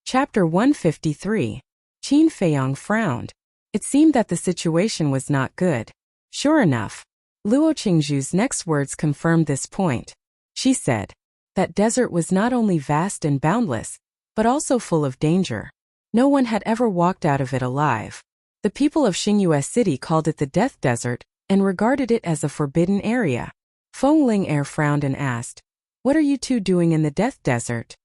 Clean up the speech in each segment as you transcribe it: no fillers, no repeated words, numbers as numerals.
Chapter 153. Qin Feiyang frowned. It seemed that the situation was not good. Sure enough, Luo Qingzhu's next words confirmed this point. She said, that desert was not only vast and boundless, but also full of danger. No one had ever walked out of it alive. The people of Xingyue City called it the Death Desert and regarded it as a forbidden area. Feng Ling'er frowned and asked, "What are you two doing in the Death Desert?"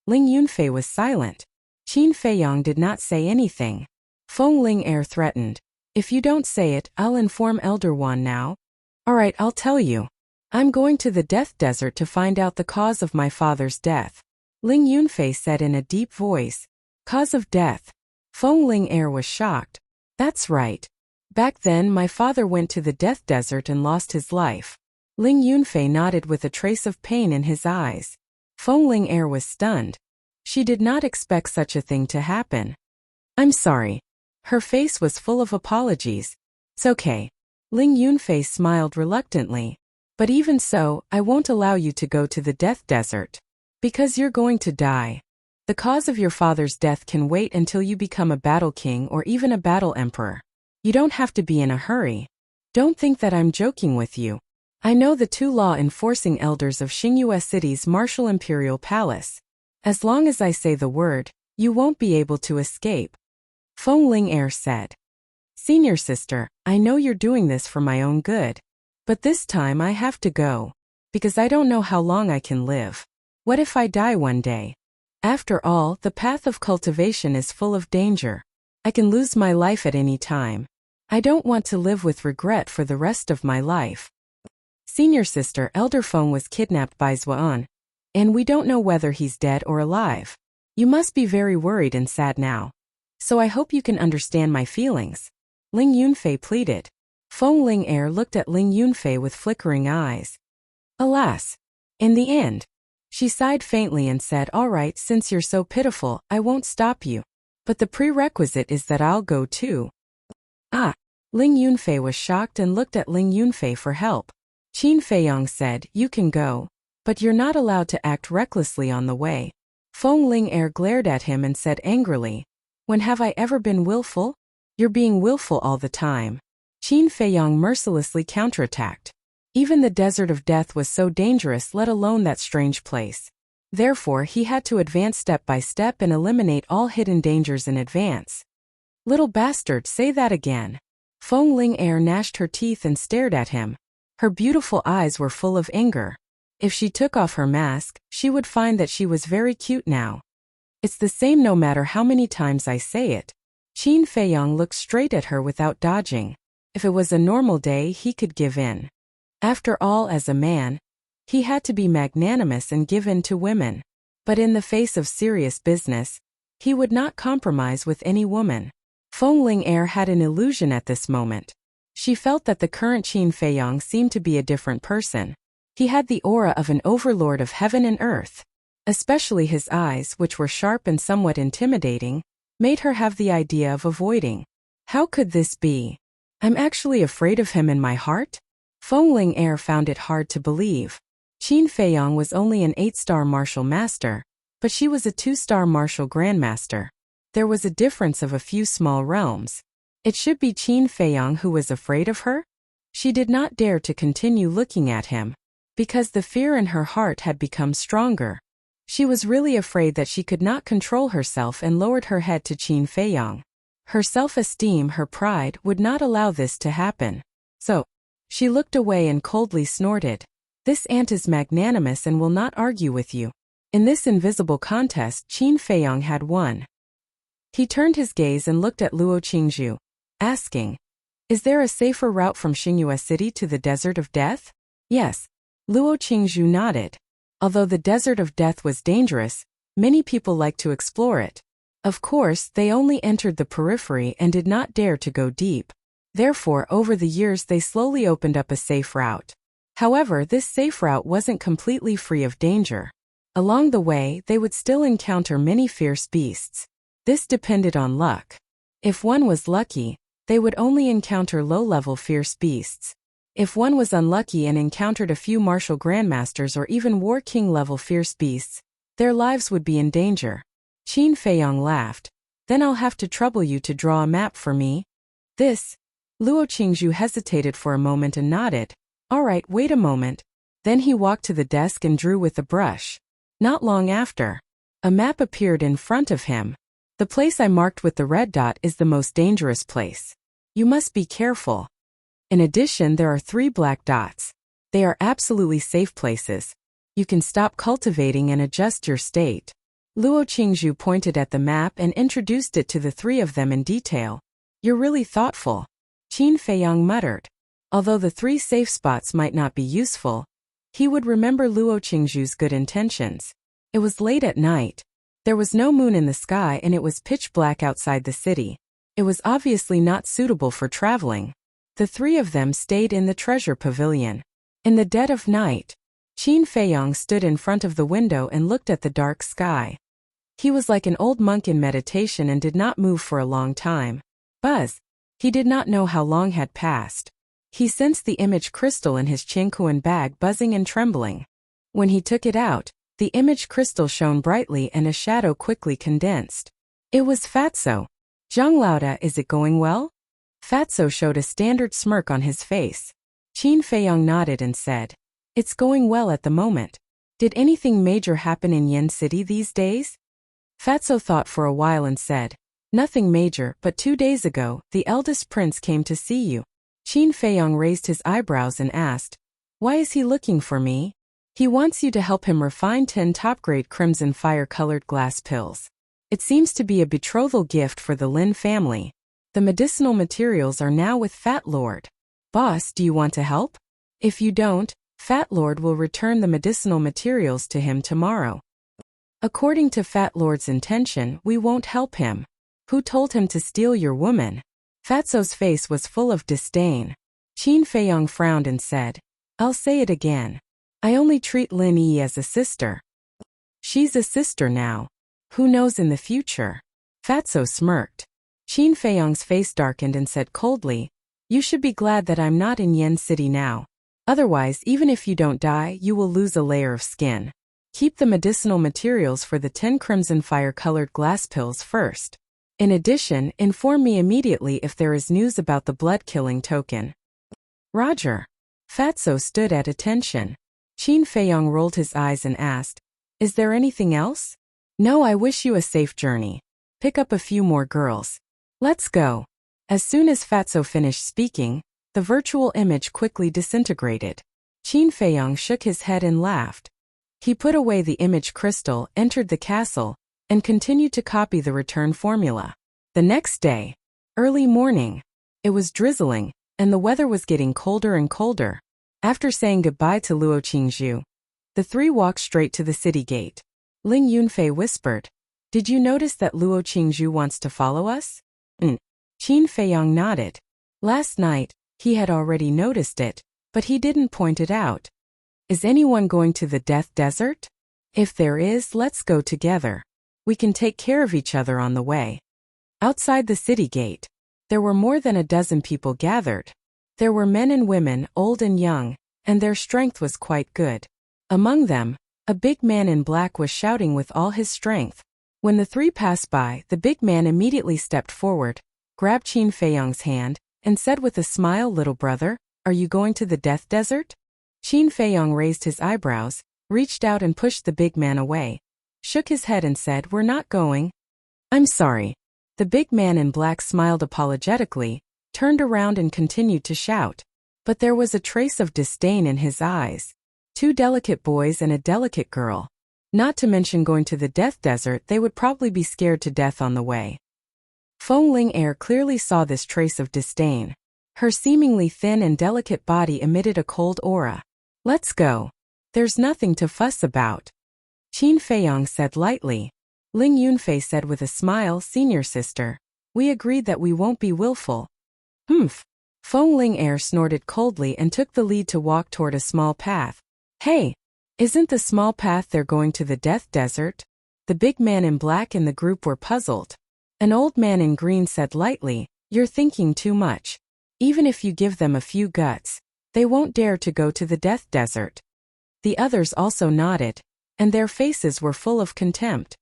Ling Yunfei was silent. Qin Feiyang did not say anything. Feng Ling'er threatened, "If you don't say it, I'll inform Elder Wan now." "All right, I'll tell you. I'm going to the Death Desert to find out the cause of my father's death," Ling Yunfei said in a deep voice. "Cause of death?" Feng Ling'er was shocked. "That's right. Back then my father went to the Death Desert and lost his life." Ling Yunfei nodded with a trace of pain in his eyes. Feng Ling'er was stunned. She did not expect such a thing to happen. "I'm sorry." Her face was full of apologies. "It's okay." Ling Yunfei smiled reluctantly. "But even so, I won't allow you to go to the Death Desert. Because you're going to die. The cause of your father's death can wait until you become a battle king or even a battle emperor. You don't have to be in a hurry. Don't think that I'm joking with you. I know the two law-enforcing elders of Xingyue City's Martial Imperial Palace. As long as I say the word, you won't be able to escape," Feng Ling'er said. "Senior sister, I know you're doing this for my own good. But this time I have to go. Because I don't know how long I can live. What if I die one day? After all, the path of cultivation is full of danger. I can lose my life at any time. I don't want to live with regret for the rest of my life. Senior sister, Elder Feng was kidnapped by Zuan. And we don't know whether he's dead or alive. You must be very worried and sad now. So I hope you can understand my feelings," Ling Yunfei pleaded. Feng Ling'er looked at Ling Yunfei with flickering eyes. Alas! In the end, she sighed faintly and said, "All right, since you're so pitiful, I won't stop you. But the prerequisite is that I'll go too." "Ah!" Ling Yunfei was shocked and looked at Ling Yunfei for help. Qin Feiyang said, "You can go. But you're not allowed to act recklessly on the way." Feng Ling'er glared at him and said angrily, "When have I ever been willful? You're being willful all the time." Qin Feiyang mercilessly counterattacked. Even the desert of death was so dangerous, let alone that strange place. Therefore he had to advance step by step and eliminate all hidden dangers in advance. "Little bastard, say that again." Feng Ling'er gnashed her teeth and stared at him. Her beautiful eyes were full of anger. If she took off her mask, she would find that she was very cute now. "It's the same no matter how many times I say it." Qin Feiyang looked straight at her without dodging. If it was a normal day, he could give in. After all, as a man, he had to be magnanimous and give in to women. But in the face of serious business, he would not compromise with any woman. Feng Ling'er had an illusion at this moment. She felt that the current Qin Feiyang seemed to be a different person. He had the aura of an overlord of heaven and earth. Especially his eyes, which were sharp and somewhat intimidating, made her have the idea of avoiding. How could this be? I'm actually afraid of him in my heart? Feng Ling'er found it hard to believe. Qin Feiyang was only an 8-star martial master, but she was a 2-star martial grandmaster. There was a difference of a few small realms. It should be Qin Feiyang who was afraid of her? She did not dare to continue looking at him, because the fear in her heart had become stronger. She was really afraid that she could not control herself and lowered her head to Qin Feiyang. Her self-esteem, her pride, would not allow this to happen. So, she looked away and coldly snorted. "This aunt is magnanimous and will not argue with you." In this invisible contest, Qin Feiyang had won. He turned his gaze and looked at Luo Qingzhu, asking, "Is there a safer route from Xingyue City to the Desert of Death?" "Yes." Luo Qingzhu nodded. Although the Desert of Death was dangerous, many people liked to explore it. Of course, they only entered the periphery and did not dare to go deep. Therefore, over the years they slowly opened up a safe route. However, this safe route wasn't completely free of danger. Along the way, they would still encounter many fierce beasts. This depended on luck. If one was lucky, they would only encounter low-level fierce beasts. If one was unlucky and encountered a few martial grandmasters or even war king-level fierce beasts, their lives would be in danger. Qin Feiyong laughed. Then I'll have to trouble you to draw a map for me. This? Luo Qingzhu hesitated for a moment and nodded. All right, wait a moment. Then he walked to the desk and drew with a brush. Not long after, a map appeared in front of him. The place I marked with the red dot is the most dangerous place. You must be careful. In addition, there are 3 black dots. They are absolutely safe places. You can stop cultivating and adjust your state. Luo Qingzhu pointed at the map and introduced it to the 3 of them in detail. You're really thoughtful, Qin Feiyong muttered. Although the 3 safe spots might not be useful, he would remember Luo Qingzhu's good intentions. It was late at night. There was no moon in the sky and it was pitch black outside the city. It was obviously not suitable for traveling. The 3 of them stayed in the treasure pavilion. In the dead of night, Qin Feiyong stood in front of the window and looked at the dark sky. He was like an old monk in meditation and did not move for a long time. Buzz. He did not know how long had passed. He sensed the image crystal in his Qingkuan bag buzzing and trembling. When he took it out, the image crystal shone brightly and a shadow quickly condensed. It was Fatso. Zhang Laoda, is it going well? Fatso showed a standard smirk on his face. Qin Feiyong nodded and said, It's going well at the moment. Did anything major happen in Yen City these days? Fatso thought for a while and said, Nothing major, but 2 days ago, the eldest prince came to see you. Qin Feiyong raised his eyebrows and asked, Why is he looking for me? He wants you to help him refine 10 top-grade crimson fire-colored glass pills. It seems to be a betrothal gift for the Lin family. The medicinal materials are now with Fat Lord. Boss, do you want to help? If you don't, Fat Lord will return the medicinal materials to him tomorrow. According to Fat Lord's intention, we won't help him. Who told him to steal your woman? Fatso's face was full of disdain. Qin Feiyong frowned and said, I'll say it again. I only treat Lin Yi as a sister. She's a sister now. Who knows in the future? Fatso smirked. Qin Feiyong's face darkened and said coldly, You should be glad that I'm not in Yen City now. Otherwise, even if you don't die, you will lose a layer of skin. Keep the medicinal materials for the 10 crimson fire-colored glass pills first. In addition, inform me immediately if there is news about the blood-killing token. Roger. Fatso stood at attention. Qin Feiyong rolled his eyes and asked, Is there anything else? No, I wish you a safe journey. Pick up a few more girls. Let's go. As soon as Fatso finished speaking, the virtual image quickly disintegrated. Qin Feiyong shook his head and laughed. He put away the image crystal, entered the castle, and continued to copy the return formula. The next day, early morning, it was drizzling, and the weather was getting colder and colder. After saying goodbye to Luo Qingzhu, the 3 walked straight to the city gate. Ling Yunfei whispered, Did you notice that Luo Qingzhu wants to follow us? Qin Feiyong nodded. Last night, he had already noticed it, but he didn't point it out. Is anyone going to the Death Desert? If there is, let's go together. We can take care of each other on the way. Outside the city gate, there were more than a dozen people gathered. There were men and women, old and young, and their strength was quite good. Among them, a big man in black was shouting with all his strength. When the 3 passed by, the big man immediately stepped forward, grabbed Qin Feiyong's hand, and said with a smile, Little brother, are you going to the Death Desert? Qin Feiyong raised his eyebrows, reached out and pushed the big man away, shook his head and said, We're not going. I'm sorry. The big man in black smiled apologetically, turned around and continued to shout. But there was a trace of disdain in his eyes. 2 delicate boys and a delicate girl. Not to mention going to the Death Desert, they would probably be scared to death on the way. Feng Ling clearly saw this trace of disdain. Her seemingly thin and delicate body emitted a cold aura. Let's go. There's nothing to fuss about. Qin Feiyong said lightly. Ling Yunfei said with a smile, Senior sister. We agreed that we won't be willful. Humph. Feng Ling snorted coldly and took the lead to walk toward a small path. Hey, isn't the small path they're going to the Death Desert? The big man in black and the group were puzzled. An old man in green said lightly, You're thinking too much. Even if you give them a few guts, they won't dare to go to the Death Desert. The others also nodded, and their faces were full of contempt.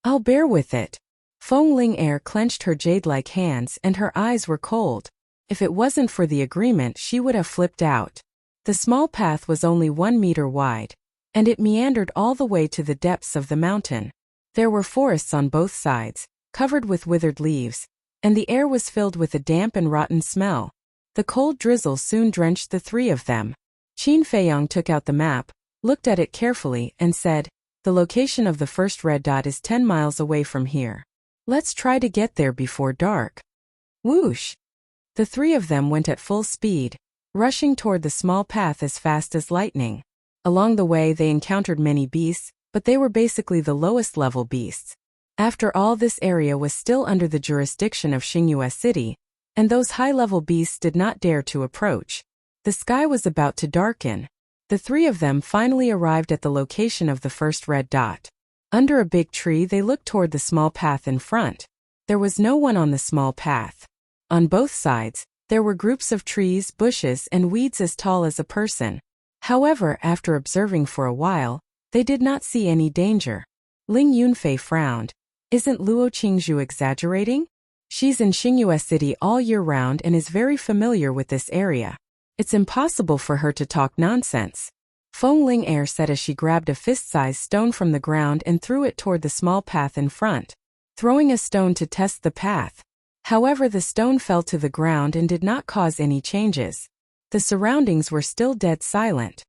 I'll bear with it. Feng Ling clenched her jade-like hands and her eyes were cold. If it wasn't for the agreement, she would have flipped out. The small path was only 1 meter wide, and it meandered all the way to the depths of the mountain. There were forests on both sides, covered with withered leaves, and the air was filled with a damp and rotten smell. The cold drizzle soon drenched the three of them. Qin Feiyong took out the map, looked at it carefully, and said, "The location of the first red dot is 10 miles away from here. Let's try to get there before dark." Whoosh! The three of them went at full speed, rushing toward the small path as fast as lightning. Along the way they encountered many beasts, but they were basically the lowest level beasts. After all, this area was still under the jurisdiction of Xingyue City, and those high-level beasts did not dare to approach. The sky was about to darken. The three of them finally arrived at the location of the first red dot. Under a big tree they looked toward the small path in front. There was no one on the small path. On both sides, there were groups of trees, bushes, and weeds as tall as a person. However, after observing for a while, they did not see any danger. Ling Yunfei frowned. Isn't Luo Qingzhu exaggerating? She's in Xingyue City all year round and is very familiar with this area. It's impossible for her to talk nonsense. Feng Ling said as she grabbed a fist-sized stone from the ground and threw it toward the small path in front, throwing a stone to test the path. However, the stone fell to the ground and did not cause any changes. The surroundings were still dead silent.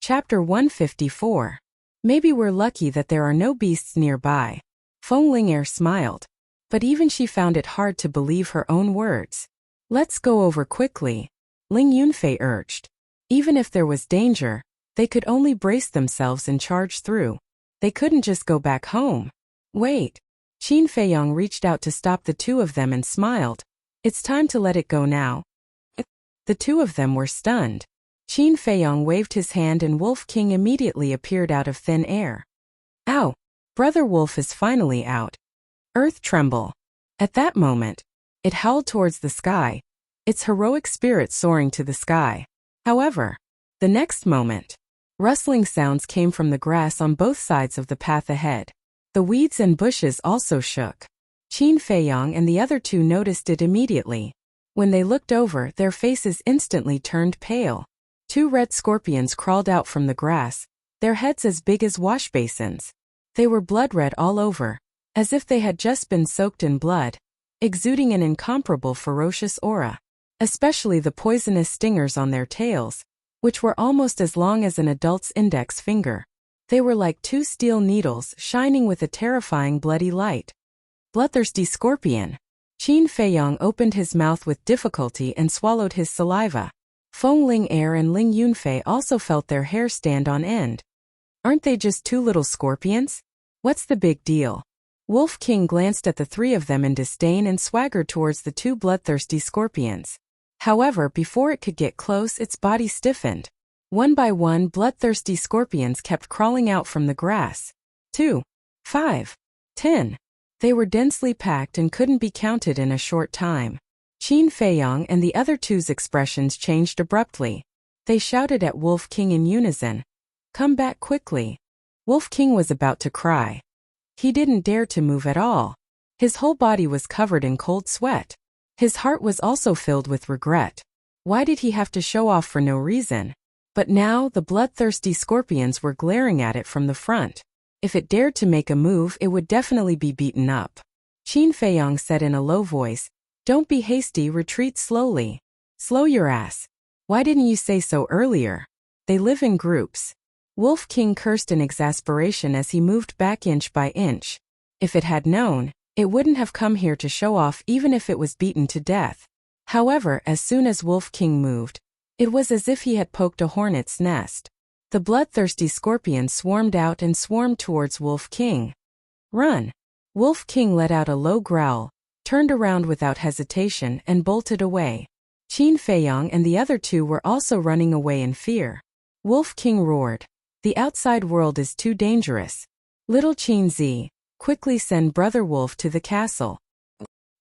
Chapter 154. Maybe we're lucky that there are no beasts nearby. Feng Ling smiled. But even she found it hard to believe her own words. Let's go over quickly, Ling Yunfei urged. Even if there was danger, they could only brace themselves and charge through. They couldn't just go back home. Wait. Qin Feiyong reached out to stop the two of them and smiled. It's time to let it go now. The two of them were stunned. Qin Feiyong waved his hand and Wolf King immediately appeared out of thin air. Ow! Brother Wolf is finally out. Earth tremble. At that moment, it howled towards the sky, its heroic spirit soaring to the sky. However, the next moment, rustling sounds came from the grass on both sides of the path ahead. The weeds and bushes also shook. Qin Feiyong and the other two noticed it immediately. When they looked over, their faces instantly turned pale. 2 red scorpions crawled out from the grass, their heads as big as wash basins. They were blood red all over, as if they had just been soaked in blood, exuding an incomparable ferocious aura. Especially the poisonous stingers on their tails, which were almost as long as an adult's index finger. They were like 2 steel needles shining with a terrifying bloody light. Bloodthirsty scorpion. Qin Feiyong opened his mouth with difficulty and swallowed his saliva. Feng Ling and Ling Yunfei also felt their hair stand on end. Aren't they just 2 little scorpions? What's the big deal? Wolf King glanced at the 3 of them in disdain and swaggered towards the 2 bloodthirsty scorpions. However, before it could get close, its body stiffened. One by one, bloodthirsty scorpions kept crawling out from the grass. 2, 5, 10. They were densely packed and couldn't be counted in a short time. Qin Feiyong and the other two's expressions changed abruptly. They shouted at Wolf King in unison. Come back quickly. Wolf King was about to cry. He didn't dare to move at all. His whole body was covered in cold sweat. His heart was also filled with regret. Why did he have to show off for no reason? But now the bloodthirsty scorpions were glaring at it from the front. If it dared to make a move, it would definitely be beaten up. Qin Feiyong said in a low voice, Don't be hasty, retreat slowly. Slow your ass. Why didn't you say so earlier? They live in groups. Wolf King cursed in exasperation as he moved back inch by inch. If it had known, it wouldn't have come here to show off even if it was beaten to death. However, as soon as Wolf King moved, it was as if he had poked a hornet's nest. The bloodthirsty scorpions swarmed out and swarmed towards Wolf King. Run! Wolf King let out a low growl, turned around without hesitation and bolted away. Qin Feiyong and the other 2 were also running away in fear. Wolf King roared. The outside world is too dangerous. Little Qin Zi, quickly send Brother Wolf to the castle.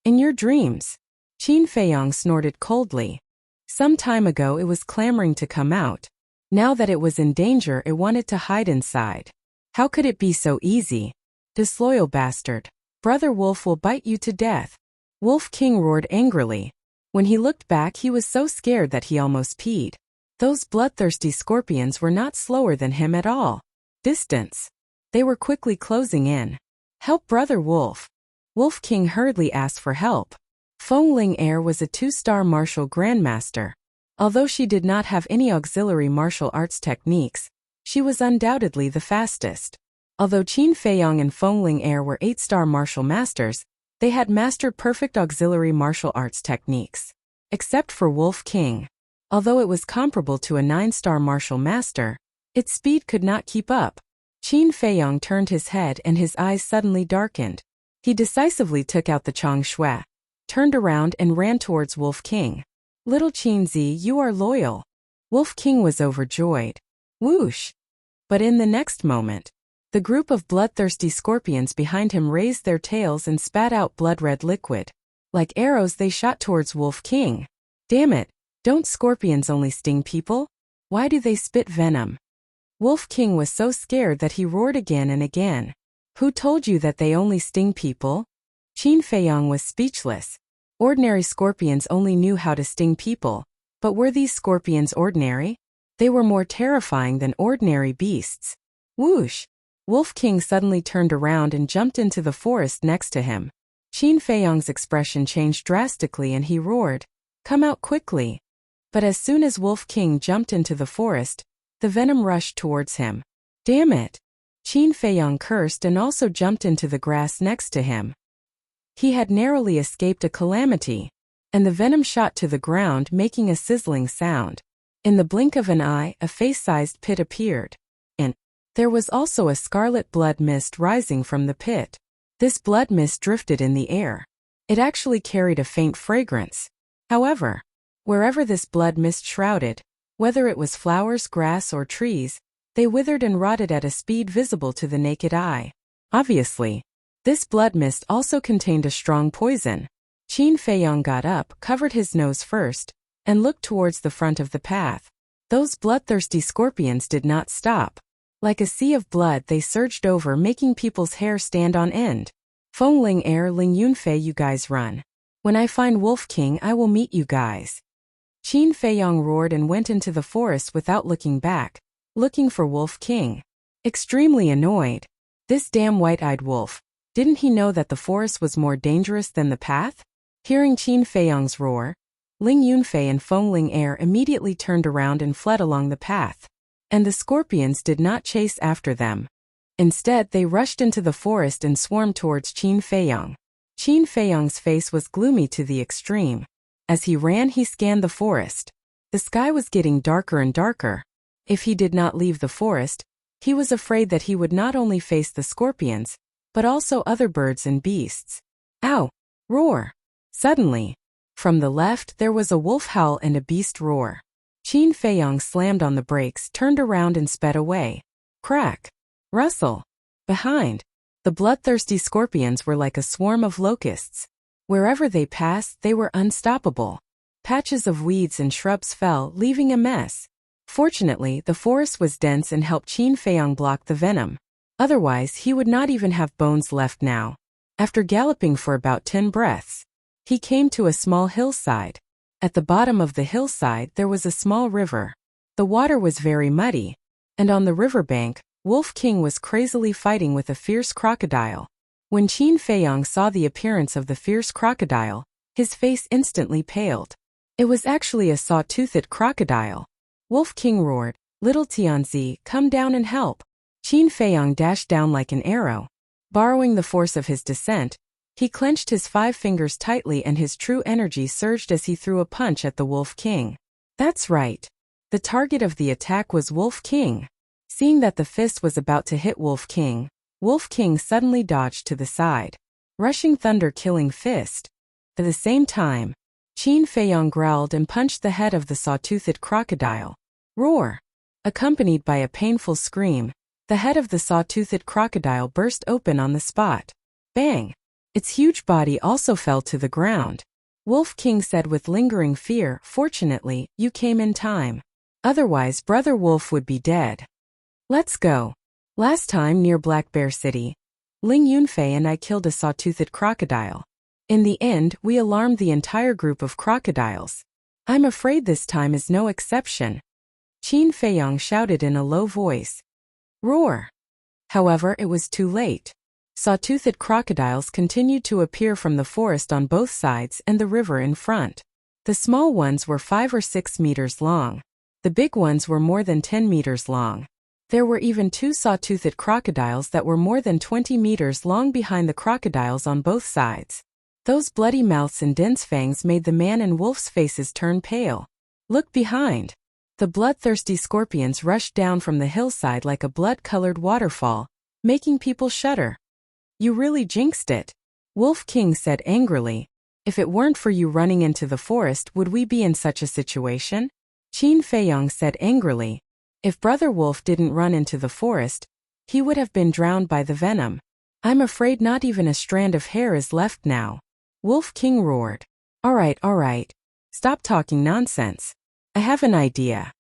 In your dreams. Qin Feiyong snorted coldly. Some time ago it was clamoring to come out. Now that it was in danger, it wanted to hide inside. How could it be so easy? Disloyal bastard. Brother Wolf will bite you to death. Wolf King roared angrily. When he looked back, he was so scared that he almost peed. Those bloodthirsty scorpions were not slower than him at all. Distance. They were quickly closing in. Help, Brother Wolf. Wolf King hurriedly asked for help. Feng Ling Er was a 2-star martial grandmaster. Although she did not have any auxiliary martial arts techniques, she was undoubtedly the fastest. Although Qin Feiyong and Feng Ling Er were 8-star martial masters, they had mastered perfect auxiliary martial arts techniques. Except for Wolf King. Although it was comparable to a 9-star martial master, its speed could not keep up. Qin Feiyong turned his head and his eyes suddenly darkened. He decisively took out the Chang Shui, turned around and ran towards Wolf King. Little Qin Zi, you are loyal. Wolf King was overjoyed. Whoosh! But in the next moment, the group of bloodthirsty scorpions behind him raised their tails and spat out blood-red liquid. Like arrows they shot towards Wolf King. Damn it, don't scorpions only sting people? Why do they spit venom? Wolf King was so scared that he roared again and again. Who told you that they only sting people? Qin Feiyong was speechless. Ordinary scorpions only knew how to sting people, but were these scorpions ordinary? They were more terrifying than ordinary beasts. Whoosh! Wolf King suddenly turned around and jumped into the forest next to him. Qin Feiyong's expression changed drastically and he roared, "Come out quickly!" But as soon as Wolf King jumped into the forest, the venom rushed towards him. Damn it! Qin Feiyong cursed and also jumped into the grass next to him. He had narrowly escaped a calamity, and the venom shot to the ground making a sizzling sound. In the blink of an eye, a face-sized pit appeared. And there was also a scarlet blood mist rising from the pit. This blood mist drifted in the air. It actually carried a faint fragrance. However, wherever this blood mist shrouded, whether it was flowers, grass, or trees, they withered and rotted at a speed visible to the naked eye. Obviously, this blood mist also contained a strong poison. Qin Feiyong got up, covered his nose first, and looked towards the front of the path. Those bloodthirsty scorpions did not stop. Like a sea of blood they surged over, making people's hair stand on end. Feng Ling Er, Ling Yunfei, you guys run. When I find Wolf King I will meet you guys. Qin Feiyong roared and went into the forest without looking back, looking for Wolf King. Extremely annoyed. This damn white-eyed wolf. Didn't he know that the forest was more dangerous than the path? Hearing Qin Feiyong's roar, Ling Yunfei and Feng Ling Er immediately turned around and fled along the path. And the scorpions did not chase after them. Instead, they rushed into the forest and swarmed towards Qin Feiyong. Qin Feiyong's face was gloomy to the extreme. As he ran, he scanned the forest. The sky was getting darker and darker. If he did not leave the forest, he was afraid that he would not only face the scorpions, but also other birds and beasts. Ow! Roar! Suddenly, from the left there was a wolf howl and a beast roar. Qin Feiyong slammed on the brakes, turned around and sped away. Crack! Rustle! Behind, the bloodthirsty scorpions were like a swarm of locusts. Wherever they passed, they were unstoppable. Patches of weeds and shrubs fell, leaving a mess. Fortunately, the forest was dense and helped Qin Feiyong block the venom. Otherwise, he would not even have bones left now. After galloping for about 10 breaths, he came to a small hillside. At the bottom of the hillside there was a small river. The water was very muddy, and on the riverbank, Wolf King was crazily fighting with a fierce crocodile. When Qin Feiyong saw the appearance of the fierce crocodile, his face instantly paled. It was actually a saw-toothed crocodile. Wolf King roared, "Little Tianzi, come down and help." Qin Feiyong dashed down like an arrow. Borrowing the force of his descent, he clenched his 5 fingers tightly and his true energy surged as he threw a punch at the Wolf King. That's right. The target of the attack was Wolf King. Seeing that the fist was about to hit Wolf King suddenly dodged to the side. Rushing thunder killing fist. At the same time, Qin Feiyong growled and punched the head of the saw-toothed crocodile. Roar! Accompanied by a painful scream, the head of the saw-toothed crocodile burst open on the spot. Bang! Its huge body also fell to the ground. Wolf King said with lingering fear, "Fortunately, you came in time. Otherwise Brother Wolf would be dead." Let's go. Last time near Black Bear City, Ling Yunfei and I killed a saw-toothed crocodile. In the end, we alarmed the entire group of crocodiles. I'm afraid this time is no exception. Qin Feiyong shouted in a low voice. Roar! However, it was too late. Saw-toothed crocodiles continued to appear from the forest on both sides and the river in front. The small ones were 5 or 6 meters long. The big ones were more than 10 meters long. There were even 2 saw-toothed crocodiles that were more than 20 meters long behind the crocodiles on both sides. Those bloody mouths and dense fangs made the man and wolf's faces turn pale. Look behind. The bloodthirsty scorpions rushed down from the hillside like a blood-colored waterfall, making people shudder. You really jinxed it, Wolf King said angrily. If it weren't for you running into the forest, would we be in such a situation? Qin Feiyong said angrily. If Brother Wolf didn't run into the forest, he would have been drowned by the venom. I'm afraid not even a strand of hair is left now. Wolf King roared. All right. Stop talking nonsense. I have an idea.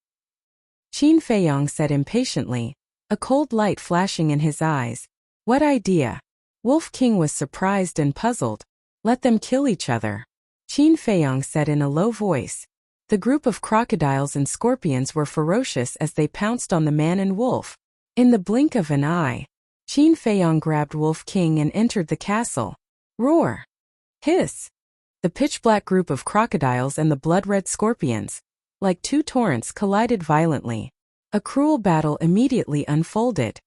Qin Feiyong said impatiently, a cold light flashing in his eyes. What idea? Wolf King was surprised and puzzled. Let them kill each other. Qin Feiyong said in a low voice. The group of crocodiles and scorpions were ferocious as they pounced on the man and wolf. In the blink of an eye, Qin Feiyong grabbed Wolf King and entered the castle. Roar! Hiss! The pitch-black group of crocodiles and the blood-red scorpions, like 2 torrents, collided violently. A cruel battle immediately unfolded.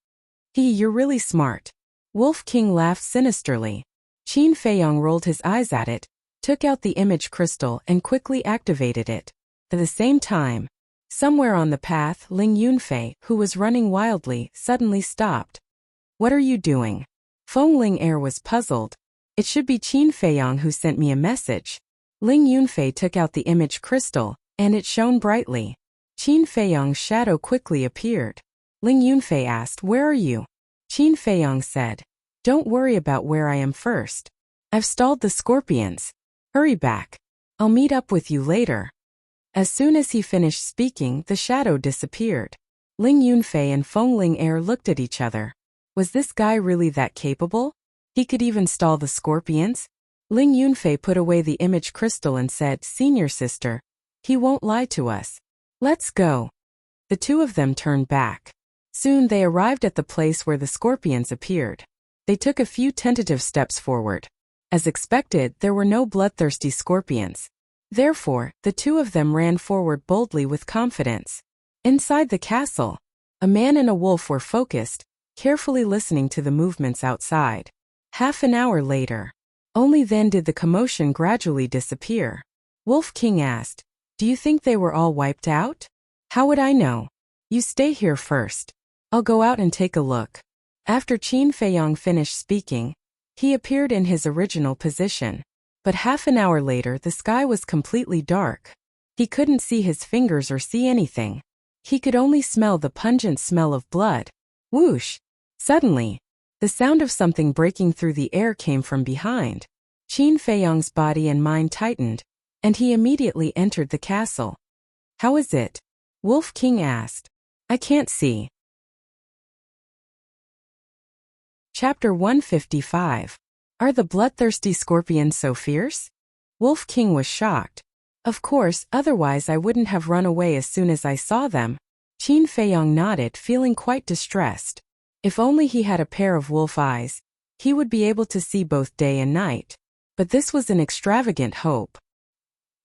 You're really smart. Wolf King laughed sinisterly. Qin Feiyong rolled his eyes at it, took out the image crystal and quickly activated it. At the same time, somewhere on the path, Ling Yunfei, who was running wildly, suddenly stopped. What are you doing? Feng Ling Er was puzzled. It should be Qin Feiyong who sent me a message. Ling Yunfei took out the image crystal, and it shone brightly. Qin Feiyong's shadow quickly appeared. Ling Yunfei asked, Where are you? Qin Feiyong said, Don't worry about where I am first. I've stalled the scorpions. Hurry back. I'll meet up with you later. As soon as he finished speaking, the shadow disappeared. Ling Yunfei and Feng Ling Er looked at each other. Was this guy really that capable? He could even stall the scorpions? Ling Yunfei put away the image crystal and said, Senior sister, he won't lie to us. Let's go. The 2 of them turned back. Soon they arrived at the place where the scorpions appeared. They took a few tentative steps forward. As expected, there were no bloodthirsty scorpions. Therefore, the 2 of them ran forward boldly with confidence. Inside the castle, a man and a wolf were focused, carefully listening to the movements outside. Half an hour later, only then did the commotion gradually disappear. Wolf King asked, Do you think they were all wiped out? How would I know? You stay here first. I'll go out and take a look. After Qin Feiyong finished speaking, he appeared in his original position. But half an hour later the sky was completely dark. He couldn't see his fingers or see anything. He could only smell the pungent smell of blood. Whoosh! Suddenly, the sound of something breaking through the air came from behind. Qin Feiyong's body and mind tightened, and he immediately entered the castle. How is it? Wolf King asked. I can't see. Chapter 155. Are the bloodthirsty scorpions so fierce? Wolf King was shocked. Of course, otherwise I wouldn't have run away as soon as I saw them. Qin Feiyong nodded, feeling quite distressed. If only he had a pair of wolf eyes, he would be able to see both day and night. But this was an extravagant hope.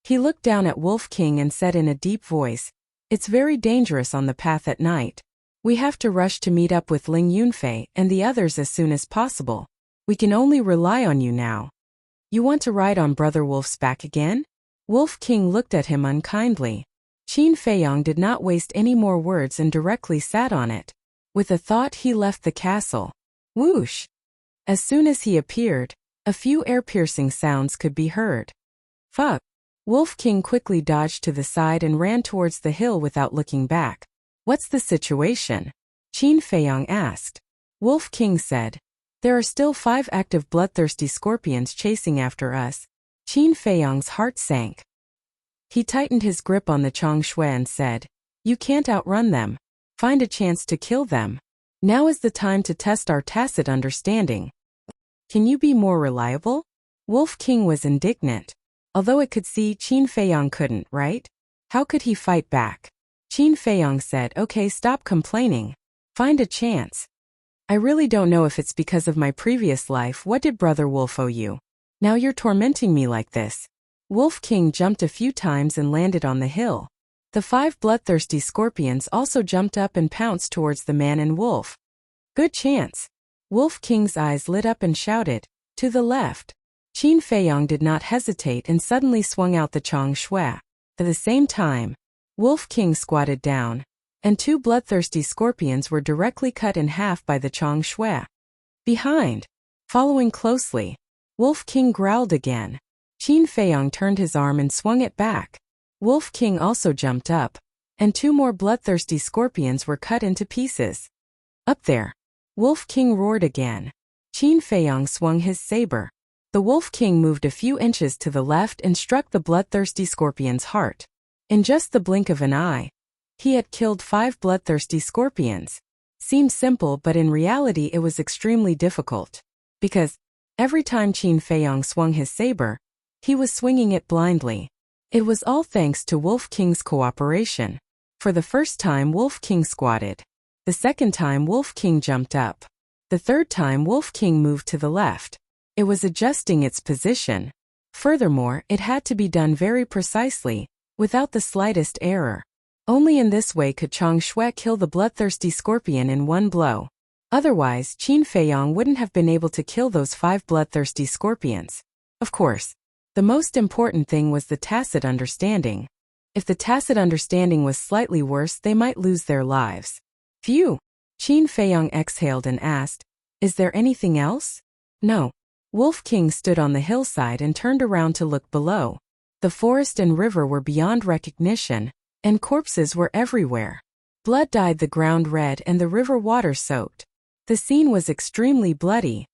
He looked down at Wolf King and said in a deep voice, It's very dangerous on the path at night. We have to rush to meet up with Ling Yunfei and the others as soon as possible. We can only rely on you now. You want to ride on Brother Wolf's back again? Wolf King looked at him unkindly. Qin Feiyong did not waste any more words and directly sat on it. With a thought he left the castle. Whoosh! As soon as he appeared, a few ear-piercing sounds could be heard. Fuck! Wolf King quickly dodged to the side and ran towards the hill without looking back. What's the situation? Qin Feiyong asked. Wolf King said, There are still 5 active bloodthirsty scorpions chasing after us. Qin Feiyong's heart sank. He tightened his grip on the Changshui and said, You can't outrun them. Find a chance to kill them. Now is the time to test our tacit understanding. Can you be more reliable? Wolf King was indignant. Although it could see, Qin Feiyang couldn't, right? How could he fight back? Qin Feiyang said, okay, stop complaining. Find a chance. I really don't know if it's because of my previous life. What did Brother Wolf owe you? Now you're tormenting me like this. Wolf King jumped a few times and landed on the hill. The 5 bloodthirsty scorpions also jumped up and pounced towards the man and wolf. Good chance. Wolf King's eyes lit up and shouted, to the left. Qin Feiyang did not hesitate and suddenly swung out the Chong Shui. At the same time, Wolf King squatted down, and 2 bloodthirsty scorpions were directly cut in half by the Chong Shui. Behind, following closely, Wolf King growled again. Qin Feiyang turned his arm and swung it back. Wolf King also jumped up, and 2 more bloodthirsty scorpions were cut into pieces. Up there, Wolf King roared again. Qin Feiyang swung his saber. The Wolf King moved a few inches to the left and struck the bloodthirsty scorpion's heart. In just the blink of an eye, he had killed 5 bloodthirsty scorpions. Seemed simple, but in reality it was extremely difficult. Because every time Qin Feiyang swung his saber, he was swinging it blindly. It was all thanks to Wolf King's cooperation. For the first time, Wolf King squatted. The second time, Wolf King jumped up. The third time, Wolf King moved to the left. It was adjusting its position. Furthermore, it had to be done very precisely, without the slightest error. Only in this way could Chong Shui kill the bloodthirsty scorpion in one blow. Otherwise, Qin Feiyang wouldn't have been able to kill those 5 bloodthirsty scorpions. Of course, the most important thing was the tacit understanding. If the tacit understanding was slightly worse, they might lose their lives. Phew! Qin Feiyang exhaled and asked, is there anything else? No. Wolf King stood on the hillside and turned around to look below. The forest and river were beyond recognition, and corpses were everywhere. Blood dyed the ground red and the river water soaked. The scene was extremely bloody.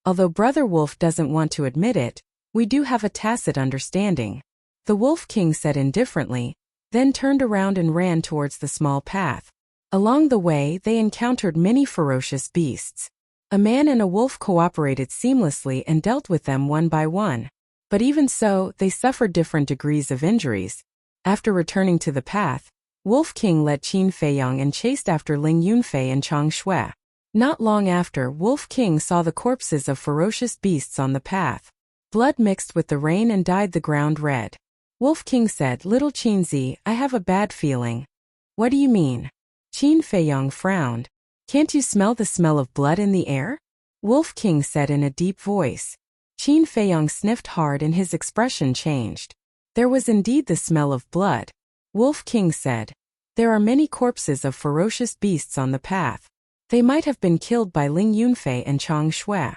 Although Brother Wolf doesn't want to admit it, we do have a tacit understanding. The Wolf King said indifferently, then turned around and ran towards the small path. Along the way, they encountered many ferocious beasts. A man and a wolf cooperated seamlessly and dealt with them one by one. But even so, they suffered different degrees of injuries. After returning to the path, Wolf King led Qin Feiyang and chased after Ling Yunfei and Chong Shui. Not long after, Wolf King saw the corpses of ferocious beasts on the path. Blood mixed with the rain and dyed the ground red. Wolf King said, Little Qinzi, I have a bad feeling. What do you mean? Qin Feiyang frowned. Can't you smell the smell of blood in the air? Wolf King said in a deep voice. Qin Feiyang sniffed hard and his expression changed. There was indeed the smell of blood. Wolf King said, there are many corpses of ferocious beasts on the path. They might have been killed by Ling Yunfei and Chong Shui.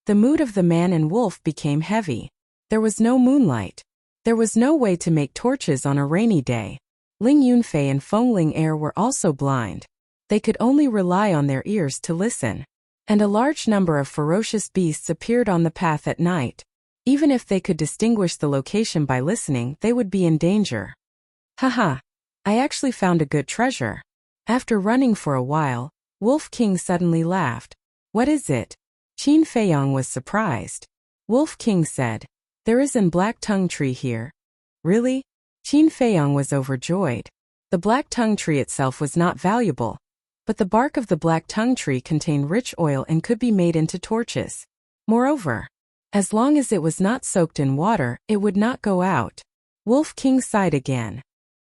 The mood of the man and wolf became heavy. There was no moonlight. There was no way to make torches on a rainy day. Ling Yunfei and Fengling Air were also blind. They could only rely on their ears to listen. And a large number of ferocious beasts appeared on the path at night. Even if they could distinguish the location by listening, they would be in danger. Haha! I actually found a good treasure. After running for a while, Wolf King suddenly laughed. What is it? Qin Feiyang was surprised. Wolf King said, there is an black tongue tree here. Really? Qin Feiyang was overjoyed. The black tongue tree itself was not valuable, but the bark of the black tongue tree contained rich oil and could be made into torches. Moreover, as long as it was not soaked in water, it would not go out. Wolf King sighed again.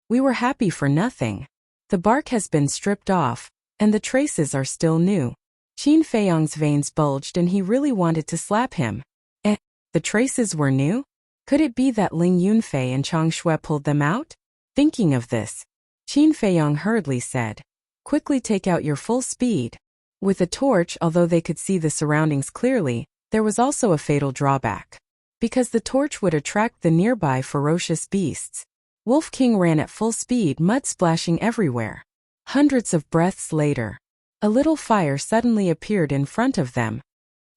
We were happy for nothing. The bark has been stripped off, and the traces are still new. Qin Feiyang's veins bulged and he really wanted to slap him. The traces were new? Could it be that Ling Yunfei and Chong Shui pulled them out? Thinking of this, Qin Feiyang hurriedly said, quickly take out your full speed. With a torch, although they could see the surroundings clearly, there was also a fatal drawback. Because the torch would attract the nearby ferocious beasts. Wolf King ran at full speed, mud splashing everywhere. Hundreds of breaths later, a little fire suddenly appeared in front of them.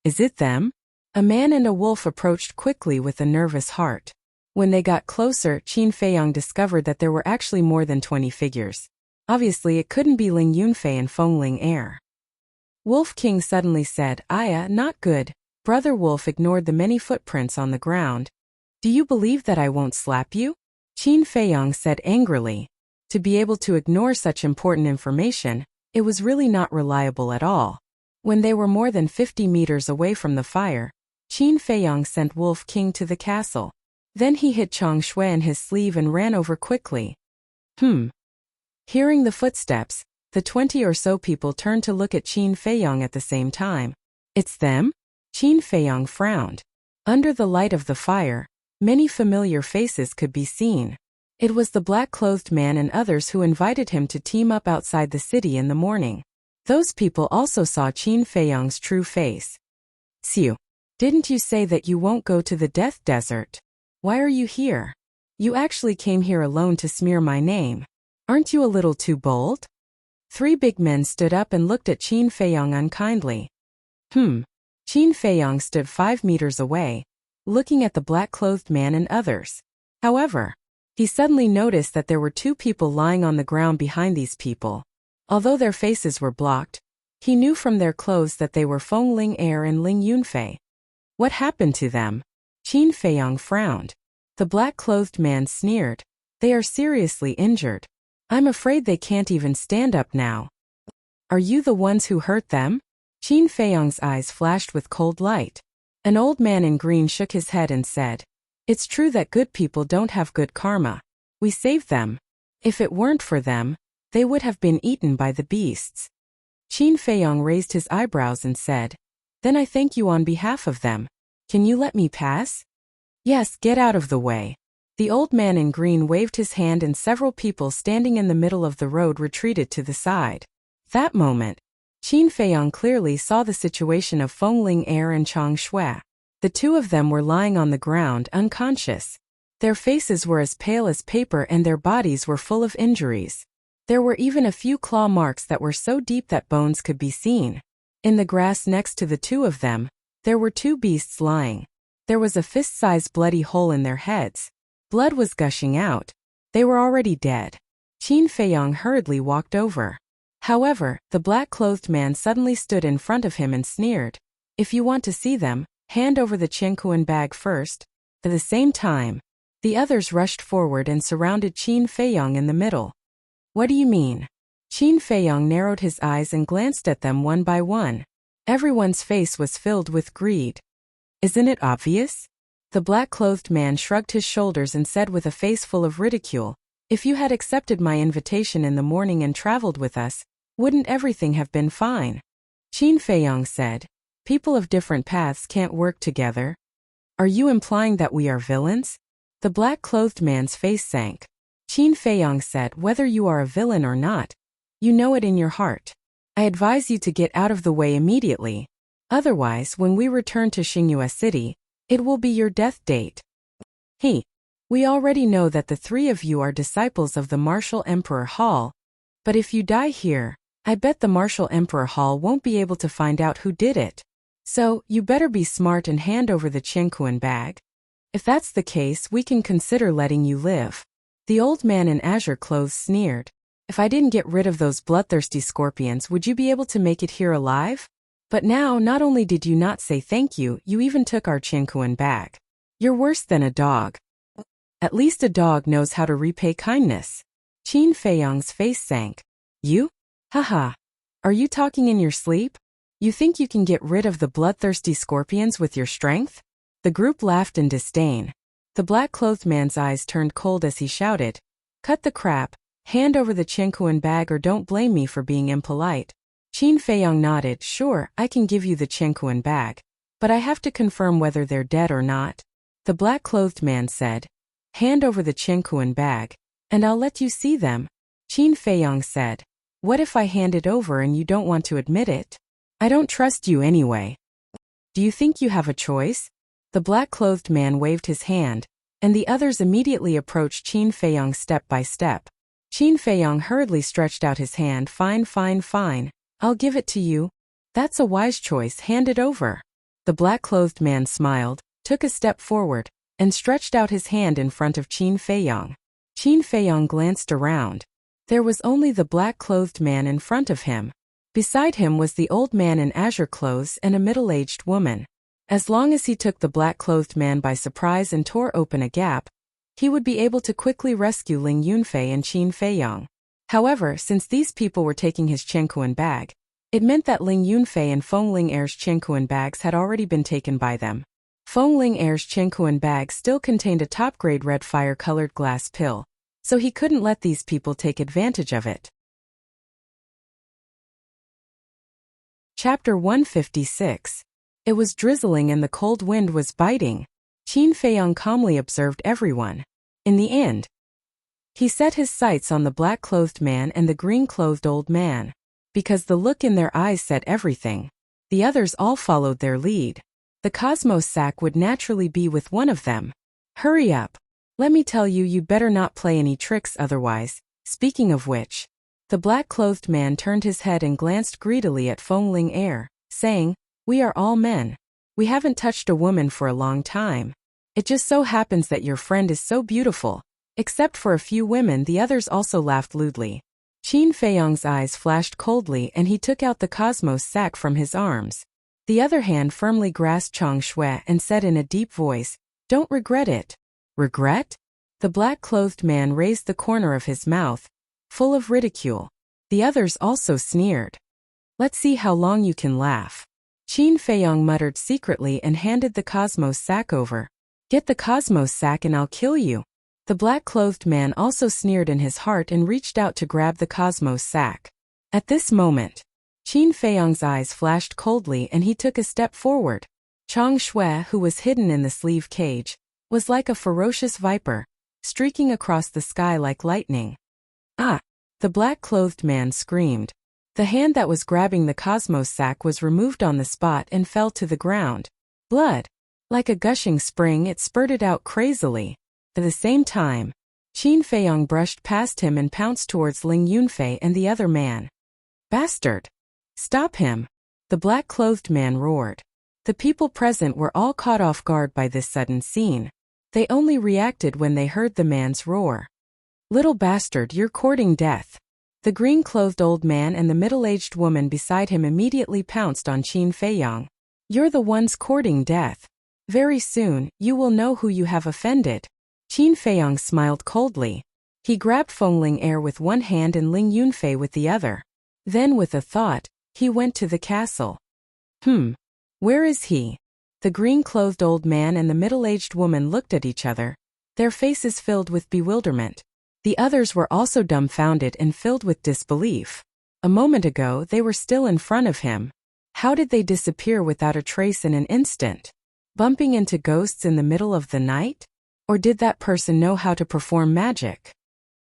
Is it them? A man and a wolf approached quickly with a nervous heart. When they got closer, Qin Feiyang discovered that there were actually more than 20 figures. Obviously, it couldn't be Ling Yunfei and Fengling Air. Wolf King suddenly said, "Aya, not good." Brother Wolf ignored the many footprints on the ground. "Do you believe that I won't slap you?" Qin Feiyong said angrily. To be able to ignore such important information, it was really not reliable at all. When they were more than 50 meters away from the fire, Qin Feiyong sent Wolf King to the castle. Then he hit Chang Shui in his sleeve and ran over quickly. Hearing the footsteps, the 20 or so people turned to look at Qin Feiyong at the same time. "It's them?" Qin Feiyong frowned. Under the light of the fire, many familiar faces could be seen. It was the black-clothed man and others who invited him to team up outside the city in the morning. Those people also saw Qin Feiyong's true face. "Xiu, didn't you say that you won't go to the Death Desert? Why are you here? You actually came here alone to smear my name. Aren't you a little too bold?" Three big men stood up and looked at Qin Feiyong unkindly. Qin Feiyong stood 5 meters away, looking at the black-clothed man and others. However, he suddenly noticed that there were two people lying on the ground behind these people. Although their faces were blocked, he knew from their clothes that they were Feng Ling Er and Ling Yunfei. What happened to them? Qin Feiyong frowned. The black-clothed man sneered. "They are seriously injured. I'm afraid they can't even stand up now." "Are you the ones who hurt them?" Qin Feiyong's eyes flashed with cold light. An old man in green shook his head and said, "It's true that good people don't have good karma. We saved them. If it weren't for them, they would have been eaten by the beasts." Qin Feiyong raised his eyebrows and said, "Then I thank you on behalf of them. Can you let me pass?" "Yes, get out of the way." The old man in green waved his hand and several people standing in the middle of the road retreated to the side. That moment, Qin Feiyong clearly saw the situation of Feng Ling Er and Chang Shui. The two of them were lying on the ground unconscious. Their faces were as pale as paper and their bodies were full of injuries. There were even a few claw marks that were so deep that bones could be seen. In the grass next to the two of them, there were two beasts lying. There was a fist-sized bloody hole in their heads. Blood was gushing out. They were already dead. Qin Feiyong hurriedly walked over. However, the black-clothed man suddenly stood in front of him and sneered. "If you want to see them, hand over the Qiankuan bag first." At the same time, the others rushed forward and surrounded Qin Feiyong in the middle. "What do you mean?" Qin Feiyong narrowed his eyes and glanced at them one by one. Everyone's face was filled with greed. "Isn't it obvious?" The black-clothed man shrugged his shoulders and said with a face full of ridicule, "If you had accepted my invitation in the morning and traveled with us, wouldn't everything have been fine?" Qin Feiyong said, "People of different paths can't work together." "Are you implying that we are villains?" The black-clothed man's face sank. Qin Feiyong said, "Whether you are a villain or not, you know it in your heart. I advise you to get out of the way immediately. Otherwise, when we return to Xingyue City, it will be your death date." We already know that the three of you are disciples of the Martial Emperor Hall, but if you die here, I bet the Martial Emperor Hall won't be able to find out who did it. So, you better be smart and hand over the Qiankuan bag. If that's the case, we can consider letting you live. The old man in azure clothes sneered. "If I didn't get rid of those bloodthirsty scorpions, would you be able to make it here alive? But now, not only did you not say thank you, you even took our Qiankuan bag. You're worse than a dog." "At least a dog knows how to repay kindness." Qin Feiyong's face sank. "You? Haha. Are you talking in your sleep? You think you can get rid of the bloodthirsty scorpions with your strength?" The group laughed in disdain. The black-clothed man's eyes turned cold as he shouted, "Cut the crap, hand over the Qiankuan bag or don't blame me for being impolite." Qin Feiyong nodded. "Sure, I can give you the Qiankuan bag, but I have to confirm whether they're dead or not." The black-clothed man said, "Hand over the Qiankuan bag, and I'll let you see them." Qin Feiyong said, "What if I hand it over and you don't want to admit it? I don't trust you anyway." "Do you think you have a choice?" The black-clothed man waved his hand, and the others immediately approached Qin Feiyong step by step. Qin Feiyong hurriedly stretched out his hand. Fine. I'll give it to you. That's a wise choice, hand it over." The black-clothed man smiled, took a step forward, and stretched out his hand in front of Qin Feiyong. Qin Feiyong glanced around. There was only the black-clothed man in front of him. Beside him was the old man in azure clothes and a middle-aged woman. As long as he took the black-clothed man by surprise and tore open a gap, he would be able to quickly rescue Ling Yunfei and Qin Feiyang. However, since these people were taking his Qianquan bag, it meant that Ling Yunfei and Feng Ling Er's Qianquan bags had already been taken by them. Feng Ling Er's Qianquan bag still contained a top-grade red fire-colored glass pill, so he couldn't let these people take advantage of it. Chapter 156. It was drizzling and the cold wind was biting. Qin Feiyang calmly observed everyone. In the end, he set his sights on the black-clothed man and the green-clothed old man. Because the look in their eyes said everything. The others all followed their lead. The Cosmos sack would naturally be with one of them. Hurry up. Let me tell you, you'd better not play any tricks otherwise. Speaking of which, the black-clothed man turned his head and glanced greedily at Feng Ling Er, saying, "We are all men. We haven't touched a woman for a long time. It just so happens that your friend is so beautiful." Except for a few women, the others also laughed lewdly. Qin Feiyang's eyes flashed coldly and he took out the Cosmos sack from his arms. The other hand firmly grasped Chang Shui and said in a deep voice, "Don't regret it." Regret? The black-clothed man raised the corner of his mouth, full of ridicule. The others also sneered. "Let's see how long you can laugh." Qin Feiyang muttered secretly and handed the Cosmos sack over. "Get the Cosmos sack and I'll kill you." The black-clothed man also sneered in his heart and reached out to grab the Cosmos sack. At this moment, Qin Feiyang's eyes flashed coldly and he took a step forward. Chang Shui, who was hidden in the sleeve cage, was like a ferocious viper, streaking across the sky like lightning. "Ah!" The black-clothed man screamed. The hand that was grabbing the Cosmos sack was removed on the spot and fell to the ground. Blood. Like a gushing spring, it spurted out crazily. At the same time, Qin Feiyang brushed past him and pounced towards Ling Yunfei and the other man. "Bastard! Stop him!" the black-clothed man roared. The people present were all caught off guard by this sudden scene. They only reacted when they heard the man's roar. "Little bastard, you're courting death." The green-clothed old man and the middle-aged woman beside him immediately pounced on Qin Feiyang. "You're the ones courting death. Very soon, you will know who you have offended." Qin Feiyang smiled coldly. He grabbed Feng Ling Er with one hand and Ling Yunfei with the other. Then with a thought, he went to the castle. Where is he? The green-clothed old man and the middle-aged woman looked at each other, their faces filled with bewilderment. The others were also dumbfounded and filled with disbelief. A moment ago they were still in front of him. How did they disappear without a trace in an instant? Bumping into ghosts in the middle of the night? Or did that person know how to perform magic?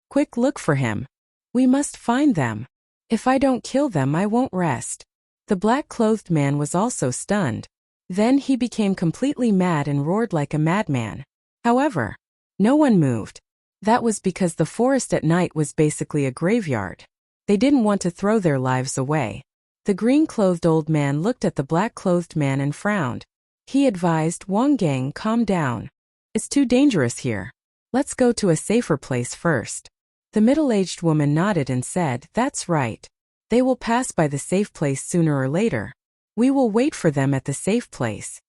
Quick, look for him. We must find them. If I don't kill them, I won't rest. The black-clothed man was also stunned. Then he became completely mad and roared like a madman. However, no one moved. That was because the forest at night was basically a graveyard. They didn't want to throw their lives away. The green-clothed old man looked at the black-clothed man and frowned. He advised, "Wang Gang, calm down. It's too dangerous here. Let's go to a safer place first." The middle-aged woman nodded and said, "That's right. They will pass by the safe place sooner or later. We will wait for them at the safe place."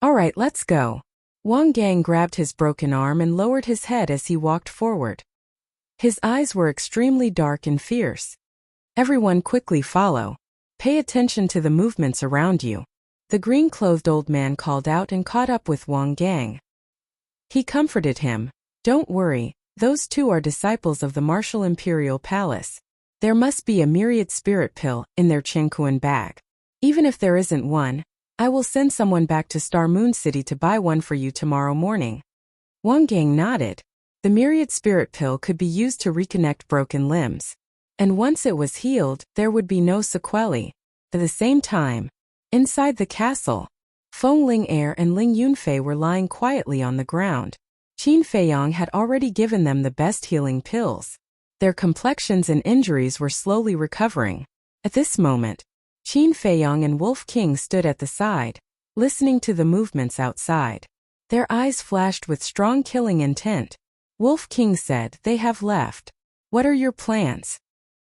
"All right, let's go." Wang Gang grabbed his broken arm and lowered his head as he walked forward. His eyes were extremely dark and fierce. "Everyone quickly follow. Pay attention to the movements around you." The green-clothed old man called out and caught up with Wang Gang. He comforted him. "Don't worry, those two are disciples of the Martial Imperial Palace. There must be a myriad spirit pill in their Qianquan bag. Even if there isn't one, I will send someone back to Star Moon City to buy one for you tomorrow morning." Wang Gang nodded. The myriad spirit pill could be used to reconnect broken limbs. And once it was healed, there would be no sequelae. At the same time, inside the castle, Feng Ling Er and Ling Yunfei were lying quietly on the ground. Qin Feiyang had already given them the best healing pills. Their complexions and injuries were slowly recovering. At this moment, Qin Feiyang and Wolf King stood at the side, listening to the movements outside. Their eyes flashed with strong killing intent. Wolf King said, "They have left. What are your plans?"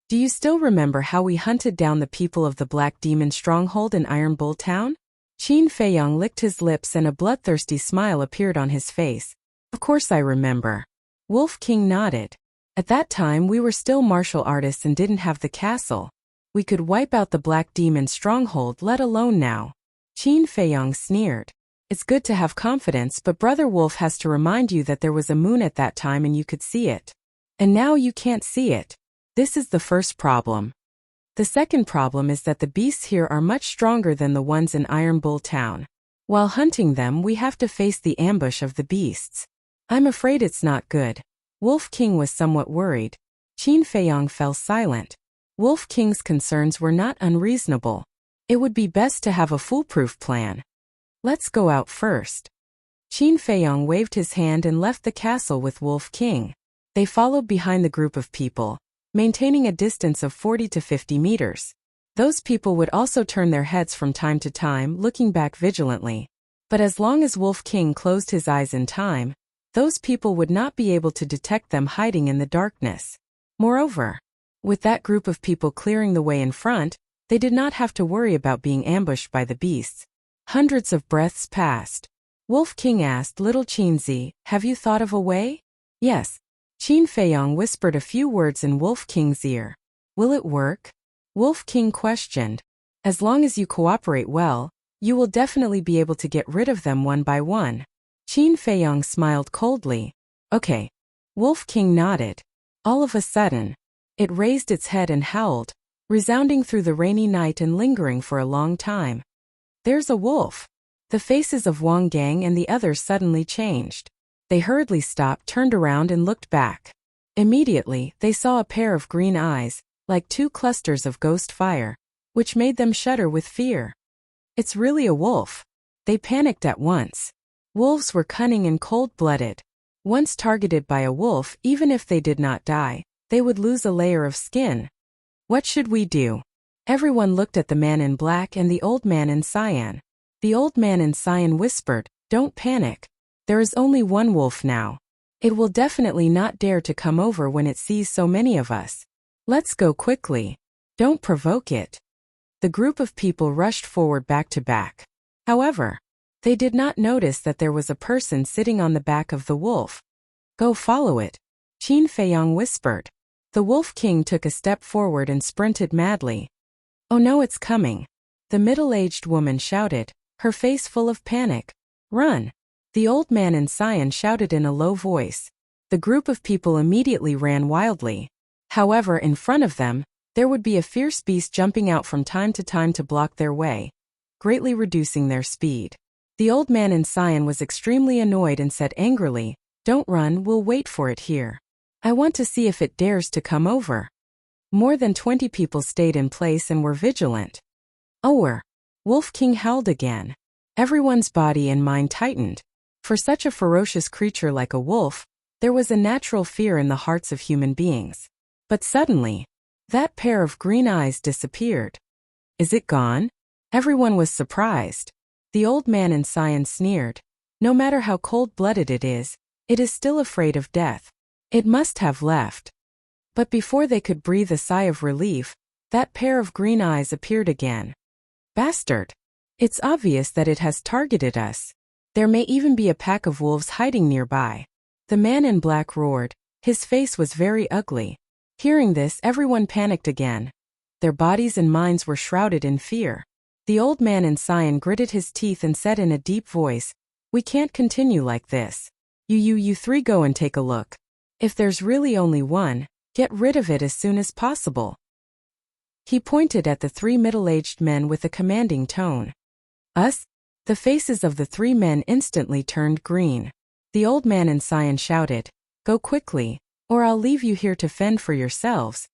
Do you still remember how we hunted down the people of the Black Demon stronghold in Iron Bull Town? Qin Feiyong licked his lips and a bloodthirsty smile appeared on his face. Of course I remember. Wolf King nodded. At that time we were still martial artists and didn't have the castle. We could wipe out the Black Demon stronghold, let alone now. Qin Feiyong sneered. It's good to have confidence, but Brother Wolf has to remind you that there was a moon at that time and you could see it. And now you can't see it. This is the first problem. The second problem is that the beasts here are much stronger than the ones in Iron Bull Town. While hunting them, we have to face the ambush of the beasts. I'm afraid it's not good. Wolf King was somewhat worried. Qin Feiyong fell silent. Wolf King's concerns were not unreasonable. It would be best to have a foolproof plan. Let's go out first. Qin Feiyong waved his hand and left the castle with Wolf King. They followed behind the group of people, maintaining a distance of 40 to 50 meters. Those people would also turn their heads from time to time, looking back vigilantly. But as long as Wolf King closed his eyes in time, those people would not be able to detect them hiding in the darkness. Moreover, with that group of people clearing the way in front, they did not have to worry about being ambushed by the beasts. Hundreds of breaths passed. Wolf King asked little Qinzi, "Have you thought of a way?" "Yes." Qin Feiyong whispered a few words in Wolf King's ear. "Will it work?" Wolf King questioned. "As long as you cooperate well, you will definitely be able to get rid of them one by one." Qin Feiyong smiled coldly. "Okay." Wolf King nodded. All of a sudden, it raised its head and howled, resounding through the rainy night and lingering for a long time. "There's a wolf." The faces of Wang Gang and the others suddenly changed. They hurriedly stopped, turned around and looked back. Immediately, they saw a pair of green eyes, like two clusters of ghost fire, which made them shudder with fear. "It's really a wolf." They panicked at once. Wolves were cunning and cold-blooded. Once targeted by a wolf, even if they did not die, they would lose a layer of skin. "What should we do?" Everyone looked at the man in black and the old man in cyan. The old man in cyan whispered, "Don't panic. There is only one wolf now. It will definitely not dare to come over when it sees so many of us. Let's go quickly. Don't provoke it." The group of people rushed forward back to back. However, they did not notice that there was a person sitting on the back of the wolf. "Go follow it," Qin Feiyong whispered. The Wolf King took a step forward and sprinted madly. "Oh no, it's coming!" The middle-aged woman shouted, her face full of panic. "Run!" The old man in cyan shouted in a low voice. The group of people immediately ran wildly. However, in front of them, there would be a fierce beast jumping out from time to block their way, greatly reducing their speed. The old man in cyan was extremely annoyed and said angrily, "Don't run, we'll wait for it here. I want to see if it dares to come over." More than 20 people stayed in place and were vigilant. "Ower!" Wolf King howled again. Everyone's body and mind tightened. For such a ferocious creature like a wolf, there was a natural fear in the hearts of human beings. But suddenly, that pair of green eyes disappeared. "Is it gone?" Everyone was surprised. The old man in cyan sneered. "No matter how cold-blooded it is still afraid of death. It must have left." But before they could breathe a sigh of relief, that pair of green eyes appeared again. "Bastard! It's obvious that it has targeted us. There may even be a pack of wolves hiding nearby." The man in black roared. His face was very ugly. Hearing this, everyone panicked again. Their bodies and minds were shrouded in fear. The old man in cyan gritted his teeth and said in a deep voice, "We can't continue like this. You three go and take a look. If there's really only one, get rid of it as soon as possible." He pointed at the three middle-aged men with a commanding tone. "Us?" The faces of the three men instantly turned green. The old man in cyan shouted, "Go quickly, or I'll leave you here to fend for yourselves."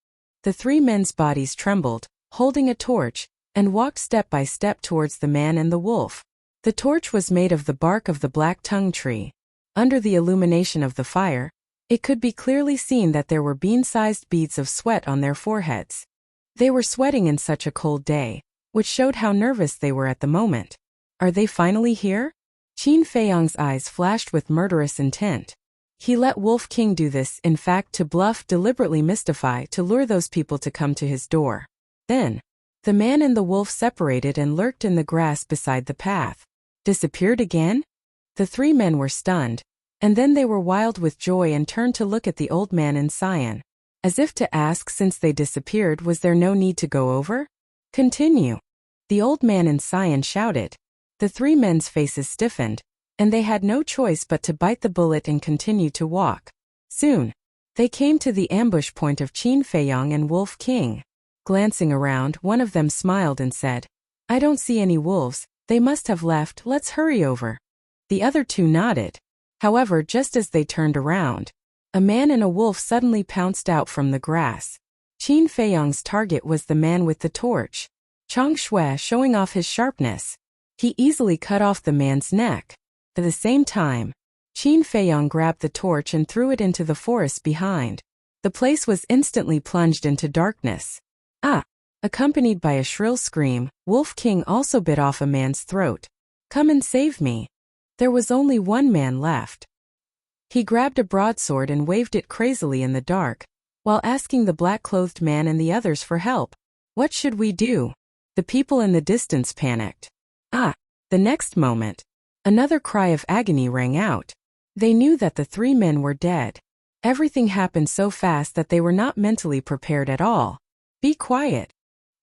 The three men's bodies trembled, holding a torch, and walked step by step towards the man and the wolf. The torch was made of the bark of the black tongue tree. Under the illumination of the fire, it could be clearly seen that there were bean-sized beads of sweat on their foreheads. They were sweating in such a cold day, which showed how nervous they were at the moment. "Are they finally here?" Qin Feiyong's eyes flashed with murderous intent. He let Wolf King do this, in fact, to bluff, deliberately mystify, to lure those people to come to his door. Then, the man and the wolf separated and lurked in the grass beside the path. Disappeared again? The three men were stunned, and then they were wild with joy and turned to look at the old man in cyan, as if to ask, since they disappeared, was there no need to go over? Continue. The old man in cyan shouted. The three men's faces stiffened, and they had no choice but to bite the bullet and continue to walk. Soon, they came to the ambush point of Qin Feiyong and Wolf King. Glancing around, one of them smiled and said, "I don't see any wolves, they must have left, let's hurry over." The other two nodded. However, just as they turned around, a man and a wolf suddenly pounced out from the grass. Qin Feiyong's target was the man with the torch, Chang Shui, showing off his sharpness. He easily cut off the man's neck. At the same time, Qin Feiyong grabbed the torch and threw it into the forest behind. The place was instantly plunged into darkness. Ah! Accompanied by a shrill scream, Wolf King also bit off a man's throat. "Come and save me." There was only one man left. He grabbed a broadsword and waved it crazily in the dark, while asking the black-clothed man and the others for help. "What should we do?" The people in the distance panicked. The next moment, another cry of agony rang out. They knew that the three men were dead. Everything happened so fast that they were not mentally prepared at all. "Be quiet,"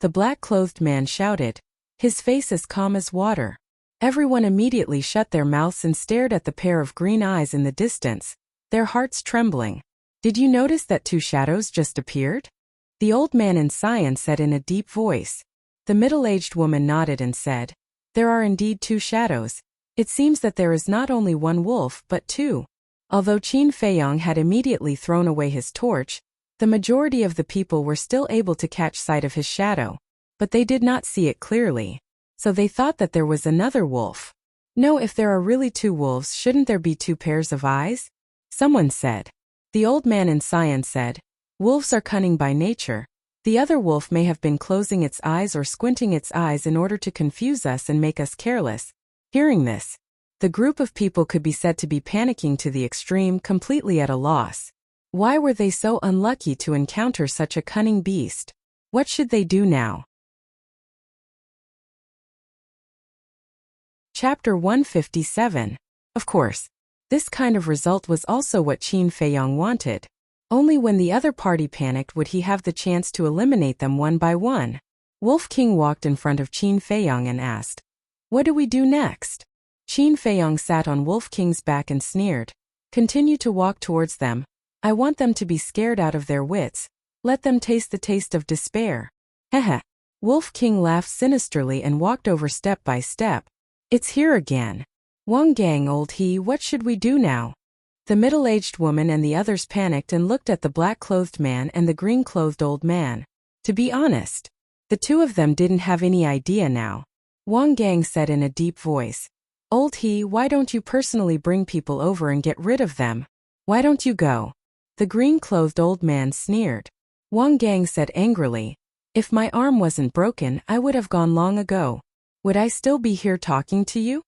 the black-clothed man shouted, his face as calm as water. Everyone immediately shut their mouths and stared at the pair of green eyes in the distance, their hearts trembling. "Did you notice that two shadows just appeared?" The old man in cyan said in a deep voice. The middle-aged woman nodded and said, "There are indeed two shadows. It seems that there is not only one wolf but two." Although Qin Feiyong had immediately thrown away his torch, the majority of the people were still able to catch sight of his shadow, but they did not see it clearly. So they thought that there was another wolf. "No, if there are really two wolves, shouldn't there be two pairs of eyes?" someone said. The old man in cyan said, "Wolves are cunning by nature. The other wolf may have been closing its eyes or squinting its eyes in order to confuse us and make us careless." Hearing this, the group of people could be said to be panicking to the extreme, completely at a loss. Why were they so unlucky to encounter such a cunning beast? What should they do now? Chapter 157. Of course, this kind of result was also what Qin Feiyong wanted. Only when the other party panicked would he have the chance to eliminate them one by one. Wolf King walked in front of Qin Feiyong and asked, "What do we do next?" Qin Feiyong sat on Wolf King's back and sneered, "Continue to walk towards them. I want them to be scared out of their wits. Let them taste the taste of despair." Heh. Wolf King laughed sinisterly and walked over step by step. "It's here again. Wang Gang, old he, what should we do now?" The middle-aged woman and the others panicked and looked at the black-clothed man and the green-clothed old man. To be honest, the two of them didn't have any idea now. Wang Gang said in a deep voice, "Old he, why don't you personally bring people over and get rid of them? Why don't you go?" The green-clothed old man sneered. Wang Gang said angrily, "If my arm wasn't broken, I would have gone long ago. Would I still be here talking to you?"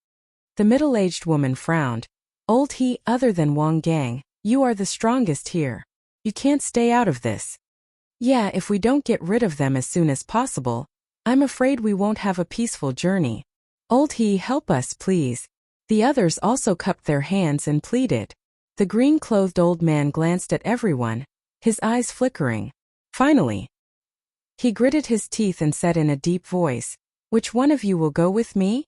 The middle-aged woman frowned. "Old he, other than Wang Gang, you are the strongest here. You can't stay out of this." "Yeah, if we don't get rid of them as soon as possible, I'm afraid we won't have a peaceful journey. Old he, help us please." The others also cupped their hands and pleaded. The green-clothed old man glanced at everyone, his eyes flickering. Finally, he gritted his teeth and said in a deep voice, "Which one of you will go with me?"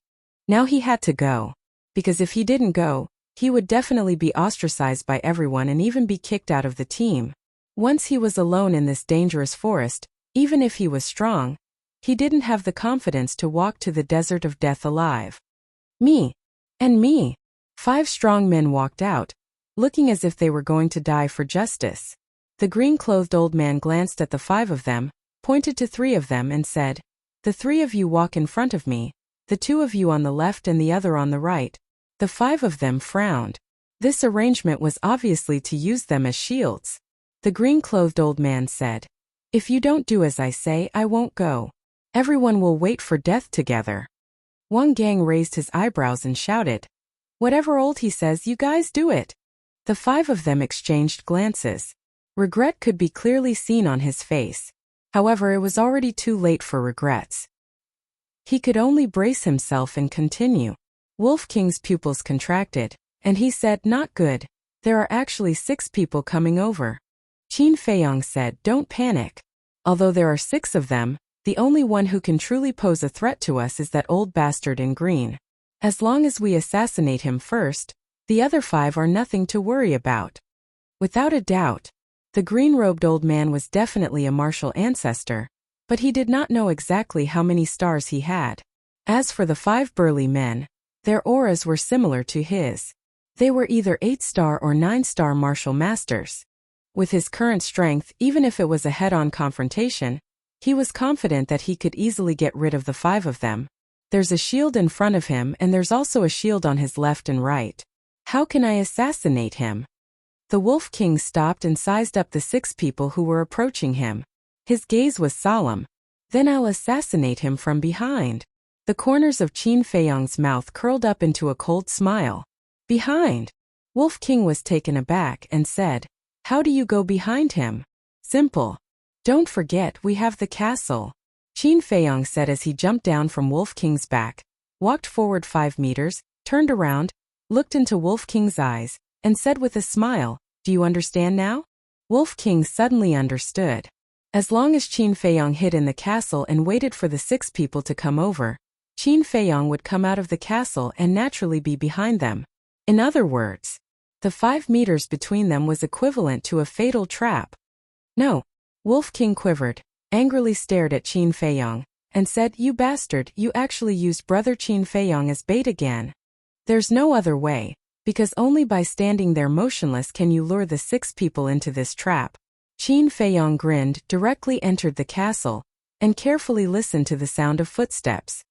Now he had to go, because if he didn't go, he would definitely be ostracized by everyone and even be kicked out of the team. Once he was alone in this dangerous forest, even if he was strong, he didn't have the confidence to walk to the desert of death alive. "Me. And me." 5 strong men walked out, looking as if they were going to die for justice. The green-clothed old man glanced at the 5 of them, pointed to 3 of them and said, "The 3 of you walk in front of me, the 2 of you on the left and the other on the right." The 5 of them frowned. This arrangement was obviously to use them as shields. The green-clothed old man said, "If you don't do as I say, I won't go. Everyone will wait for death together." Wang Gang raised his eyebrows and shouted, "Whatever old he says, you guys do it." The 5 of them exchanged glances. Regret could be clearly seen on his face. However, it was already too late for regrets. He could only brace himself and continue. Wolf King's pupils contracted, and he said, "Not good. There are actually 6 people coming over." Qin Feiyong said, "Don't panic. Although there are 6 of them, the only one who can truly pose a threat to us is that old bastard in green. As long as we assassinate him first, the other 5 are nothing to worry about." Without a doubt, the green-robed old man was definitely a martial ancestor, but he did not know exactly how many stars he had. As for the 5 burly men, their auras were similar to his. They were either 8-star or 9-star martial masters. With his current strength, even if it was a head-on confrontation, he was confident that he could easily get rid of the 5 of them. There's a shield in front of him and there's also a shield on his left and right. How can I assassinate him? The Wolf King stopped and sized up the 6 people who were approaching him. His gaze was solemn. Then I'll assassinate him from behind. The corners of Qin Feiyong's mouth curled up into a cold smile. Behind? Wolf King was taken aback and said, "How do you go behind him?" "Simple. Don't forget we have the castle," Qin Feiyong said as he jumped down from Wolf King's back, walked forward 5 meters, turned around, looked into Wolf King's eyes, and said with a smile, "Do you understand now?" Wolf King suddenly understood. As long as Qin Feiyong hid in the castle and waited for the 6 people to come over, Qin Feiyong would come out of the castle and naturally be behind them. In other words, the 5 meters between them was equivalent to a fatal trap. "No." Wolf King quivered, angrily stared at Qin Feiyong, and said, "You bastard, you actually used brother Qin Feiyong as bait again. There's no other way, because only by standing there motionless can you lure the 6 people into this trap." Qin Feiyong grinned, directly entered the castle, and carefully listened to the sound of footsteps.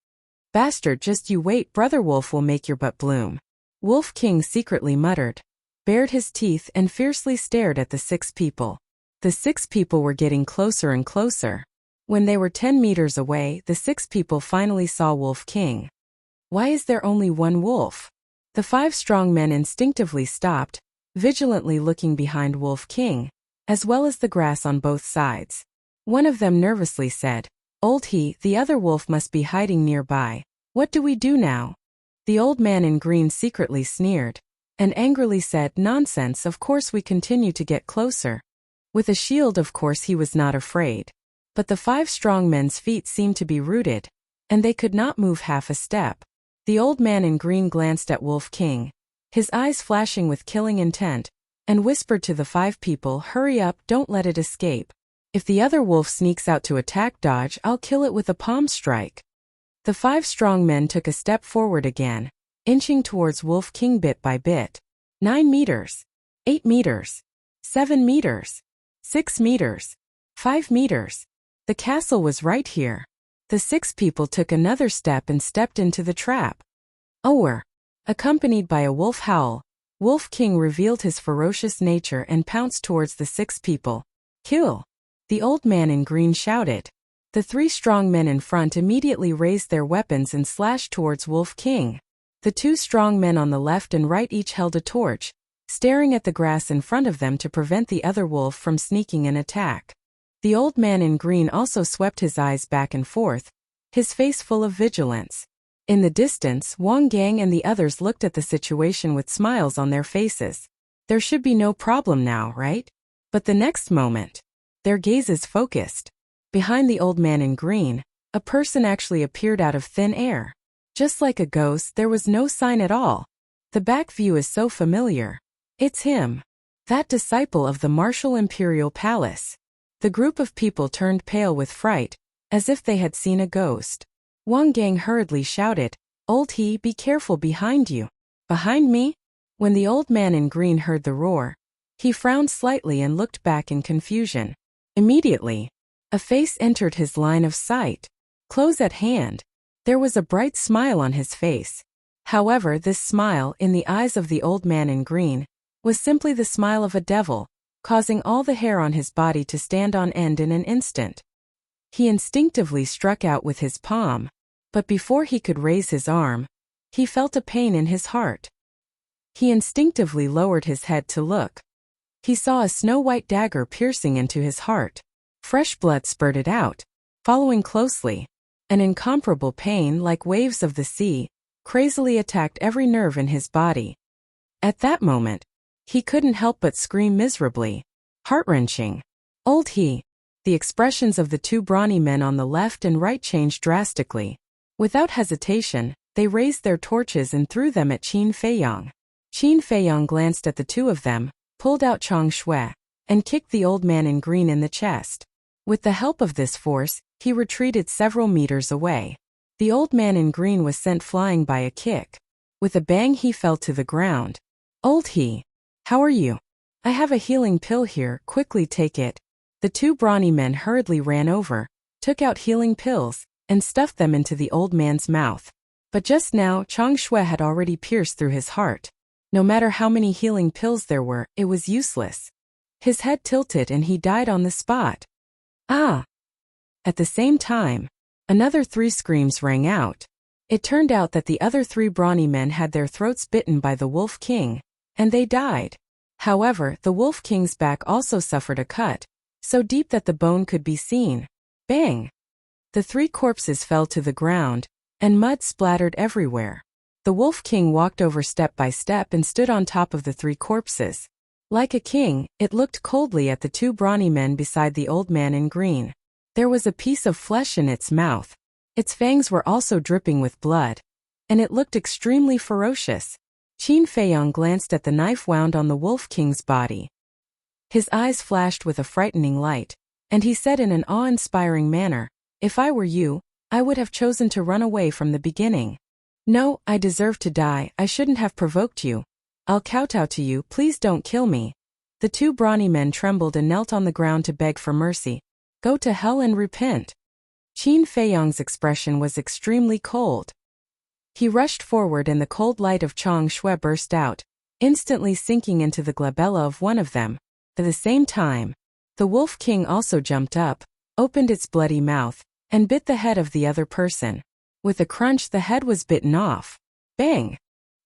"Bastard, just you wait, brother Wolf will make your butt bloom." Wolf King secretly muttered, bared his teeth and fiercely stared at the 6 people. The 6 people were getting closer and closer. When they were 10 meters away, the 6 people finally saw Wolf King. Why is there only one wolf? The 5 strong men instinctively stopped, vigilantly looking behind Wolf King, as well as the grass on both sides. One of them nervously said, "Old he, the other wolf must be hiding nearby. What do we do now?" The old man in green secretly sneered, and angrily said, "Nonsense, of course we continue to get closer." With a shield, of course he was not afraid. But the 5 strong men's feet seemed to be rooted, and they could not move half a step. The old man in green glanced at Wolf King, his eyes flashing with killing intent, and whispered to the 5 people, "Hurry up, don't let it escape. If the other wolf sneaks out to attack dodge, I'll kill it with a palm strike." The 5 strong men took a step forward again, inching towards Wolf King bit by bit. 9 meters. 8 meters. 7 meters. 6 meters. 5 meters. The castle was right here. The 6 people took another step and stepped into the trap. Ower. Accompanied by a wolf howl, Wolf King revealed his ferocious nature and pounced towards the 6 people. "Kill!" the old man in green shouted. The 3 strong men in front immediately raised their weapons and slashed towards Wolf King. The 2 strong men on the left and right each held a torch, staring at the grass in front of them to prevent the other wolf from sneaking an attack. The old man in green also swept his eyes back and forth, his face full of vigilance. In the distance, Wang Gang and the others looked at the situation with smiles on their faces. There should be no problem now, right? But the next moment, their gazes focused. Behind the old man in green, a person actually appeared out of thin air. Just like a ghost, there was no sign at all. The back view is so familiar. It's him. That disciple of the martial imperial palace. The group of people turned pale with fright, as if they had seen a ghost. Wang Gang hurriedly shouted, "Old he, be careful behind you." "Behind me?" When the old man in green heard the roar, he frowned slightly and looked back in confusion. Immediately, a face entered his line of sight. Close at hand. There was a bright smile on his face. However, this smile, in the eyes of the old man in green, was simply the smile of a devil, causing all the hair on his body to stand on end in an instant. He instinctively struck out with his palm, but before he could raise his arm, he felt a pain in his heart. He instinctively lowered his head to look. He saw a snow-white dagger piercing into his heart. Fresh blood spurted out. Following closely, an incomparable pain like waves of the sea crazily attacked every nerve in his body. At that moment, he couldn't help but scream miserably. Heart-wrenching. Old he. The expressions of the two brawny men on the left and right changed drastically. Without hesitation, they raised their torches and threw them at Qin Feiyang. Qin Feiyang glanced at the two of them, pulled out Chang Shui, and kicked the old man in green in the chest. With the help of this force, he retreated several meters away. The old man in green was sent flying by a kick. With a bang he fell to the ground. Old he. How are you? I have a healing pill here, quickly take it. The two brawny men hurriedly ran over, took out healing pills, and stuffed them into the old man's mouth. But just now Chang Shui had already pierced through his heart. No matter how many healing pills there were, it was useless. His head tilted and he died on the spot. Ah! At the same time, another 3 screams rang out. It turned out that the other 3 brawny men had their throats bitten by the Wolf King, and they died. However, the Wolf King's back also suffered a cut, so deep that the bone could be seen. Bang! The 3 corpses fell to the ground, and mud splattered everywhere. The Wolf King walked over step by step and stood on top of the 3 corpses. Like a king, it looked coldly at the 2 brawny men beside the old man in green. There was a piece of flesh in its mouth. Its fangs were also dripping with blood, and it looked extremely ferocious. Qin Feiyang glanced at the knife wound on the Wolf King's body. His eyes flashed with a frightening light, and he said in an awe-inspiring manner, "If I were you, I would have chosen to run away from the beginning. No, I deserve to die, I shouldn't have provoked you. I'll kowtow to you, please don't kill me." The 2 brawny men trembled and knelt on the ground to beg for mercy. Go to hell and repent. Qin Feiyang's expression was extremely cold. He rushed forward and the cold light of Chang Shui burst out, instantly sinking into the glabella of one of them. At the same time, the Wolf King also jumped up, opened its bloody mouth, and bit the head of the other person. With a crunch the head was bitten off. Bang!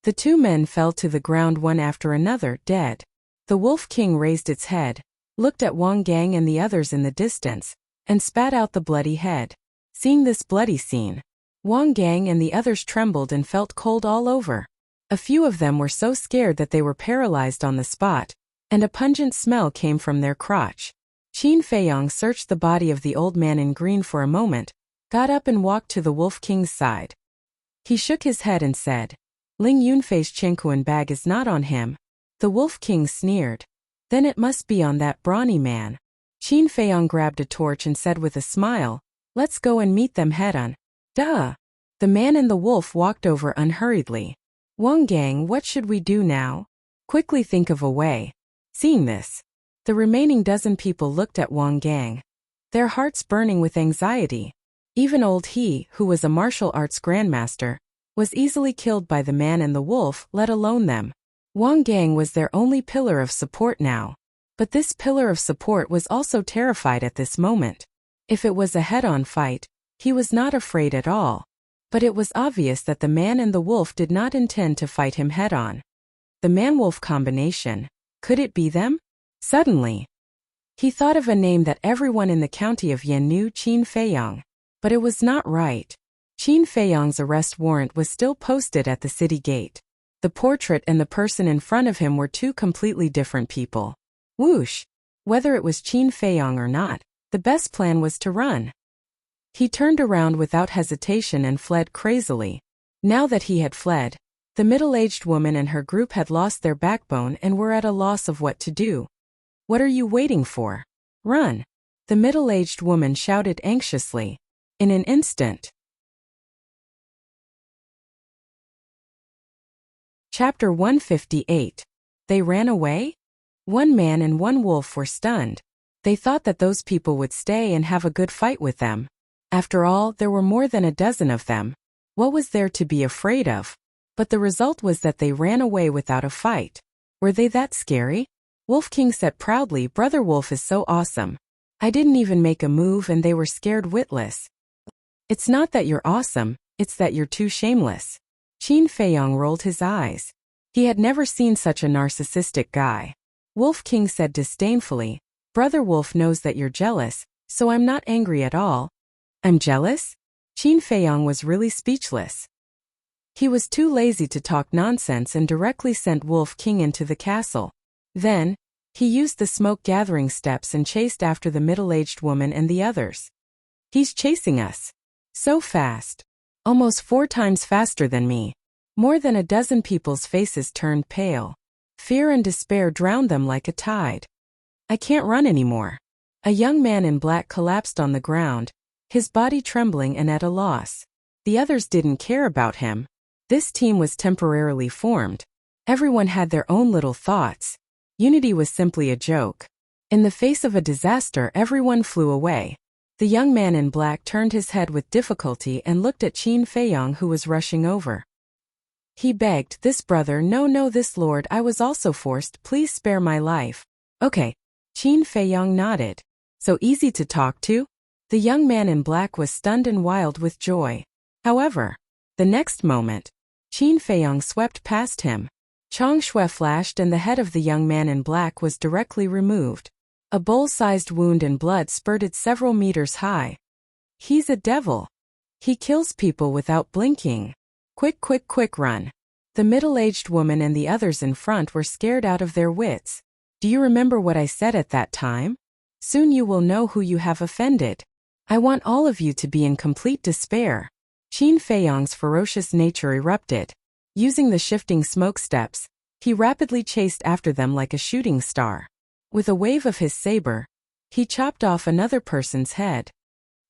The 2 men fell to the ground one after another, dead. The Wolf King raised its head, looked at Wang Gang and the others in the distance, and spat out the bloody head. Seeing this bloody scene, Wang Gang and the others trembled and felt cold all over. A few of them were so scared that they were paralyzed on the spot, and a pungent smell came from their crotch. Qin Feiyang searched the body of the old man in green for a moment, got up and walked to the Wolf King's side. He shook his head and said, "Ling Yunfei's Qingkuan bag is not on him." The Wolf King sneered. "Then it must be on that brawny man." Qin Feiyang grabbed a torch and said with a smile, "Let's go and meet them head-on." Duh! The man and the wolf walked over unhurriedly. "Wang Gang, what should we do now? Quickly think of a way." Seeing this, the remaining dozen people looked at Wang Gang, their hearts burning with anxiety. Even old he, who was a martial arts grandmaster, was easily killed by the man and the wolf, let alone them. Wang Gang was their only pillar of support now. But this pillar of support was also terrified at this moment. If it was a head-on fight, he was not afraid at all. But it was obvious that the man and the wolf did not intend to fight him head-on. The man-wolf combination, could it be them? Suddenly, he thought of a name that everyone in the county of Yan knew, Qin Feiyang. But it was not right. Qin Feiyang's arrest warrant was still posted at the city gate. The portrait and the person in front of him were 2 completely different people. Whoosh! Whether it was Qin Feiyang or not, the best plan was to run. He turned around without hesitation and fled crazily. Now that he had fled, the middle-aged woman and her group had lost their backbone and were at a loss of what to do. "What are you waiting for? Run!" the middle-aged woman shouted anxiously. In an instant. Chapter 158. They ran away? 1 man and 1 wolf were stunned. They thought that those people would stay and have a good fight with them. After all, there were more than a dozen of them. What was there to be afraid of? But the result was that they ran away without a fight. Were they that scary? Wolf King said proudly, "Brother Wolf is so awesome. I didn't even make a move and they were scared witless." "It's not that you're awesome, it's that you're too shameless." Qin Feiyang rolled his eyes. He had never seen such a narcissistic guy. Wolf King said disdainfully, "Brother Wolf knows that you're jealous, so I'm not angry at all." "I'm jealous?" Qin Feiyong was really speechless. He was too lazy to talk nonsense and directly sent Wolf King into the castle. Then, he used the smoke-gathering steps and chased after the middle-aged woman and the others. "He's chasing us. So fast. Almost 4 times faster than me." More than a dozen people's faces turned pale. Fear and despair drowned them like a tide. "I can't run anymore." A young man in black collapsed on the ground, his body trembling and at a loss. The others didn't care about him. This team was temporarily formed. Everyone had their own little thoughts. Unity was simply a joke. In the face of a disaster, everyone flew away. The young man in black turned his head with difficulty and looked at Qin Feiyong, who was rushing over. He begged, "This brother, no, this lord, I was also forced, please spare my life." "Okay." Qin Feiyong nodded. "So easy to talk to?" The young man in black was stunned and wild with joy. However, the next moment, Qin Feiyong swept past him. Chang Shui flashed and the head of the young man in black was directly removed. A bowl-sized wound and blood spurted several meters high. "He's a devil. He kills people without blinking. Quick, run." The middle-aged woman and the others in front were scared out of their wits. "Do you remember what I said at that time? Soon you will know who you have offended. I want all of you to be in complete despair." Qin Feiyong's ferocious nature erupted. Using the shifting smoke steps, he rapidly chased after them like a shooting star. With a wave of his saber, he chopped off another person's head.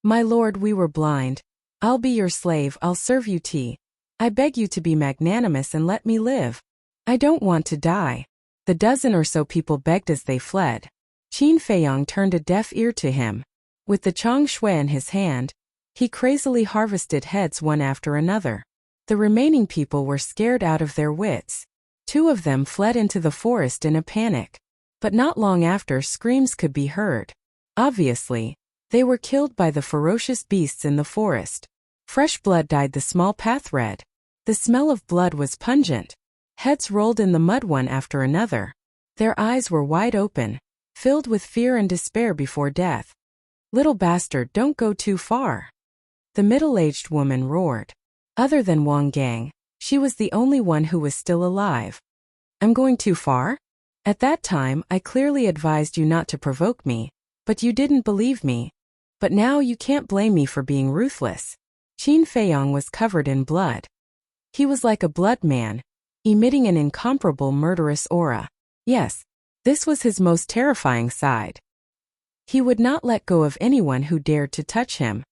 "My lord, we were blind. I'll be your slave, I'll serve you tea. I beg you to be magnanimous and let me live. I don't want to die." The dozen or so people begged as they fled. Qin Feiyong turned a deaf ear to him. With the Chang Shui in his hand, he crazily harvested heads one after another. The remaining people were scared out of their wits. 2 of them fled into the forest in a panic. But not long after, screams could be heard. Obviously, they were killed by the ferocious beasts in the forest. Fresh blood dyed the small path red. The smell of blood was pungent. Heads rolled in the mud one after another. Their eyes were wide open, filled with fear and despair before death. "Little bastard, don't go too far." The middle-aged woman roared. Other than Wang Gang, she was the only one who was still alive. "I'm going too far? At that time, I clearly advised you not to provoke me, but you didn't believe me. But now you can't blame me for being ruthless." Qin Feiyong was covered in blood. He was like a blood man, emitting an incomparable murderous aura. Yes, this was his most terrifying side. He would not let go of anyone who dared to touch him.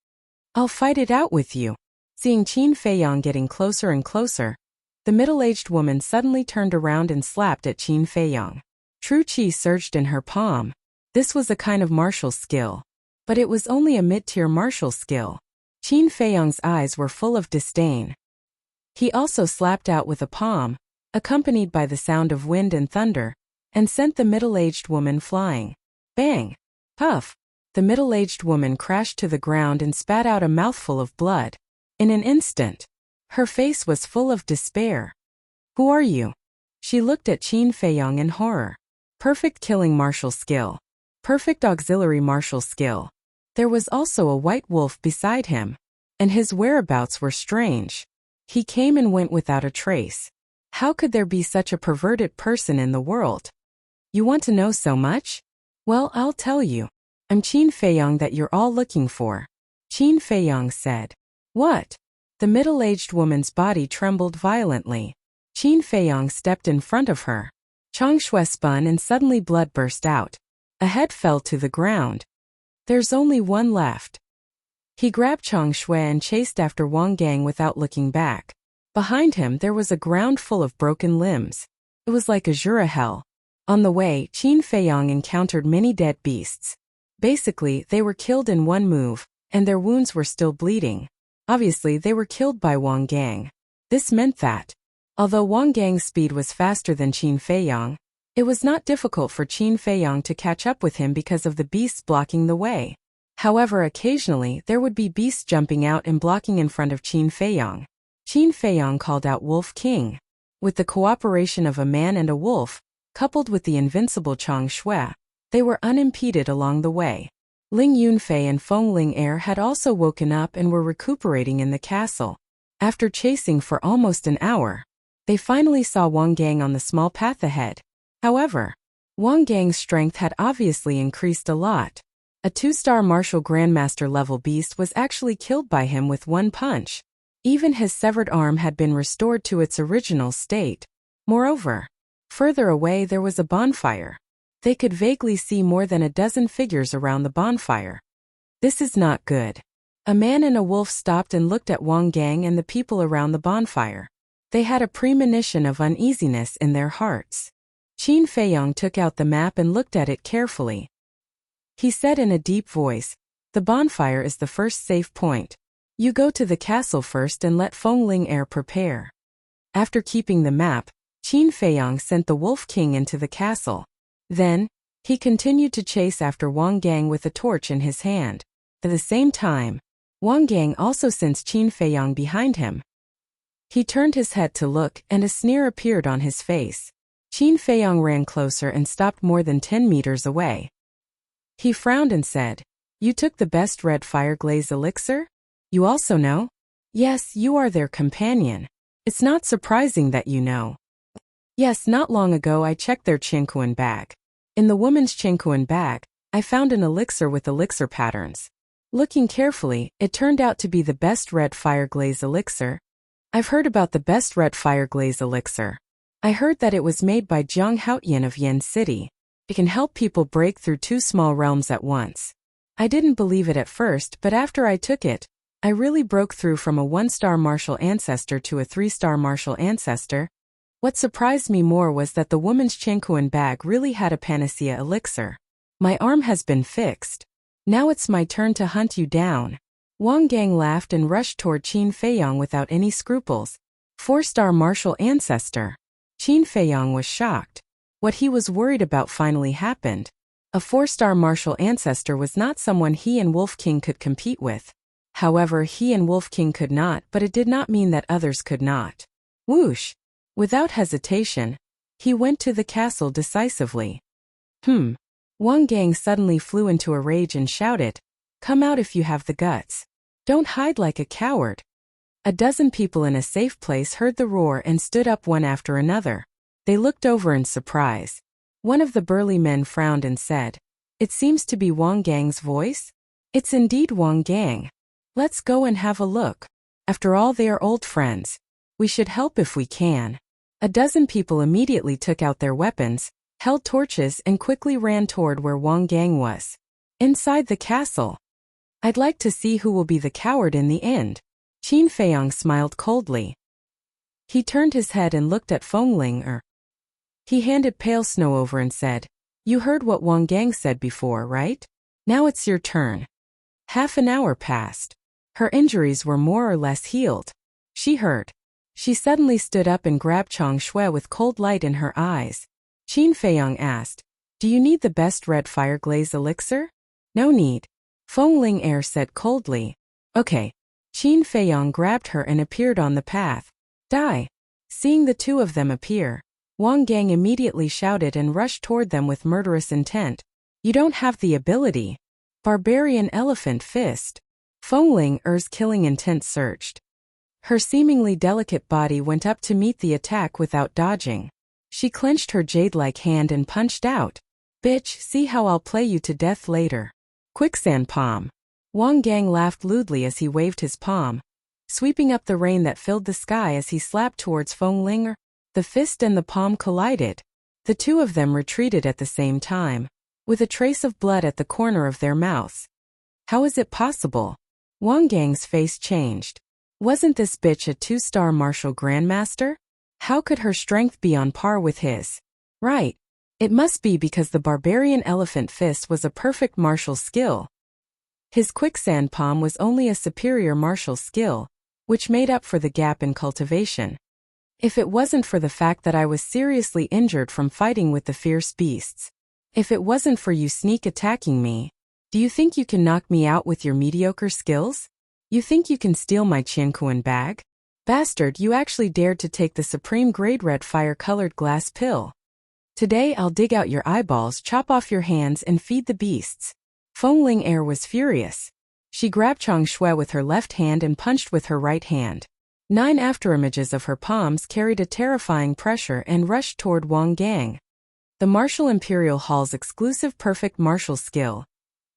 "I'll fight it out with you." Seeing Qin Feiyong getting closer and closer, the middle-aged woman suddenly turned around and slapped at Qin Feiyong. True qi surged in her palm. This was a kind of martial skill. But it was only a mid-tier martial skill. Qin Feiyong's eyes were full of disdain. He also slapped out with a palm, accompanied by the sound of wind and thunder, and sent the middle-aged woman flying. Bang! Puff! The middle-aged woman crashed to the ground and spat out a mouthful of blood. In an instant, her face was full of despair. "Who are you?" She looked at Qin Feiyong in horror. Perfect killing martial skill. Perfect auxiliary martial skill. There was also a white wolf beside him, and his whereabouts were strange. He came and went without a trace. How could there be such a perverted person in the world? "You want to know so much? Well, I'll tell you. I'm Qin Feiyong that you're all looking for." Qin Feiyong said. "What?" The middle-aged woman's body trembled violently. Qin Feiyong stepped in front of her. Chang Shui spun and suddenly blood burst out. A head fell to the ground. "There's only one left." He grabbed Chang Shui and chased after Wang Gang without looking back. Behind him there was a ground full of broken limbs. It was like a Jura hell. On the way, Qin Feiyong encountered many dead beasts. Basically, they were killed in one move, and their wounds were still bleeding. Obviously, they were killed by Wang Gang. This meant that, although Wang Gang's speed was faster than Qin Feiyong, it was not difficult for Qin Feiyong to catch up with him because of the beasts blocking the way. However, occasionally, there would be beasts jumping out and blocking in front of Qin Feiyong. Qin Feiyong called out Wolf King. With the cooperation of a man and a wolf, coupled with the invincible Chang Shui, they were unimpeded along the way. Ling Yunfei and Feng Ling had also woken up and were recuperating in the castle. After chasing for almost an hour, they finally saw Wang Gang on the small path ahead. However, Wang Gang's strength had obviously increased a lot. A 2-star martial grandmaster level beast was actually killed by him with one punch. Even his severed arm had been restored to its original state. Moreover, further away there was a bonfire. They could vaguely see more than a dozen figures around the bonfire. This is not good. A man and a wolf stopped and looked at Wang Gang and the people around the bonfire. They had a premonition of uneasiness in their hearts. Qin Feiyong took out the map and looked at it carefully. He said in a deep voice, "The bonfire is the first safe point. You go to the castle first and let Feng Ling prepare." After keeping the map, Qin Feiyong sent the Wolf King into the castle. Then, he continued to chase after Wang Gang with a torch in his hand. At the same time, Wang Gang also sensed Qin Feiyong behind him. He turned his head to look, and a sneer appeared on his face. Qin Feiyong ran closer and stopped more than 10 meters away. He frowned and said, "You took the best red fire glaze elixir? You also know?" "Yes, you are their companion. It's not surprising that you know." "Yes, not long ago I checked their Qinkuan bag. In the woman's Qinkuan bag, I found an elixir with elixir patterns. Looking carefully, it turned out to be the best red fire glaze elixir. I've heard about the best red fire glaze elixir. I heard that it was made by Jiang Haotian of Yen City. It can help people break through 2 small realms at once. I didn't believe it at first, but after I took it, I really broke through from a 1-star martial ancestor to a 3-star martial ancestor. What surprised me more was that the woman's Qinkuan bag really had a panacea elixir. My arm has been fixed. Now it's my turn to hunt you down." Wang Gang laughed and rushed toward Qin Feiyong without any scruples. 4-star martial ancestor. Qin Feiyong was shocked. What he was worried about finally happened. A 4-star martial ancestor was not someone he and Wolf King could compete with. However, he and Wolf King could not, but it did not mean that others could not. Whoosh! Without hesitation, he went to the castle decisively. Wang Gang suddenly flew into a rage and shouted, "Come out if you have the guts. Don't hide like a coward." A dozen people in a safe place heard the roar and stood up one after another. They looked over in surprise. One of the burly men frowned and said, "It seems to be Wang Gang's voice?" "It's indeed Wang Gang. Let's go and have a look. After all, they are old friends. We should help if we can." A dozen people immediately took out their weapons, held torches and quickly ran toward where Wang Gang was. Inside the castle. "I'd like to see who will be the coward in the end." Qin Feiyong smiled coldly. He turned his head and looked at Feng Ling. He handed Pale Snow over and said, "You heard what Wang Gang said before, right? Now it's your turn." Half an hour passed. Her injuries were more or less healed. She heard. She suddenly stood up and grabbed Chang Shui with cold light in her eyes. Qin Feiyong asked, "Do you need the best red fire glaze elixir?" "No need." Feng Ling said coldly. "Okay." Qin Feiyong grabbed her and appeared on the path. "Die." Seeing the two of them appear, Wang Gang immediately shouted and rushed toward them with murderous intent. "You don't have the ability." Barbarian Elephant Fist. Feng Ling's killing intent surged. Her seemingly delicate body went up to meet the attack without dodging. She clenched her jade-like hand and punched out. "Bitch, see how I'll play you to death later." Quicksand Palm. Wang Gang laughed lewdly as he waved his palm, sweeping up the rain that filled the sky as he slapped towards Feng Ling. The fist and the palm collided. The two of them retreated at the same time, with a trace of blood at the corner of their mouths. How is it possible? Wang Gang's face changed. Wasn't this bitch a 2-star martial grandmaster? How could her strength be on par with his? Right. It must be because the barbarian elephant fist was a perfect martial skill. His quicksand palm was only a superior martial skill, which made up for the gap in cultivation. If it wasn't for the fact that I was seriously injured from fighting with the fierce beasts. If it wasn't for you sneak attacking me. Do you think you can knock me out with your mediocre skills? You think you can steal my Qiankuan bag? Bastard, you actually dared to take the supreme grade red fire-colored glass pill. Today I'll dig out your eyeballs, chop off your hands, and feed the beasts. Feng Er was furious. She grabbed Chang Shui with her left hand and punched with her right hand. 9 afterimages of her palms carried a terrifying pressure and rushed toward Wang Gang. The Martial Imperial Hall's exclusive perfect martial skill.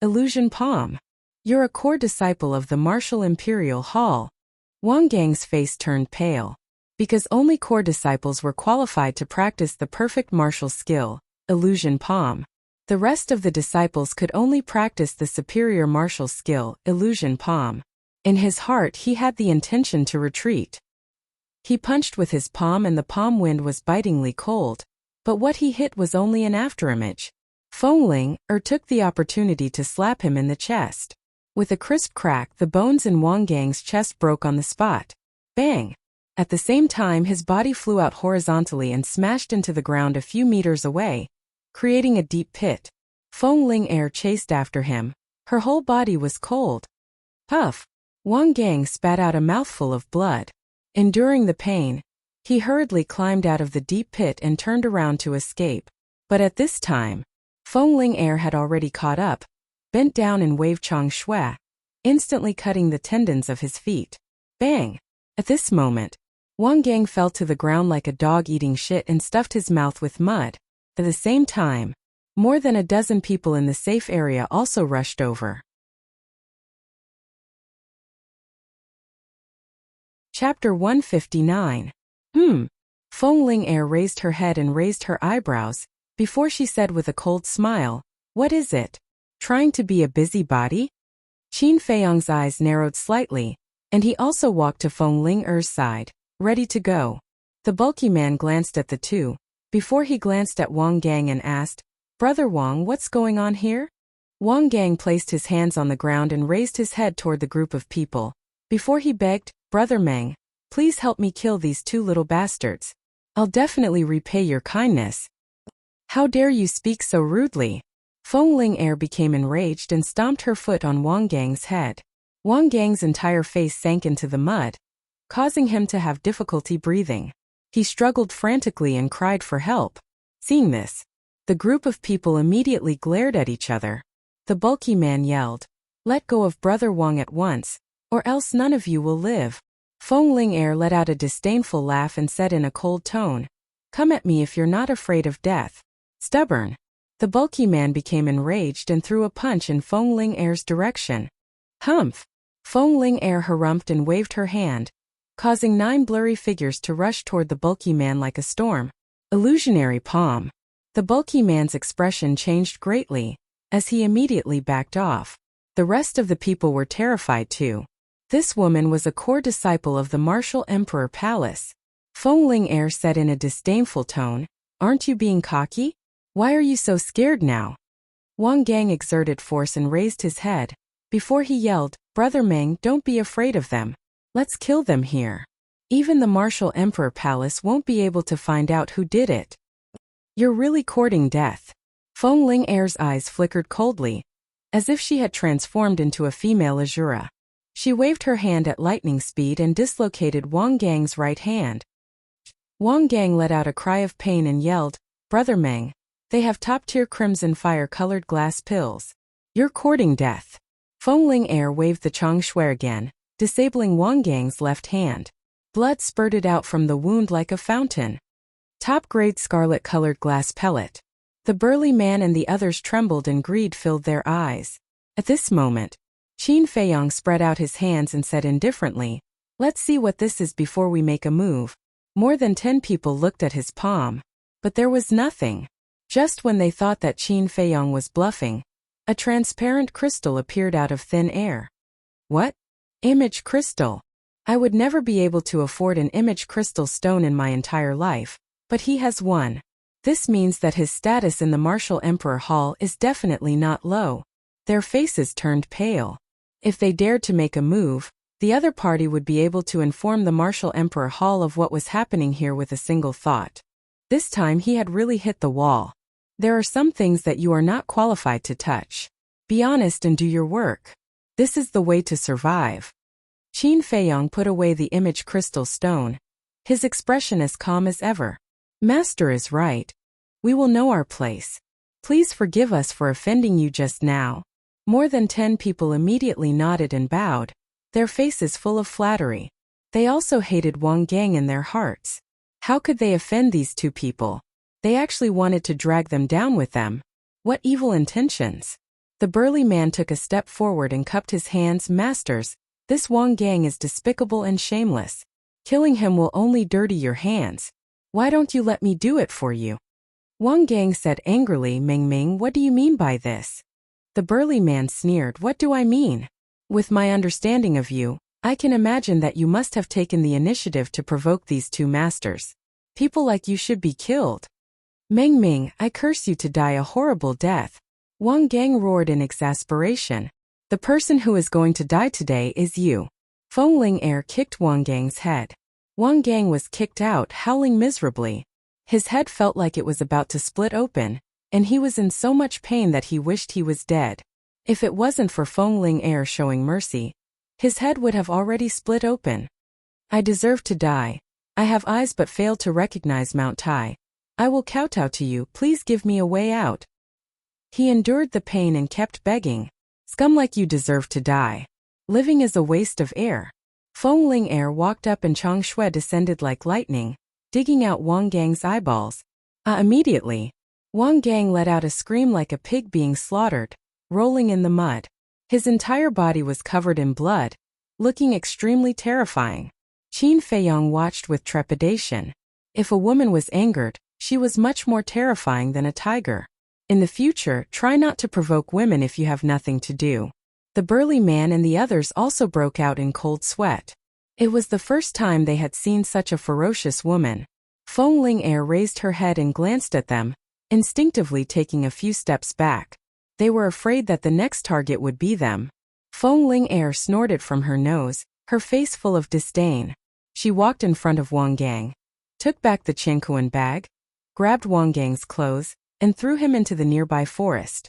Illusion Palm. You're a core disciple of the Martial Imperial Hall. Wang Gang's face turned pale. Because only core disciples were qualified to practice the perfect martial skill, Illusion Palm. The rest of the disciples could only practice the superior martial skill, Illusion Palm. In his heart he had the intention to retreat. He punched with his palm and the palm wind was bitingly cold. But what he hit was only an afterimage. Feng Er took the opportunity to slap him in the chest. With a crisp crack, the bones in Wang Gang's chest broke on the spot. Bang! At the same time his body flew out horizontally and smashed into the ground a few meters away, creating a deep pit. Feng Er chased after him. Her whole body was cold. Puff! Wang Gang spat out a mouthful of blood. Enduring the pain, he hurriedly climbed out of the deep pit and turned around to escape. But at this time, Feng Er had already caught up, bent down and waved Chang Shui, instantly cutting the tendons of his feet. Bang! At this moment, Wang Gang fell to the ground like a dog eating shit and stuffed his mouth with mud. At the same time, more than a dozen people in the safe area also rushed over. Chapter 159. Feng Er raised her head and raised her eyebrows, before she said with a cold smile, "What is it? Trying to be a busybody?" Qin Feiyong's eyes narrowed slightly, and he also walked to Feng Er's side, ready to go. The bulky man glanced at the two, before he glanced at Wang Gang and asked, "Brother Wang, what's going on here?" Wang Gang placed his hands on the ground and raised his head toward the group of people, before he begged, "Brother Meng, please help me kill these 2 little bastards. I'll definitely repay your kindness." "How dare you speak so rudely?" Feng Er became enraged and stomped her foot on Wang Gang's head. Wang Gang's entire face sank into the mud, causing him to have difficulty breathing. He struggled frantically and cried for help. Seeing this, the group of people immediately glared at each other. The bulky man yelled, "Let go of Brother Wang at once, or else none of you will live." Feng Er let out a disdainful laugh and said in a cold tone, "Come at me if you're not afraid of death. Stubborn." The bulky man became enraged and threw a punch in Feng Er's direction. Humph! Feng Er harumphed and waved her hand, causing 9 blurry figures to rush toward the bulky man like a storm. Illusionary palm. The bulky man's expression changed greatly, as he immediately backed off. The rest of the people were terrified too. This woman was a core disciple of the Martial Emperor Palace. Feng Er said in a disdainful tone, "Aren't you being cocky? Why are you so scared now?" Wang Gang exerted force and raised his head, before he yelled, "Brother Meng, don't be afraid of them. Let's kill them here. Even the Martial Emperor Palace won't be able to find out who did it. You're really courting death." Feng Er's eyes flickered coldly, as if she had transformed into a female Azura. She waved her hand at lightning speed and dislocated Wang Gang's right hand. Wang Gang let out a cry of pain and yelled, "Brother Meng, they have top-tier crimson fire-colored glass pills. You're courting death." Feng Er waved the Chang Shui again, disabling Wang Gang's left hand. Blood spurted out from the wound like a fountain. Top-grade scarlet-colored glass pellet. The burly man and the others trembled and greed filled their eyes. At this moment, Qin Feiyong spread out his hands and said indifferently, "Let's see what this is before we make a move." More than 10 people looked at his palm, but there was nothing. Just when they thought that Qin Feiyong was bluffing, a transparent crystal appeared out of thin air. What? Image crystal. I would never be able to afford an image crystal stone in my entire life, but he has one. This means that his status in the Martial Emperor Hall is definitely not low. Their faces turned pale. If they dared to make a move, the other party would be able to inform the Martial Emperor Hall of what was happening here with a single thought. This time he had really hit the wall. There are some things that you are not qualified to touch. Be honest and do your work. This is the way to survive. Qin Feiyong put away the image crystal stone, his expression as calm as ever. Master is right. We will know our place. Please forgive us for offending you just now. More than 10 people immediately nodded and bowed, their faces full of flattery. They also hated Wang Gang in their hearts. How could they offend these two people? They actually wanted to drag them down with them. What evil intentions? The burly man took a step forward and cupped his hands. Masters, this Wang Gang is despicable and shameless. Killing him will only dirty your hands. Why don't you let me do it for you? Wang Gang said angrily. Ming Ming, what do you mean by this? The burly man sneered. What do I mean? With my understanding of you, I can imagine that you must have taken the initiative to provoke these two masters. People like you should be killed. Ming Ming, I curse you to die a horrible death. Wang Gang roared in exasperation. The person who is going to die today is you. Feng Ling Air kicked Wang Gang's head. Wang Gang was kicked out, howling miserably. His head felt like it was about to split open, and he was in so much pain that he wished he was dead. If it wasn't for Feng Ling Air showing mercy, his head would have already split open. I deserve to die. I have eyes but fail to recognize Mount Tai. I will kowtow to you, please give me a way out. He endured the pain and kept begging. Scum like you deserve to die. Living is a waste of air. Feng Ling Air walked up and Chang Shui descended like lightning, digging out Wang Gang's eyeballs. Immediately, Wang Gang let out a scream like a pig being slaughtered, rolling in the mud. His entire body was covered in blood, looking extremely terrifying. Qin Feiyong watched with trepidation. If a woman was angered, she was much more terrifying than a tiger. In the future, try not to provoke women if you have nothing to do. The burly man and the others also broke out in cold sweat. It was the first time they had seen such a ferocious woman. Feng Ling Air raised her head and glanced at them, instinctively taking a few steps back. They were afraid that the next target would be them. Feng Ling Air snorted from her nose, her face full of disdain. She walked in front of Wang Gang, took back the Qingkuan bag, grabbed Wang Gang's clothes, and threw him into the nearby forest.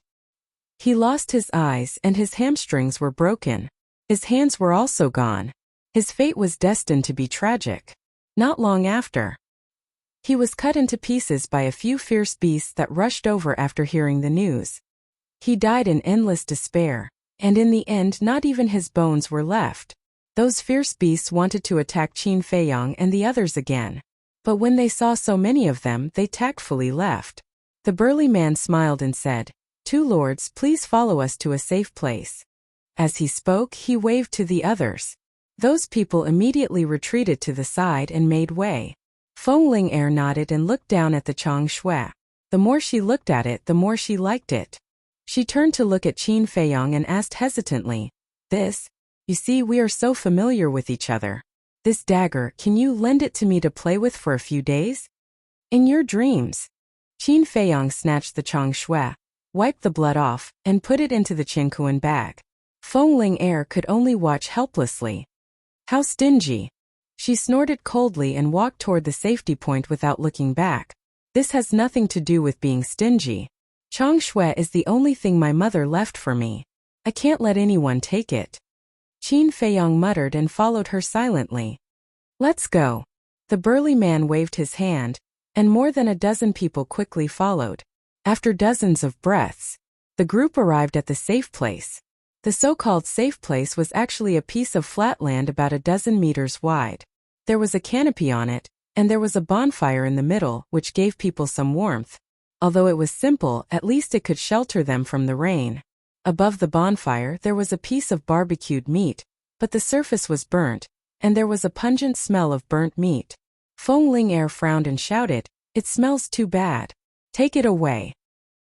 He lost his eyes and his hamstrings were broken. His hands were also gone. His fate was destined to be tragic. Not long after, he was cut into pieces by a few fierce beasts that rushed over after hearing the news. He died in endless despair, and in the end not even his bones were left. Those fierce beasts wanted to attack Qin Feiyong and the others again. But when they saw so many of them, they tactfully left. The burly man smiled and said, "Two lords, please follow us to a safe place." As he spoke, he waved to the others. Those people immediately retreated to the side and made way. Feng Ling Air nodded and looked down at the Chang Shui. The more she looked at it, the more she liked it. She turned to look at Qin Feiyong and asked hesitantly, "This? You see, we are so familiar with each other. This dagger, can you lend it to me to play with for a few days?" "In your dreams." Qin Feiyong snatched the Chang Shui, wiped the blood off, and put it into the Qingkuan bag. Feng Ling Air could only watch helplessly. "How stingy." She snorted coldly and walked toward the safety point without looking back. "This has nothing to do with being stingy. Chang Shui is the only thing my mother left for me. I can't let anyone take it." Qin Feiyong muttered and followed her silently. "Let's go." The burly man waved his hand, and more than a dozen people quickly followed. After dozens of breaths, the group arrived at the safe place. The so-called safe place was actually a piece of flat land about a dozen meters wide. There was a canopy on it, and there was a bonfire in the middle, which gave people some warmth. Although it was simple, at least it could shelter them from the rain. Above the bonfire there was a piece of barbecued meat, but the surface was burnt, and there was a pungent smell of burnt meat. Feng Ling Air frowned and shouted, "It smells too bad. Take it away."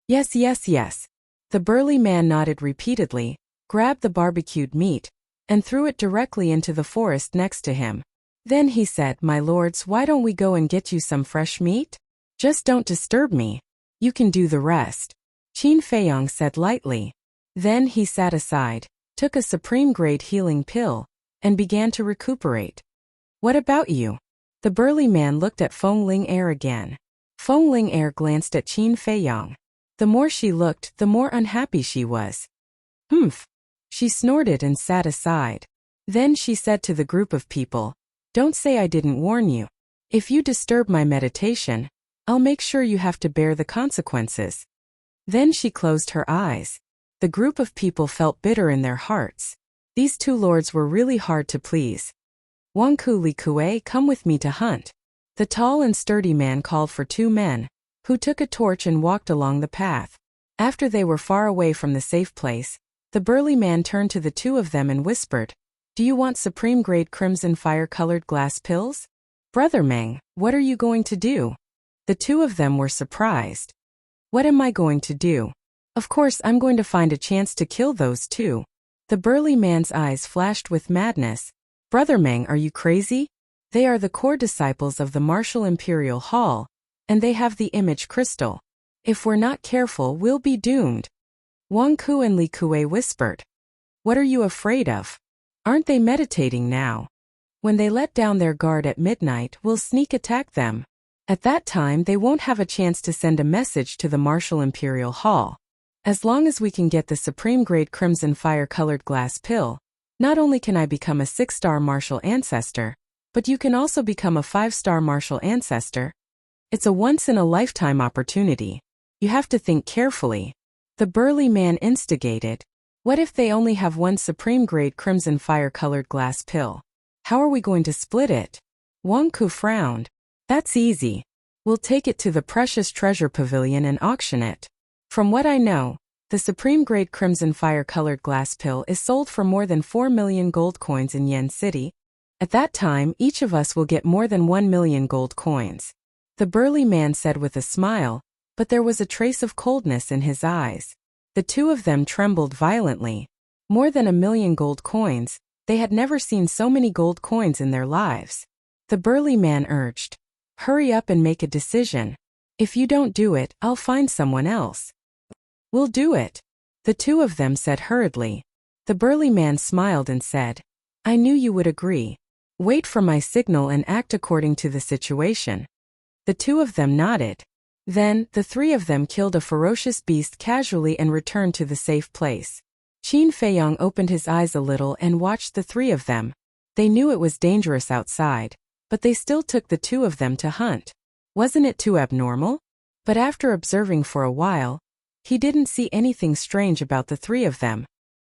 "Yes, yes, yes." The burly man nodded repeatedly, grabbed the barbecued meat, and threw it directly into the forest next to him. Then he said, "My lords, why don't we go and get you some fresh meat? Just don't disturb me. You can do the rest." Qin Feiyong said lightly. Then he sat aside, took a supreme-grade healing pill, and began to recuperate. "What about you?" The burly man looked at Feng Ling Air again. Feng Ling Air glanced at Qin Feiyong. The more she looked, the more unhappy she was. "Humph." She snorted and sat aside. Then she said to the group of people, "Don't say I didn't warn you. If you disturb my meditation, I'll make sure you have to bear the consequences." Then she closed her eyes. The group of people felt bitter in their hearts. These two lords were really hard to please. "Wangku Li Kue, come with me to hunt." The tall and sturdy man called for two men, who took a torch and walked along the path. After they were far away from the safe place, the burly man turned to the two of them and whispered, "Do you want supreme-grade crimson fire-colored glass pills? Brother Meng, what are you going to do?" The two of them were surprised. "What am I going to do? Of course I'm going to find a chance to kill those two." The burly man's eyes flashed with madness. "Brother Meng, are you crazy? They are the core disciples of the Martial Imperial Hall, and they have the image crystal. If we're not careful, we'll be doomed." Wang Ku and Li Kue whispered, "What are you afraid of? Aren't they meditating now? When they let down their guard at midnight, we'll sneak attack them. At that time, they won't have a chance to send a message to the Martial Imperial Hall. As long as we can get the supreme-grade crimson fire-colored glass pill, not only can I become a 6-star martial ancestor, but you can also become a 5-star martial ancestor. It's a once-in-a-lifetime opportunity. You have to think carefully." The burly man instigated, "What if they only have one supreme-grade crimson fire-colored glass pill? How are we going to split it?" Wang Ku frowned. "That's easy. We'll take it to the Precious Treasure Pavilion and auction it. From what I know, the supreme-grade crimson fire-colored glass pill is sold for more than 4 million gold coins in Yen City. At that time, each of us will get more than 1 million gold coins." The burly man said with a smile, but there was a trace of coldness in his eyes. The two of them trembled violently. More than 1 million gold coins, they had never seen so many gold coins in their lives. The burly man urged, "Hurry up and make a decision. If you don't do it, I'll find someone else." "We'll do it," the two of them said hurriedly. The burly man smiled and said, "I knew you would agree. Wait for my signal and act according to the situation." The two of them nodded. Then, the three of them killed a ferocious beast casually and returned to the safe place. Qin Feiyong opened his eyes a little and watched the three of them. They knew it was dangerous outside, but they still took the two of them to hunt. Wasn't it too abnormal? But after observing for a while, he didn't see anything strange about the three of them.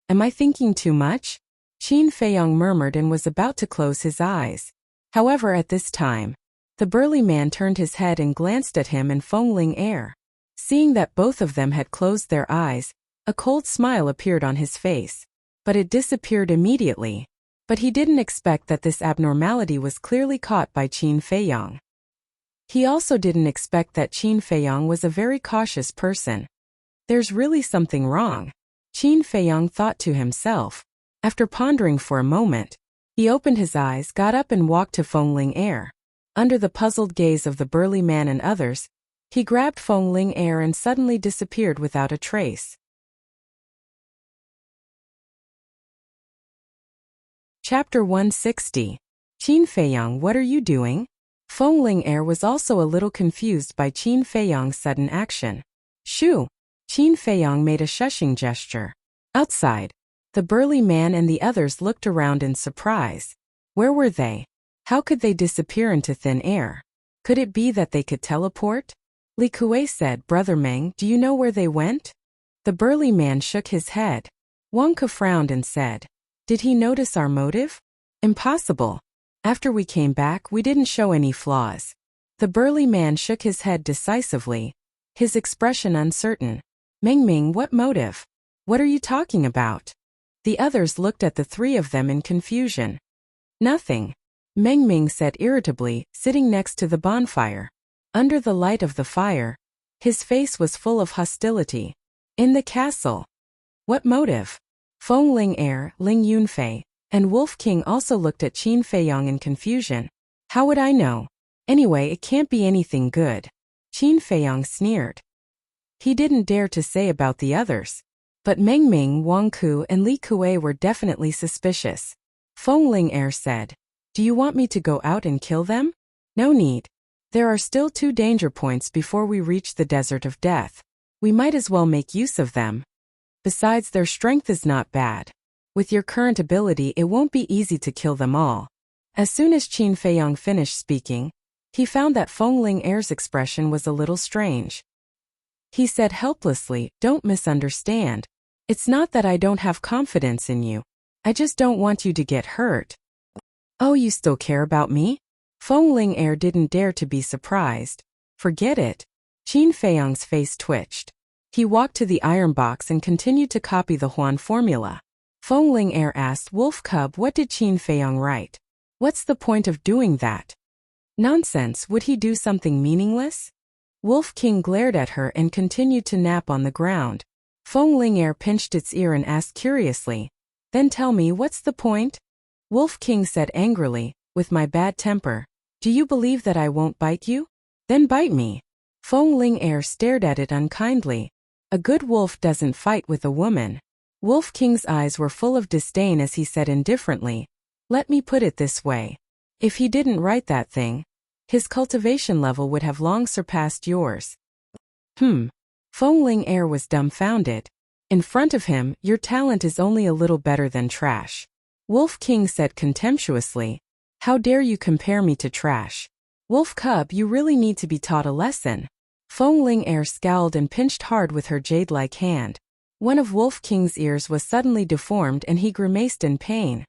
"Am I thinking too much?" Qin Feiyong murmured and was about to close his eyes. However, at this time, the burly man turned his head and glanced at him and Fengling air. Seeing that both of them had closed their eyes, a cold smile appeared on his face. But it disappeared immediately. But he didn't expect that this abnormality was clearly caught by Qin Feiyong. He also didn't expect that Qin Feiyong was a very cautious person. There's really something wrong, Qin Feiyong thought to himself. After pondering for a moment, he opened his eyes, got up and walked to Fengling air. Under the puzzled gaze of the burly man and others, he grabbed Fengling air and suddenly disappeared without a trace. Chapter 160. Qin Feiyong, what are you doing? Fengling air was also a little confused by Qin Feiyong's sudden action. Shoo! Qin Feiyong made a shushing gesture. Outside, the burly man and the others looked around in surprise. Where were they? How could they disappear into thin air? Could it be that they could teleport? Li Kue said, "Brother Meng, do you know where they went?" The burly man shook his head. Wang Ke frowned and said, "Did he notice our motive? Impossible. After we came back, we didn't show any flaws." The burly man shook his head decisively, his expression uncertain. "Meng, what motive? What are you talking about?" The others looked at the three of them in confusion. "Nothing," Meng said irritably, sitting next to the bonfire. Under the light of the fire, his face was full of hostility. "In the castle." "What motive?" Fengling air, Ling Yunfei, and Wolf King also looked at Qin Feiyong in confusion. "How would I know? Anyway, it can't be anything good." Qin Feiyong sneered. He didn't dare to say about the others. But Meng, Wang Ku, and Li Kue were definitely suspicious. Fengling air said, "Do you want me to go out and kill them?" "No need. There are still 2 danger points before we reach the desert of death. We might as well make use of them. Besides, their strength is not bad." With your current ability, it won't be easy to kill them all. As soon as Qin Feiyang finished speaking, he found that Fengling Heir's expression was a little strange. He said helplessly, "Don't misunderstand. It's not that I don't have confidence in you. I just don't want you to get hurt." "Oh, you still care about me?" Fengling Heir didn't dare to be surprised. "Forget it." Qin Feiyang's face twitched. He walked to the iron box and continued to copy the Huan formula. Fengling Heir asked Wolf Cub, "What did Qin Feiyang write? What's the point of doing that?" "Nonsense, would he do something meaningless?" Wolf King glared at her and continued to nap on the ground. Fengling Heir pinched its ear and asked curiously, "Then tell me, what's the point?" Wolf King said angrily, with my bad temper, "Do you believe that I won't bite you? Then bite me." Fengling Heir stared at it unkindly. A good wolf doesn't fight with a woman. Wolf King's eyes were full of disdain as he said indifferently, "Let me put it this way. If he didn't write that thing, his cultivation level would have long surpassed yours." Fengling Heir was dumbfounded. In front of him, "Your talent is only a little better than trash." Wolf King said contemptuously, "How dare you compare me to trash? Wolf Cub, you really need to be taught a lesson." Fengling Heir scowled and pinched hard with her jade-like hand. One of Wolf King's ears was suddenly deformed and he grimaced in pain.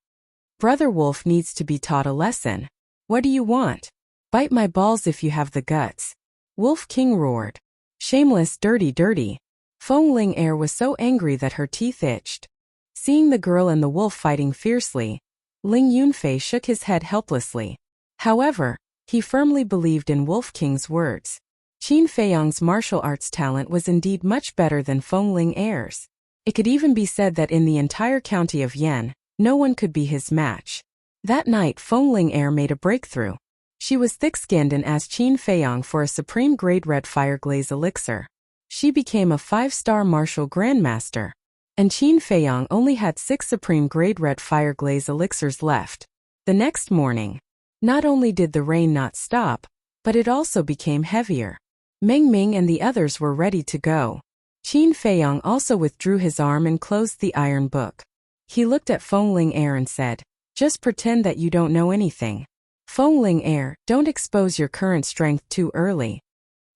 "Brother Wolf needs to be taught a lesson. What do you want? Bite my balls if you have the guts." Wolf King roared. "Shameless, dirty." Fengling Heir was so angry that her teeth itched. Seeing the girl and the wolf fighting fiercely, Ling Yunfei shook his head helplessly. However, he firmly believed in Wolf King's words. Qin Feiyang's martial arts talent was indeed much better than Fengling Heir's. It could even be said that in the entire county of Yan, no one could be his match. That night, Fengling Heir made a breakthrough. She was thick-skinned and asked Qin Feiyang for a supreme grade red fire glaze elixir. She became a 5-star martial grandmaster. And Qin Feiyang only had 6 supreme grade red fire glaze elixirs left. The next morning, not only did the rain not stop, but it also became heavier. Meng Ming and the others were ready to go. Qin Feiyang also withdrew his arm and closed the iron book. He looked at Fengling Heir and said, "Just pretend that you don't know anything. Fengling Heir, don't expose your current strength too early."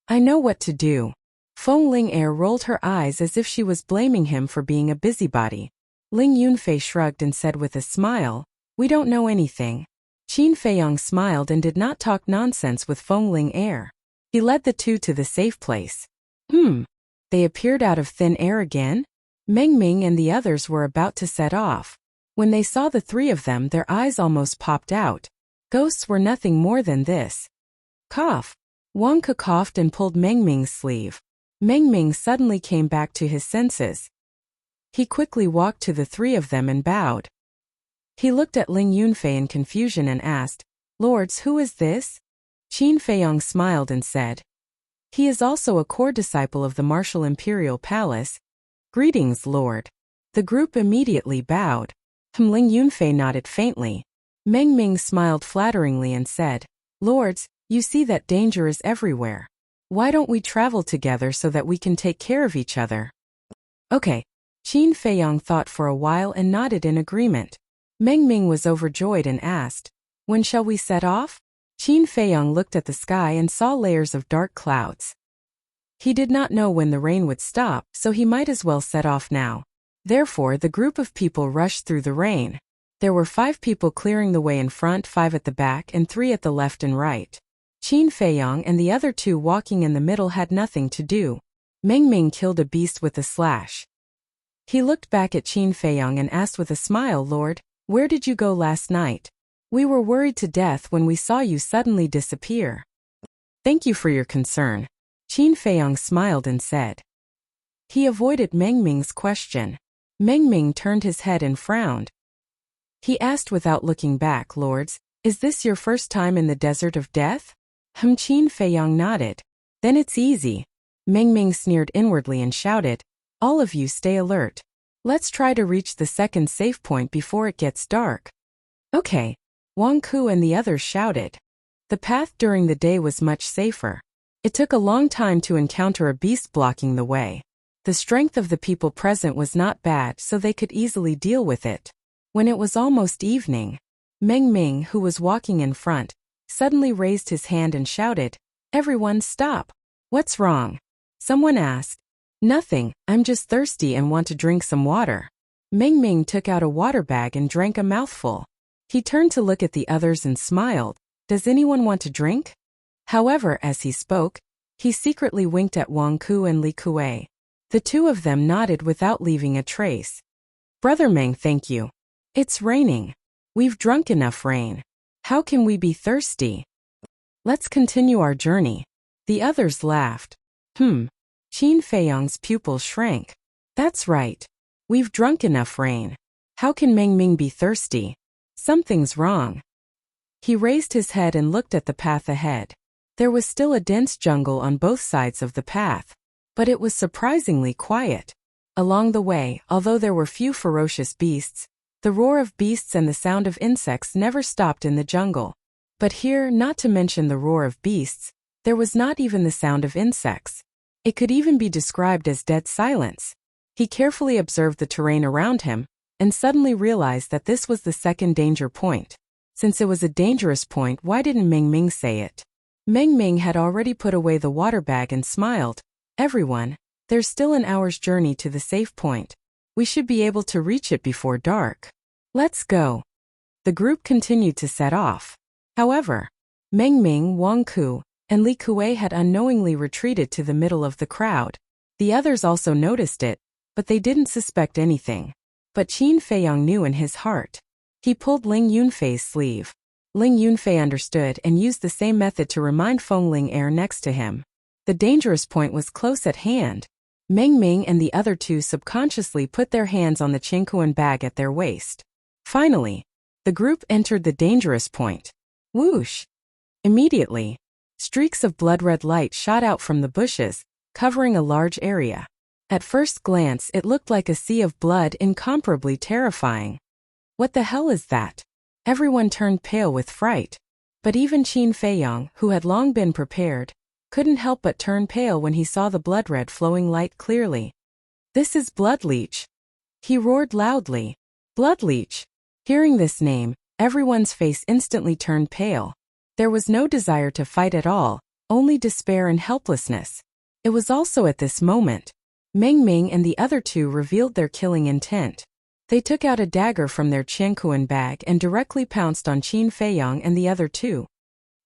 "I know what to do." Fengling Heir rolled her eyes as if she was blaming him for being a busybody. Ling Yunfei shrugged and said with a smile, "We don't know anything." Qin Feiyang smiled and did not talk nonsense with Fengling Heir. He led the two to the safe place. They appeared out of thin air again? Meng Ming and the others were about to set off. When they saw the three of them, their eyes almost popped out. Ghosts were nothing more than this. Cough. Wang Ke coughed and pulled Meng Ming's sleeve. Meng Ming suddenly came back to his senses. He quickly walked to the three of them and bowed. He looked at Ling Yunfei in confusion and asked, "Lords, who is this?" Qin Feiyang smiled and said, "He is also a core disciple of the Martial Imperial Palace. Greetings, Lord." The group immediately bowed. Ling Yunfei nodded faintly. Meng Ming smiled flatteringly and said, "Lords, you see that danger is everywhere. Why don't we travel together so that we can take care of each other?" "Okay." Qin Feiyang thought for a while and nodded in agreement. Meng Ming was overjoyed and asked, "When shall we set off?" Qin Feiyang looked at the sky and saw layers of dark clouds. He did not know when the rain would stop, so he might as well set off now. Therefore, the group of people rushed through the rain. There were 5 people clearing the way in front, 5 at the back, and 3 at the left and right. Qin Feiyang and the other 2 walking in the middle had nothing to do. Meng Ming killed a beast with a slash. He looked back at Qin Feiyang and asked with a smile, "Lord, where did you go last night? We were worried to death when we saw you suddenly disappear." "Thank you for your concern." Qin Feiyang smiled and said. He avoided Meng Ming's question. Meng Ming turned his head and frowned. He asked without looking back, "Lords, is this your first time in the desert of death?" Qin Feiyang nodded. "Then it's easy." Meng Ming sneered inwardly and shouted, "All of you stay alert. Let's try to reach the second safe point before it gets dark." "Okay." Wang Ku and the others shouted. The path during the day was much safer. It took a long time to encounter a beast blocking the way. The strength of the people present was not bad, so they could easily deal with it. When it was almost evening, Meng Ming, who was walking in front, suddenly raised his hand and shouted, "Everyone stop! What's wrong?" Someone asked. "Nothing, I'm just thirsty and want to drink some water." Meng Ming took out a water bag and drank a mouthful. He turned to look at the others and smiled. "Does anyone want to drink?" However, as he spoke, he secretly winked at Wang Ku and Li Kuei. The two of them nodded without leaving a trace. "Brother Meng, thank you. It's raining. We've drunk enough rain. How can we be thirsty? Let's continue our journey." The others laughed. Qin Feiyang's pupils shrank. "That's right. We've drunk enough rain. How can Meng Ming be thirsty? Something's wrong." He raised his head and looked at the path ahead. There was still a dense jungle on both sides of the path, but it was surprisingly quiet. Along the way, although there were few ferocious beasts, the roar of beasts and the sound of insects never stopped in the jungle. But here, not to mention the roar of beasts, there was not even the sound of insects. It could even be described as dead silence. He carefully observed the terrain around him, and suddenly realized that this was the second danger point. Since it was a dangerous point, why didn't Meng Ming say it? Meng Ming had already put away the water bag and smiled. "Everyone, there's still an hour's journey to the safe point. We should be able to reach it before dark. Let's go." The group continued to set off. However, Meng Ming, Wang Ku, and Li Kuei had unknowingly retreated to the middle of the crowd. The others also noticed it, but they didn't suspect anything. But Qin Feiyang knew in his heart. He pulled Ling Yunfei's sleeve. Ling Yunfei understood and used the same method to remind Feng Ling next to him. The dangerous point was close at hand. Meng Ming and the other two subconsciously put their hands on the Qingkuan bag at their waist. Finally, the group entered the dangerous point. Whoosh! Immediately, streaks of blood-red light shot out from the bushes, covering a large area. At first glance, it looked like a sea of blood, incomparably terrifying. "What the hell is that?" Everyone turned pale with fright. But even Qin Feiyang, who had long been prepared, couldn't help but turn pale when he saw the blood-red flowing light clearly. "This is blood leech!" He roared loudly. "Blood leech!" Hearing this name, everyone's face instantly turned pale. There was no desire to fight at all, only despair and helplessness. It was also at this moment Meng Ming and the other two revealed their killing intent. They took out a dagger from their Qingkuan bag and directly pounced on Qin Feiyang and the other two.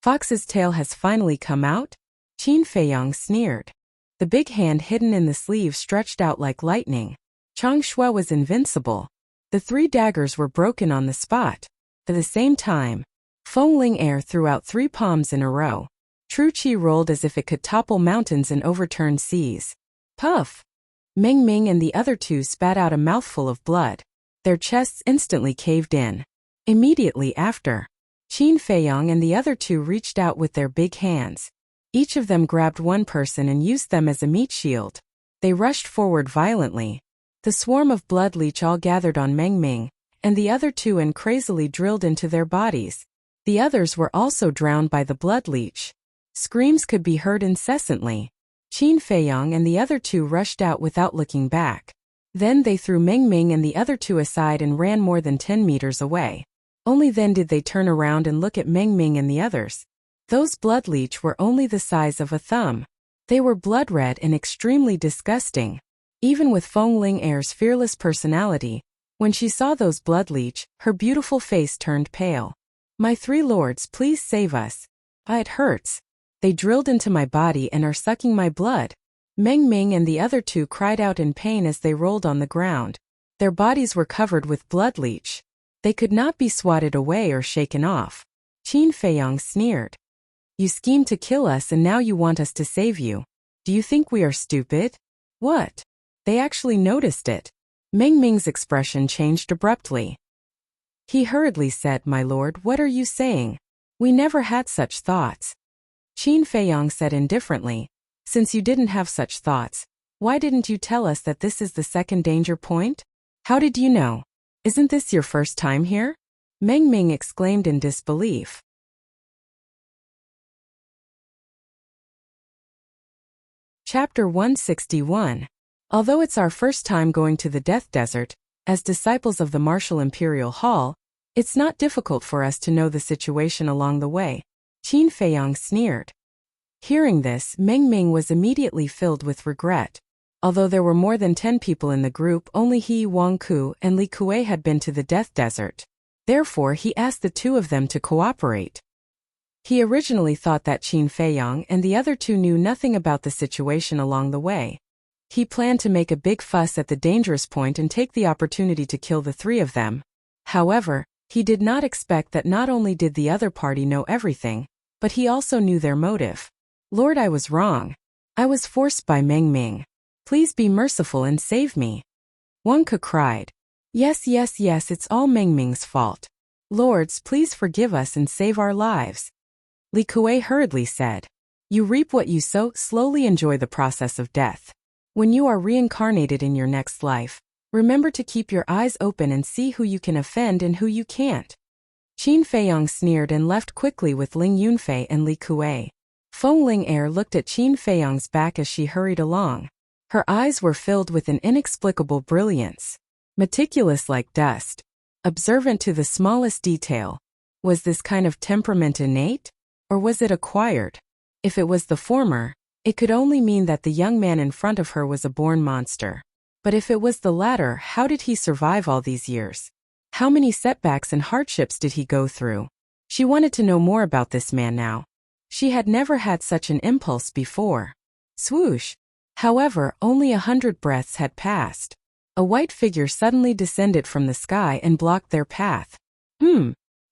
"Fox's tail has finally come out?" Qin Feiyang sneered. The big hand hidden in the sleeve stretched out like lightning. Chang Shui was invincible. The three daggers were broken on the spot. At the same time, Feng Ling threw out 3 palms in a row. True Qi rolled as if it could topple mountains and overturn seas. Puff! Meng Ming and the other two spat out a mouthful of blood. Their chests instantly caved in. Immediately after, Qin Feiyang and the other two reached out with their big hands. Each of them grabbed one person and used them as a meat shield. They rushed forward violently. The swarm of blood leech all gathered on Meng Ming and the other two and crazily drilled into their bodies. The others were also drowned by the blood leech. Screams could be heard incessantly. Qin Feiyang and the other two rushed out without looking back. Then they threw Meng Ming and the other two aside and ran more than 10 meters away. Only then did they turn around and look at Meng Ming and the others. Those blood leech were only the size of a thumb. They were blood-red and extremely disgusting. Even with Feng Ling fearless personality, when she saw those blood leech, her beautiful face turned pale. "My 3 lords, please save us. It hurts. They drilled into my body and are sucking my blood." Meng Ming and the other two cried out in pain as they rolled on the ground. Their bodies were covered with blood leech. They could not be swatted away or shaken off. Qin Feiyang sneered. "You schemed to kill us and now you want us to save you. Do you think we are stupid?" "What?" They actually noticed it. Meng Ming's expression changed abruptly. He hurriedly said, "My lord, what are you saying? We never had such thoughts." Qin Feiyang said indifferently, "Since you didn't have such thoughts, why didn't you tell us that this is the second danger point? How did you know? Isn't this your first time here?" Meng Ming exclaimed in disbelief. Chapter 161. Although it's our first time going to the Death Desert, As disciples of the Martial Imperial Hall, it's not difficult for us to know the situation along the way. Qin Feiyang sneered. Hearing this, Meng Ming was immediately filled with regret. Although there were more than 10 people in the group, only he, Wang Ku, and Li Kuei had been to the Death Desert. Therefore, he asked the two of them to cooperate. He originally thought that Qin Feiyang and the other two knew nothing about the situation along the way. He planned to make a big fuss at the dangerous point and take the opportunity to kill the three of them. However, he did not expect that not only did the other party know everything, but he also knew their motive. Lord, I was wrong. I was forced by Meng Ming. Please be merciful and save me. Wang Ke cried. Yes, it's all Meng Ming's fault. Lords, please forgive us and save our lives. Li Kuei hurriedly said. You reap what you sow. Slowly enjoy the process of death. When you are reincarnated in your next life, remember to keep your eyes open and see who you can offend and who you can't. Qin Feiyang sneered and left quickly with Ling Yunfei and Li Kuei. Feng Ling'er looked at Qin Feiyang's back as she hurried along. Her eyes were filled with an inexplicable brilliance. Meticulous like dust. Observant to the smallest detail. Was this kind of temperament innate? Or was it acquired? If it was the former, it could only mean that the young man in front of her was a born monster. But if it was the latter, how did he survive all these years? How many setbacks and hardships did he go through? She wanted to know more about this man now. She had never had such an impulse before. Swoosh! However, only 100 breaths had passed. A white figure suddenly descended from the sky and blocked their path.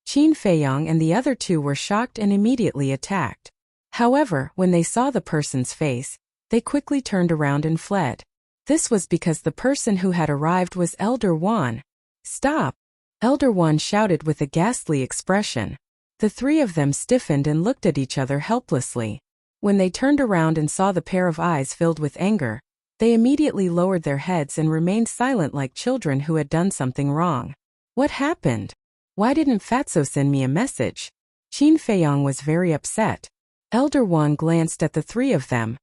Qin Feiyang and the other two were shocked and immediately attacked. However, when they saw the person's face, they quickly turned around and fled. This was because the person who had arrived was Elder Wan. Stop! Elder Wan shouted with a ghastly expression. The three of them stiffened and looked at each other helplessly. When they turned around and saw the pair of eyes filled with anger, they immediately lowered their heads and remained silent like children who had done something wrong. What happened? Why didn't Fatso send me a message? Qin Feiyang was very upset. Elder Wan glanced at the three of them.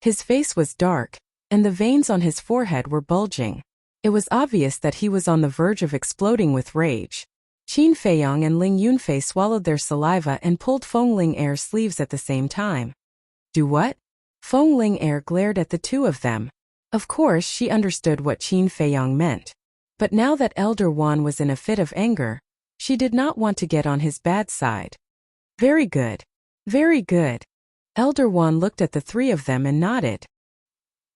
His face was dark, and the veins on his forehead were bulging. It was obvious that he was on the verge of exploding with rage. Qin Feiyang and Ling Yunfei swallowed their saliva and pulled Feng Ling'er's sleeves at the same time. Do what? Feng Ling'er glared at the two of them. Of course, she understood what Qin Feiyang meant. But now that Elder Wan was in a fit of anger, she did not want to get on his bad side. Very good. Very good. Elder Wan looked at the three of them and nodded.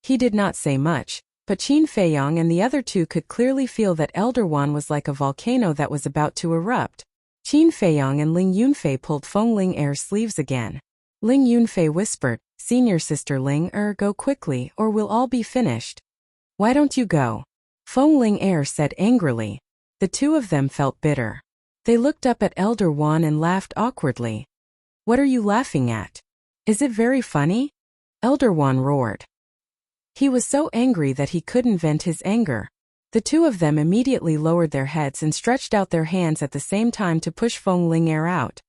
He did not say much, but Qin Feiyang and the other two could clearly feel that Elder Wan was like a volcano that was about to erupt. Qin Feiyang and Ling Yunfei pulled Feng Ling'er's sleeves again. Ling Yunfei whispered, Senior Sister Ling-er, go quickly or we'll all be finished. Why don't you go? Feng Ling'er said angrily. The two of them felt bitter. They looked up at Elder Wan and laughed awkwardly. What are you laughing at? Is it very funny? Elder Wan roared. He was so angry that he couldn't vent his anger. The two of them immediately lowered their heads and stretched out their hands at the same time to push Feng Ling'er out.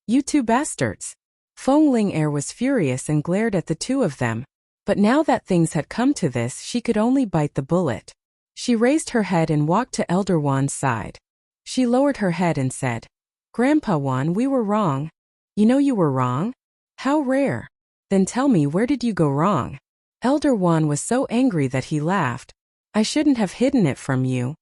You two bastards! Feng Ling'er was furious and glared at the two of them. But now that things had come to this, she could only bite the bullet. She raised her head and walked to Elder Wan's side. She lowered her head and said, Grandpa Wan, we were wrong. You know you were wrong? How rare. Then tell me, where did you go wrong? Elder Wan was so angry that he laughed. I shouldn't have hidden it from you.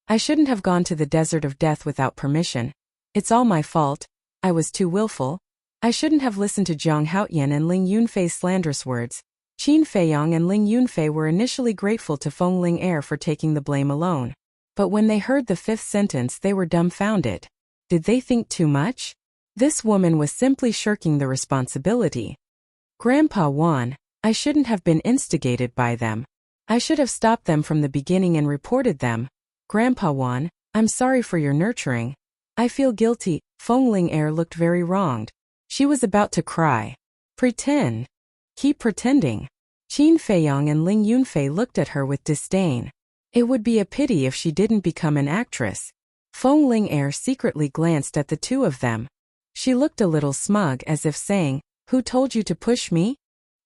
I shouldn't have gone to the desert of death without permission. It's all my fault. I was too willful. I shouldn't have listened to Jiang Haoyan and Ling Yunfei's slanderous words. Qin Feiyang and Ling Yunfei were initially grateful to Feng Ling'er for taking the blame alone. But when they heard the fifth sentence, they were dumbfounded. Did they think too much? This woman was simply shirking the responsibility. Grandpa Wan, I shouldn't have been instigated by them. I should have stopped them from the beginning and reported them. Grandpa Wan, I'm sorry for your nurturing. I feel guilty. Feng Ling'er looked very wronged. She was about to cry. Pretend. Keep pretending. Qin Feiyang and Ling Yunfei looked at her with disdain. It would be a pity if she didn't become an actress. Feng Ling'er secretly glanced at the two of them. She looked a little smug, as if saying, Who told you to push me?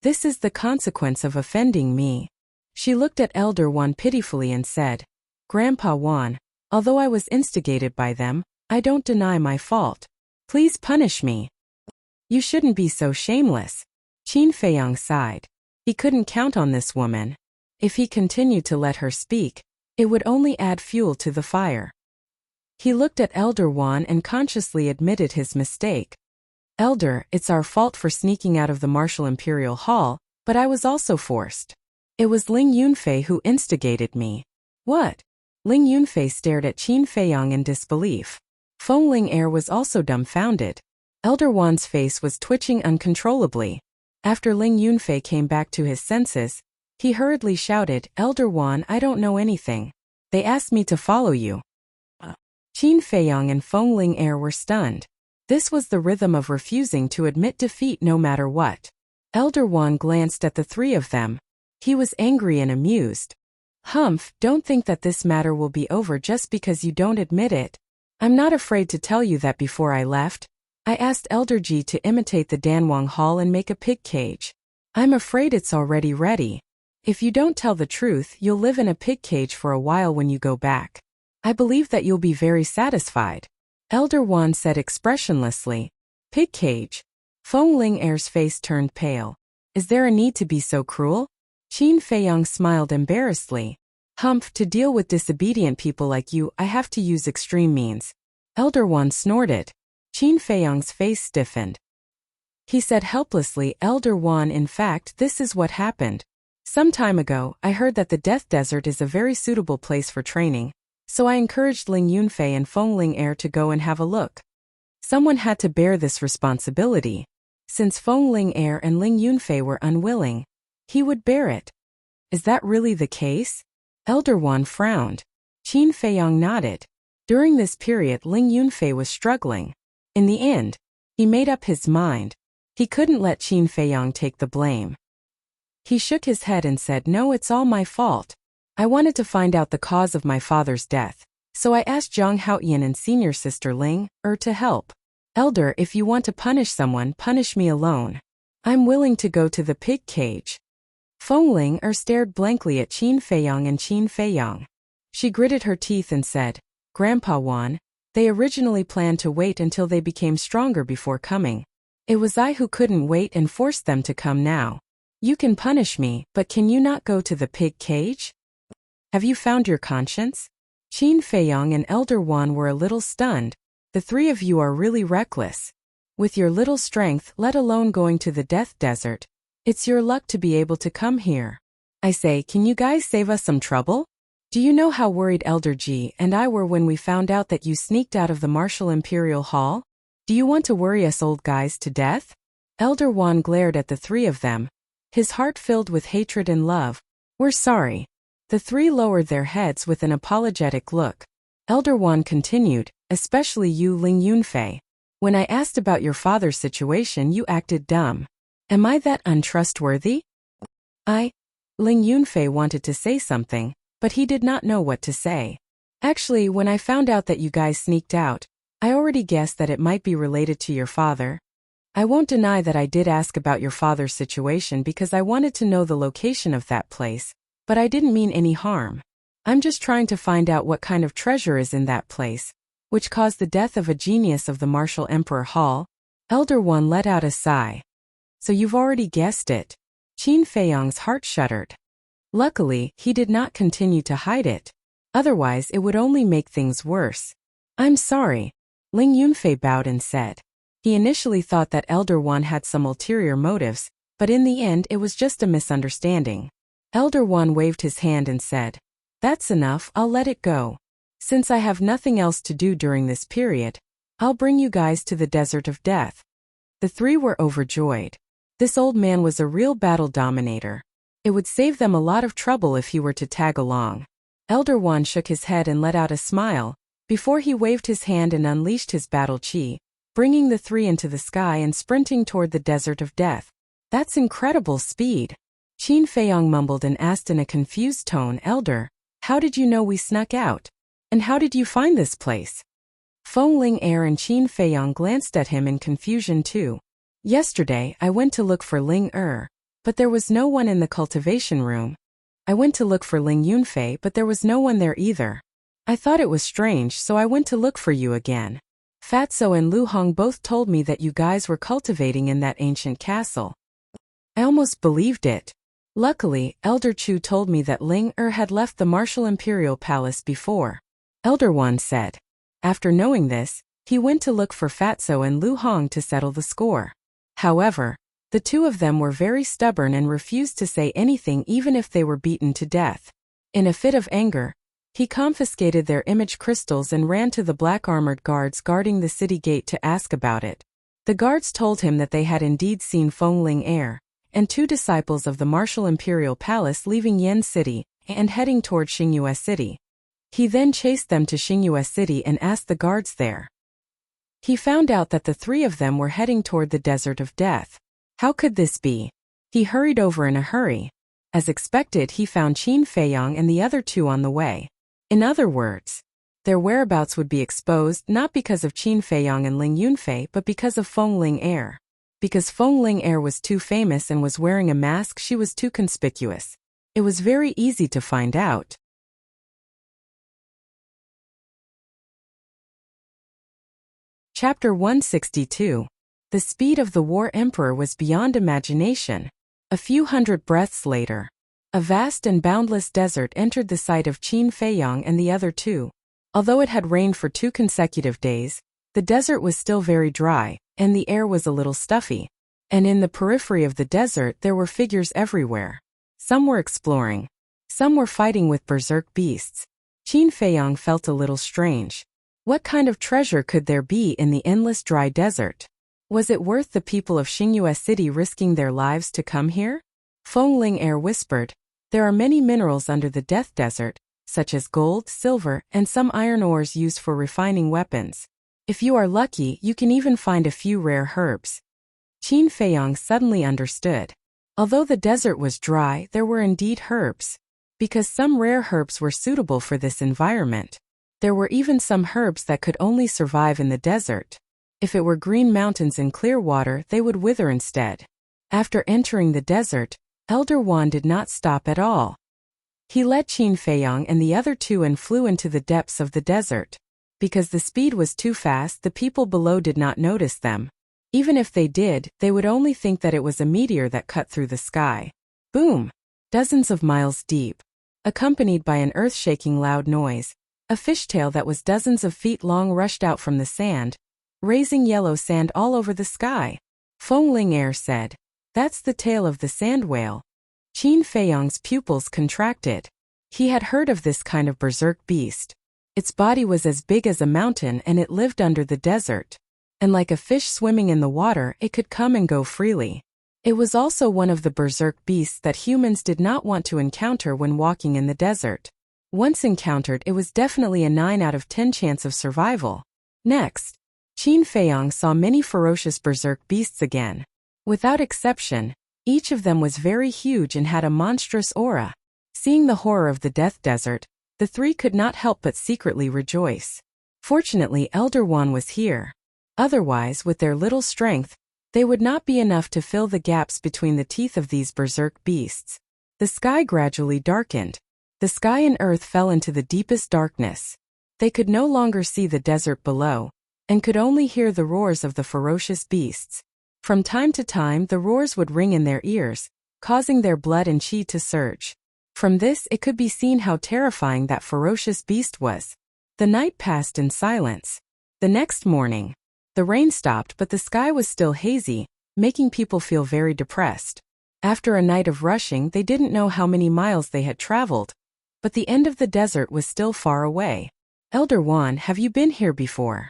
This is the consequence of offending me. She looked at Elder Wan pitifully and said, Grandpa Wan, although I was instigated by them, I don't deny my fault. Please punish me. You shouldn't be so shameless. Qin Feiyang sighed. He couldn't count on this woman. If he continued to let her speak, it would only add fuel to the fire. He looked at Elder Wan and consciously admitted his mistake. Elder, it's our fault for sneaking out of the Martial Imperial Hall, but I was also forced. It was Ling Yunfei who instigated me. What? Ling Yunfei stared at Qin Feiyang in disbelief. Feng Ling was also dumbfounded. Elder Wan's face was twitching uncontrollably. After Ling Yunfei came back to his senses, he hurriedly shouted, Elder Wan, I don't know anything. They asked me to follow you. Qin Feiyang and Feng Ling were stunned. This was the rhythm of refusing to admit defeat no matter what. Elder Wan glanced at the three of them. He was angry and amused. Humph, don't think that this matter will be over just because you don't admit it. I'm not afraid to tell you that before I left, I asked Elder Ji to imitate the Danwang Hall and make a pig cage. I'm afraid it's already ready. If you don't tell the truth, you'll live in a pig cage for a while when you go back. I believe that you'll be very satisfied. Elder Wan said expressionlessly. Pig cage. Feng Ling face turned pale. Is there a need to be so cruel? Qin Feiyang smiled embarrassedly. Humph, to deal with disobedient people like you, I have to use extreme means. Elder Wan snorted. Qin Feiyang's face stiffened. He said helplessly, Elder Wan, in fact, this is what happened. Some time ago, I heard that the Death Desert is a very suitable place for training, so I encouraged Ling Yunfei and Feng Ling to go and have a look. Someone had to bear this responsibility. Since Feng Ling and Ling Yunfei were unwilling, he would bear it. Is that really the case? Elder Wan frowned. Qin Feiyang nodded. During this period, Ling Yunfei was struggling. In the end, he made up his mind. He couldn't let Qin Feiyang take the blame. He shook his head and said, No, it's all my fault. I wanted to find out the cause of my father's death, so I asked Zhang Haoyan and senior sister Ling to help. Elder, if you want to punish someone, punish me alone. I'm willing to go to the pig cage. Feng Ling stared blankly at Qin Feiyang and Qin Feiyang. She gritted her teeth and said, Grandpa Wan, they originally planned to wait until they became stronger before coming. It was I who couldn't wait and forced them to come now. You can punish me, but can you not go to the pig cage? Have you found your conscience? Qin Feiyang and Elder Wan were a little stunned. The three of you are really reckless. With your little strength, let alone going to the Death Desert, it's your luck to be able to come here. I say, can you guys save us some trouble? Do you know how worried Elder Ji and I were when we found out that you sneaked out of the Martial Imperial Hall? Do you want to worry us old guys to death? Elder Wan glared at the three of them, his heart filled with hatred and love. We're sorry. The three lowered their heads with an apologetic look. Elder Wan continued, especially you, Ling Yunfei. When I asked about your father's situation, you acted dumb. Am I that untrustworthy? Ling Yunfei wanted to say something, but he did not know what to say. Actually, when I found out that you guys sneaked out, I already guessed that it might be related to your father. I won't deny that I did ask about your father's situation because I wanted to know the location of that place, but I didn't mean any harm. I'm just trying to find out what kind of treasure is in that place, which caused the death of a genius of the Martial Emperor Hall. Elder One let out a sigh. So you've already guessed it. Qin Feiyang's heart shuddered. Luckily, he did not continue to hide it. Otherwise, it would only make things worse. I'm sorry. Ling Yunfei bowed and said. He initially thought that Elder One had some ulterior motives, but in the end it was just a misunderstanding. Elder One waved his hand and said, That's enough, I'll let it go. Since I have nothing else to do during this period, I'll bring you guys to the Desert of Death. The three were overjoyed. This old man was a real battle dominator. It would save them a lot of trouble if he were to tag along. Elder One shook his head and let out a smile, before he waved his hand and unleashed his battle chi, bringing the three into the sky and sprinting toward the Desert of Death. That's incredible speed. Qin Feiyang mumbled and asked in a confused tone, Elder, how did you know we snuck out? And how did you find this place? Feng Ling and Qin Feiyang glanced at him in confusion too. Yesterday, I went to look for Ling but there was no one in the cultivation room. I went to look for Ling Yunfei, but there was no one there either. I thought it was strange, so I went to look for you again. Fatso and Lu Hong both told me that you guys were cultivating in that ancient castle. I almost believed it. Luckily, Elder Chu told me that Ling had left the martial imperial palace before. Elder Wan said. After knowing this, he went to look for Fatso and Lu Hong to settle the score. However, the two of them were very stubborn and refused to say anything even if they were beaten to death. In a fit of anger, he confiscated their image crystals and ran to the black-armored guards guarding the city gate to ask about it. The guards told him that they had indeed seen Feng Ling and two disciples of the martial imperial palace leaving Yen City and heading toward Xingyue City. He then chased them to Xingyue City and asked the guards there. He found out that the three of them were heading toward the Desert of Death. How could this be? He hurried over in a hurry. As expected, he found Qin Feiyang and the other two on the way. In other words, their whereabouts would be exposed not because of Qin Feiyang and Ling Yunfei but because of Feng Ling Because Feng Ling was too famous and was wearing a mask, she was too conspicuous. It was very easy to find out. Chapter 162. The speed of the War Emperor was beyond imagination. A few hundred breaths later, a vast and boundless desert entered the sight of Qin Feiyang and the other two. Although it had rained for 2 consecutive days, the desert was still very dry, and the air was a little stuffy. And in the periphery of the desert there were figures everywhere. Some were exploring. Some were fighting with berserk beasts. Qin Feiyang felt a little strange. What kind of treasure could there be in the endless dry desert? Was it worth the people of Xingyue City risking their lives to come here? Feng Ling whispered, "There are many minerals under the Death Desert, such as gold, silver, and some iron ores used for refining weapons. If you are lucky, you can even find a few rare herbs." Qin Feiyang suddenly understood. Although the desert was dry, there were indeed herbs. Because some rare herbs were suitable for this environment. There were even some herbs that could only survive in the desert. If it were green mountains in clear water, they would wither instead. After entering the desert, Elder Wan did not stop at all. He led Qin Feiyang and the other two and flew into the depths of the desert. Because the speed was too fast, the people below did not notice them. Even if they did, they would only think that it was a meteor that cut through the sky. Boom! Dozens of miles deep. Accompanied by an earth-shaking loud noise, a fishtail that was dozens of feet long rushed out from the sand, raising yellow sand all over the sky. Feng Ling said, "That's the tail of the sand whale." Qin Feiyang's pupils contracted. He had heard of this kind of berserk beast. Its body was as big as a mountain and it lived under the desert. And like a fish swimming in the water, it could come and go freely. It was also one of the berserk beasts that humans did not want to encounter when walking in the desert. Once encountered, it was definitely a 9 out of 10 chance of survival. Next, Qin Feiyang saw many ferocious berserk beasts again. Without exception, each of them was very huge and had a monstrous aura. Seeing the horror of the Death Desert, the three could not help but secretly rejoice. Fortunately, Elder Wan was here. Otherwise, with their little strength, they would not be enough to fill the gaps between the teeth of these berserk beasts. The sky gradually darkened. The sky and earth fell into the deepest darkness. They could no longer see the desert below, and could only hear the roars of the ferocious beasts. From time to time, the roars would ring in their ears, causing their blood and qi to surge. From this, it could be seen how terrifying that ferocious beast was. The night passed in silence. The next morning, the rain stopped, but the sky was still hazy, making people feel very depressed. After a night of rushing, they didn't know how many miles they had traveled. But the end of the desert was still far away. "Elder Wan, have you been here before?"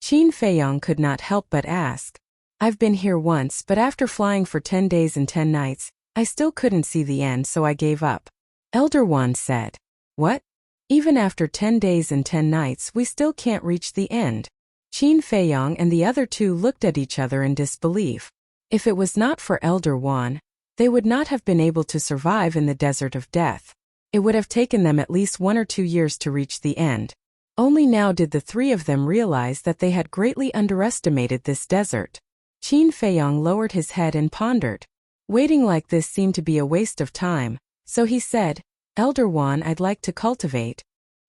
Qin Feiyang could not help but ask. "I've been here once, but after flying for 10 days and 10 nights, I still couldn't see the end, so I gave up." Elder Wan said, "What? Even after 10 days and 10 nights, we still can't reach the end?" Qin Feiyang and the other two looked at each other in disbelief. If it was not for Elder Wan, they would not have been able to survive in the Desert of Death. It would have taken them at least 1 or 2 years to reach the end. Only now did the three of them realize that they had greatly underestimated this desert. Qin Feiyang lowered his head and pondered. Waiting like this seemed to be a waste of time, so he said, Elder Wan, I'd like to cultivate.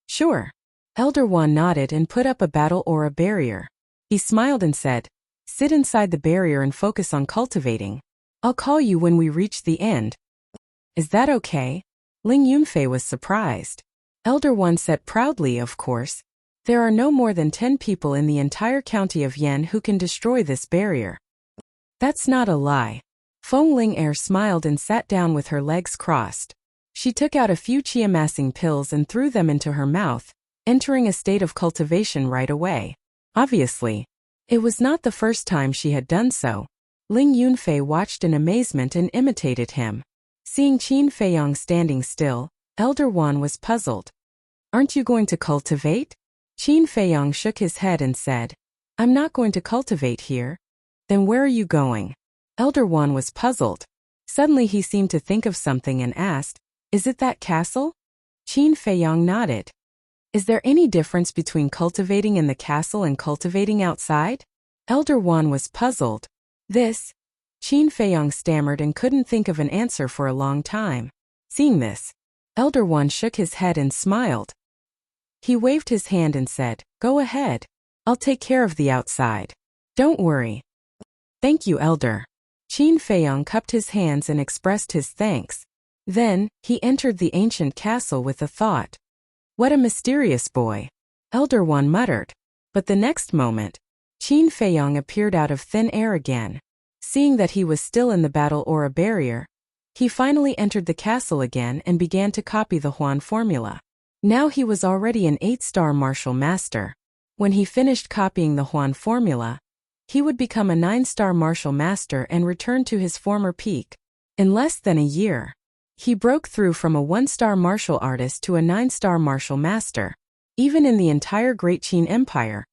Sure. Elder Wan nodded and put up a battle aura barrier. He smiled and said, sit inside the barrier and focus on cultivating. I'll call you when we reach the end. Is that okay? Ling Yunfei was surprised. Elder Wan said proudly, of course. There are no more than 10 people in the entire county of Yan who can destroy this barrier. That's not a lie. Feng Ling smiled and sat down with her legs crossed. She took out a few chi-amassing pills and threw them into her mouth, entering a state of cultivation right away. Obviously, it was not the first time she had done so. Ling Yunfei watched in amazement and imitated him. Seeing Qin Feiyang standing still, Elder Wan was puzzled. Aren't you going to cultivate? Qin Feiyang shook his head and said, I'm not going to cultivate here. Then where are you going? Elder Wan was puzzled. Suddenly he seemed to think of something and asked, is it that castle? Qin Feiyang nodded. Is there any difference between cultivating in the castle and cultivating outside? Elder Wan was puzzled. Qin Feiyang stammered and couldn't think of an answer for a long time. Seeing this, Elder Wan shook his head and smiled. He waved his hand and said, go ahead. I'll take care of the outside. Don't worry. Thank you, Elder. Qin Feiyang cupped his hands and expressed his thanks. Then, he entered the ancient castle with a thought. What a mysterious boy. Elder Wan muttered. But the next moment, Qin Feiyang appeared out of thin air again. Seeing that he was still in the battle aura barrier, he finally entered the castle again and began to copy the Huan formula. Now he was already an 8-star martial master. When he finished copying the Huan formula, he would become a 9-star martial master and return to his former peak. In less than a year, he broke through from a 1-star martial artist to a 9-star martial master. Even in the entire Great Qin Empire,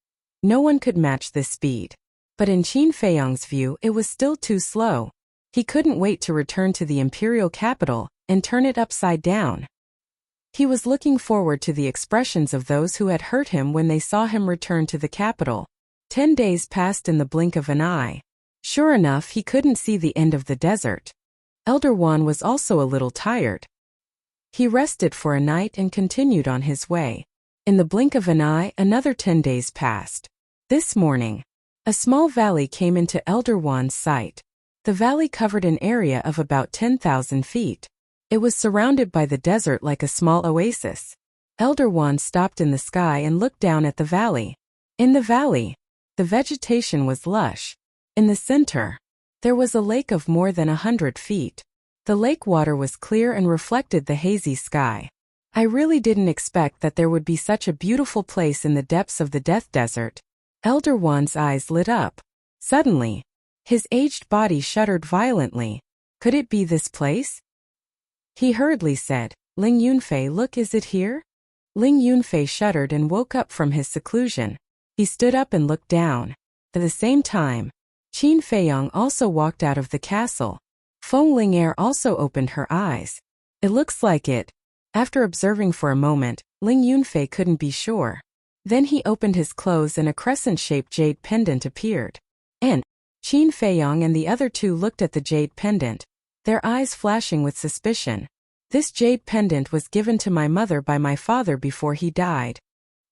no one could match this speed. But in Qin Feiyang's view, it was still too slow. He couldn't wait to return to the imperial capital and turn it upside down. He was looking forward to the expressions of those who had hurt him when they saw him return to the capital. 10 days passed in the blink of an eye. Sure enough, he couldn't see the end of the desert. Elder Wan was also a little tired. He rested for a night and continued on his way. In the blink of an eye, another 10 days passed. This morning, a small valley came into Elder Wan's sight. The valley covered an area of about 10,000 feet. It was surrounded by the desert like a small oasis. Elder Wan stopped in the sky and looked down at the valley. In the valley, the vegetation was lush. In the center, there was a lake of more than 100 feet. The lake water was clear and reflected the hazy sky. I really didn't expect that there would be such a beautiful place in the depths of the Death Desert. Elder Wan's eyes lit up. Suddenly, his aged body shuddered violently. Could it be this place? He hurriedly said, Ling Yunfei, look, is it here? Ling Yunfei shuddered and woke up from his seclusion. He stood up and looked down. At the same time, Qin Feiyang also walked out of the castle. Feng Ling also opened her eyes. It looks like it. After observing for a moment, Ling Yunfei couldn't be sure. Then he opened his clothes and a crescent-shaped jade pendant appeared. And Qin Feiyang and the other two looked at the jade pendant, their eyes flashing with suspicion. This jade pendant was given to my mother by my father before he died.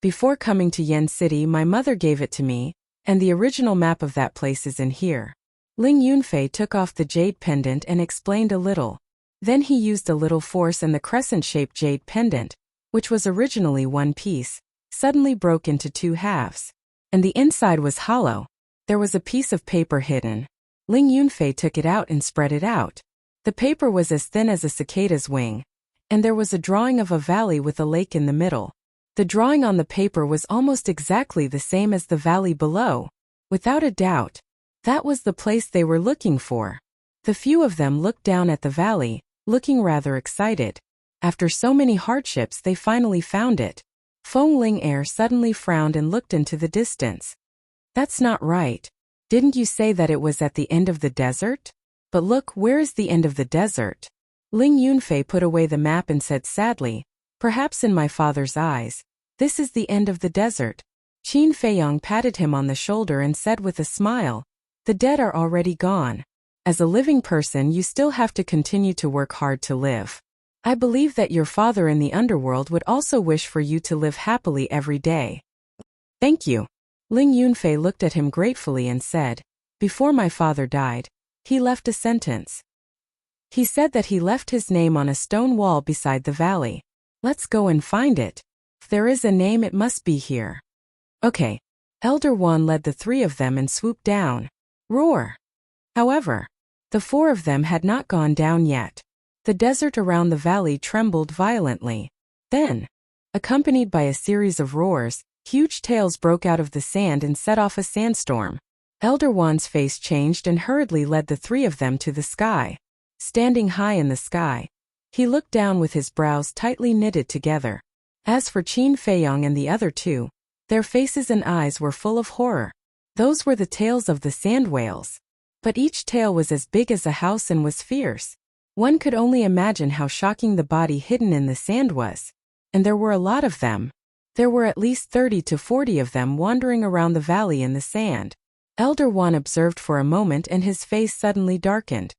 Before coming to Yen City, my mother gave it to me, and the original map of that place is in here. Ling Yunfei took off the jade pendant and explained a little. Then he used a little force and the crescent-shaped jade pendant, which was originally one piece, suddenly broke into 2 halves. And the inside was hollow. There was a piece of paper hidden. Ling Yunfei took it out and spread it out. The paper was as thin as a cicada's wing, and there was a drawing of a valley with a lake in the middle. The drawing on the paper was almost exactly the same as the valley below. Without a doubt, that was the place they were looking for. The few of them looked down at the valley, looking rather excited. After so many hardships, they finally found it. Feng Ling suddenly frowned and looked into the distance. That's not right. Didn't you say that it was at the end of the desert? But look, where is the end of the desert? Ling Yunfei put away the map and said sadly, perhaps in my father's eyes, this is the end of the desert. Qin Feiyang patted him on the shoulder and said with a smile, the dead are already gone. As a living person, you still have to continue to work hard to live. I believe that your father in the underworld would also wish for you to live happily every day. Thank you. Ling Yunfei looked at him gratefully and said, before my father died, he left a sentence. He said that he left his name on a stone wall beside the valley. Let's go and find it. If there is a name, it must be here. Okay. Elder Wan led the three of them and swooped down. Roar! However, the four of them had not gone down yet. The desert around the valley trembled violently. Then, accompanied by a series of roars, huge tails broke out of the sand and set off a sandstorm. Elder Wan's face changed and hurriedly led the three of them to the sky. Standing high in the sky, he looked down with his brows tightly knitted together. As for Qin Feiyong and the other two, their faces and eyes were full of horror. Those were the tails of the sand whales. But each tail was as big as a house and was fierce. One could only imagine how shocking the body hidden in the sand was. And there were a lot of them. There were at least 30 to 40 of them wandering around the valley in the sand. Elder Wan observed for a moment and his face suddenly darkened.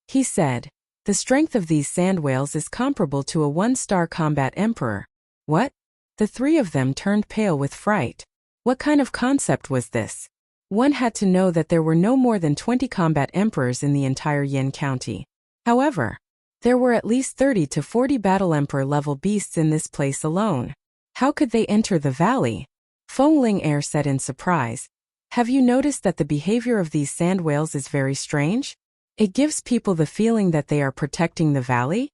He said, the strength of these sand whales is comparable to a one-star combat emperor. What? The three of them turned pale with fright. What kind of concept was this? One had to know that there were no more than 20 combat emperors in the entire Yin County. However, there were at least 30 to 40 battle emperor level beasts in this place alone. How could they enter the valley? Feng Ling said in surprise. Have you noticed that the behavior of these sand whales is very strange? It gives people the feeling that they are protecting the valley?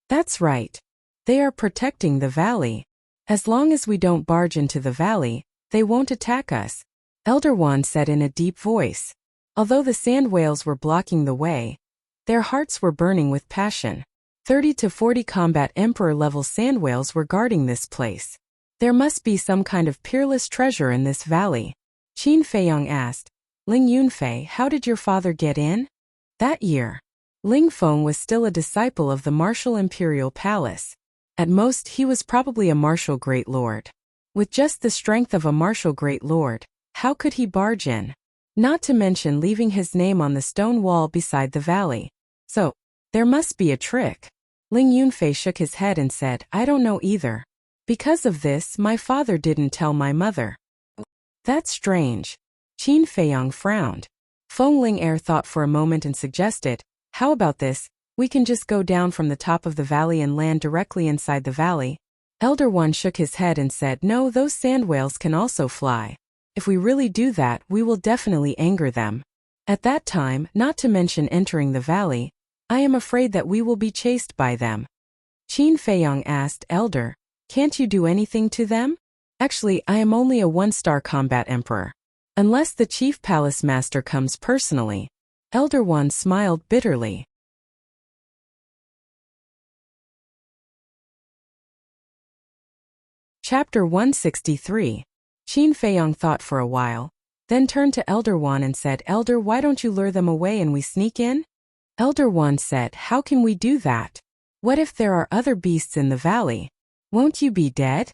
That's right. They are protecting the valley. As long as we don't barge into the valley, they won't attack us, Elder Wan said in a deep voice. Although the sand whales were blocking the way, their hearts were burning with passion. 30 to 40 combat emperor-level sand whales were guarding this place. There must be some kind of peerless treasure in this valley. Qin Feiyong asked, Ling Yunfei, how did your father get in? That year, Ling Feng was still a disciple of the Martial Imperial Palace. At most, he was probably a martial great lord. With just the strength of a martial great lord, how could he barge in? Not to mention leaving his name on the stone wall beside the valley. So, there must be a trick. Ling Yunfei shook his head and said, I don't know either. Because of this, my father didn't tell my mother. That's strange. Qin Feiyong frowned. Feng Ling thought for a moment and suggested, how about this? We can just go down from the top of the valley and land directly inside the valley. Elder One shook his head and said, no, those sand whales can also fly. If we really do that, we will definitely anger them. At that time, not to mention entering the valley, I am afraid that we will be chased by them. Qin Feiyong asked, Elder, can't you do anything to them? Actually, I am only a one-star combat emperor. Unless the chief palace master comes personally. Elder One smiled bitterly. Chapter 163. Qin Feiyong thought for a while, then turned to Elder Wan and said, Elder, why don't you lure them away and we sneak in? Elder Wan said, how can we do that? What if there are other beasts in the valley? Won't you be dead?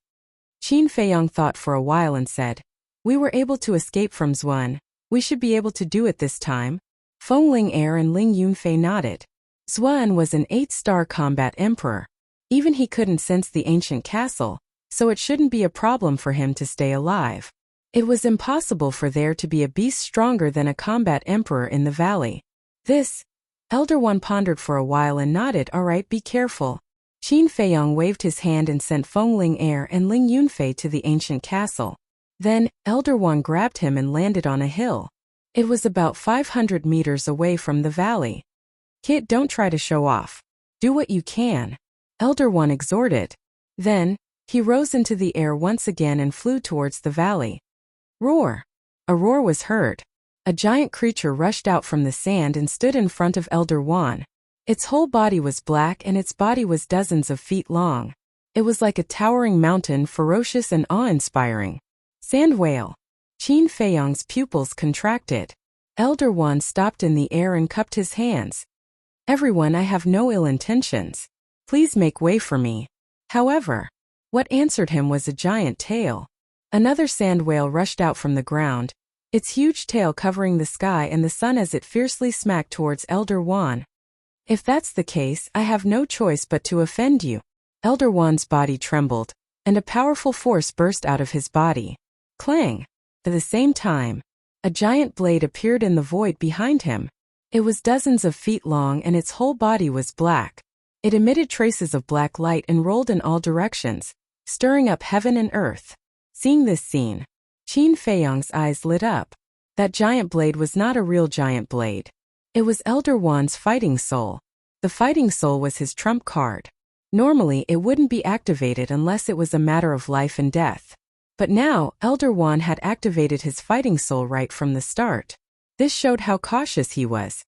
Qin Feiyong thought for a while and said, we were able to escape from Zhuan. We should be able to do it this time. Feng Ling and Ling Yunfei nodded. Zhuan was an 8-star combat emperor. Even he couldn't sense the ancient castle, so it shouldn't be a problem for him to stay alive. It was impossible for there to be a beast stronger than a combat emperor in the valley. This, Elder One pondered for a while and nodded, all right, be careful. Qin Feiyong waved his hand and sent Feng Ling and Ling Yunfei to the ancient castle. Then, Elder One grabbed him and landed on a hill. It was about 500 meters away from the valley. Kid, don't try to show off. Do what you can, Elder One exhorted. Then, he rose into the air once again and flew towards the valley. Roar! A roar was heard. A giant creature rushed out from the sand and stood in front of Elder Wan. Its whole body was black and its body was dozens of feet long. It was like a towering mountain, ferocious and awe-inspiring. Sand whale. Qin Feiyong's pupils contracted. Elder Wan stopped in the air and cupped his hands. Everyone, I have no ill intentions. Please make way for me. However, what answered him was a giant tail. Another sand whale rushed out from the ground, its huge tail covering the sky and the sun as it fiercely smacked towards Elder Wan. If that's the case, I have no choice but to offend you. Elder Wan's body trembled, and a powerful force burst out of his body. Clang! At the same time, a giant blade appeared in the void behind him. It was dozens of feet long and its whole body was black. It emitted traces of black light and rolled in all directions, stirring up heaven and earth. Seeing this scene, Qin Feiyang's eyes lit up. That giant blade was not a real giant blade. It was Elder Wan's fighting soul. The fighting soul was his trump card. Normally, it wouldn't be activated unless it was a matter of life and death. But now, Elder Wan had activated his fighting soul right from the start. This showed how cautious he was.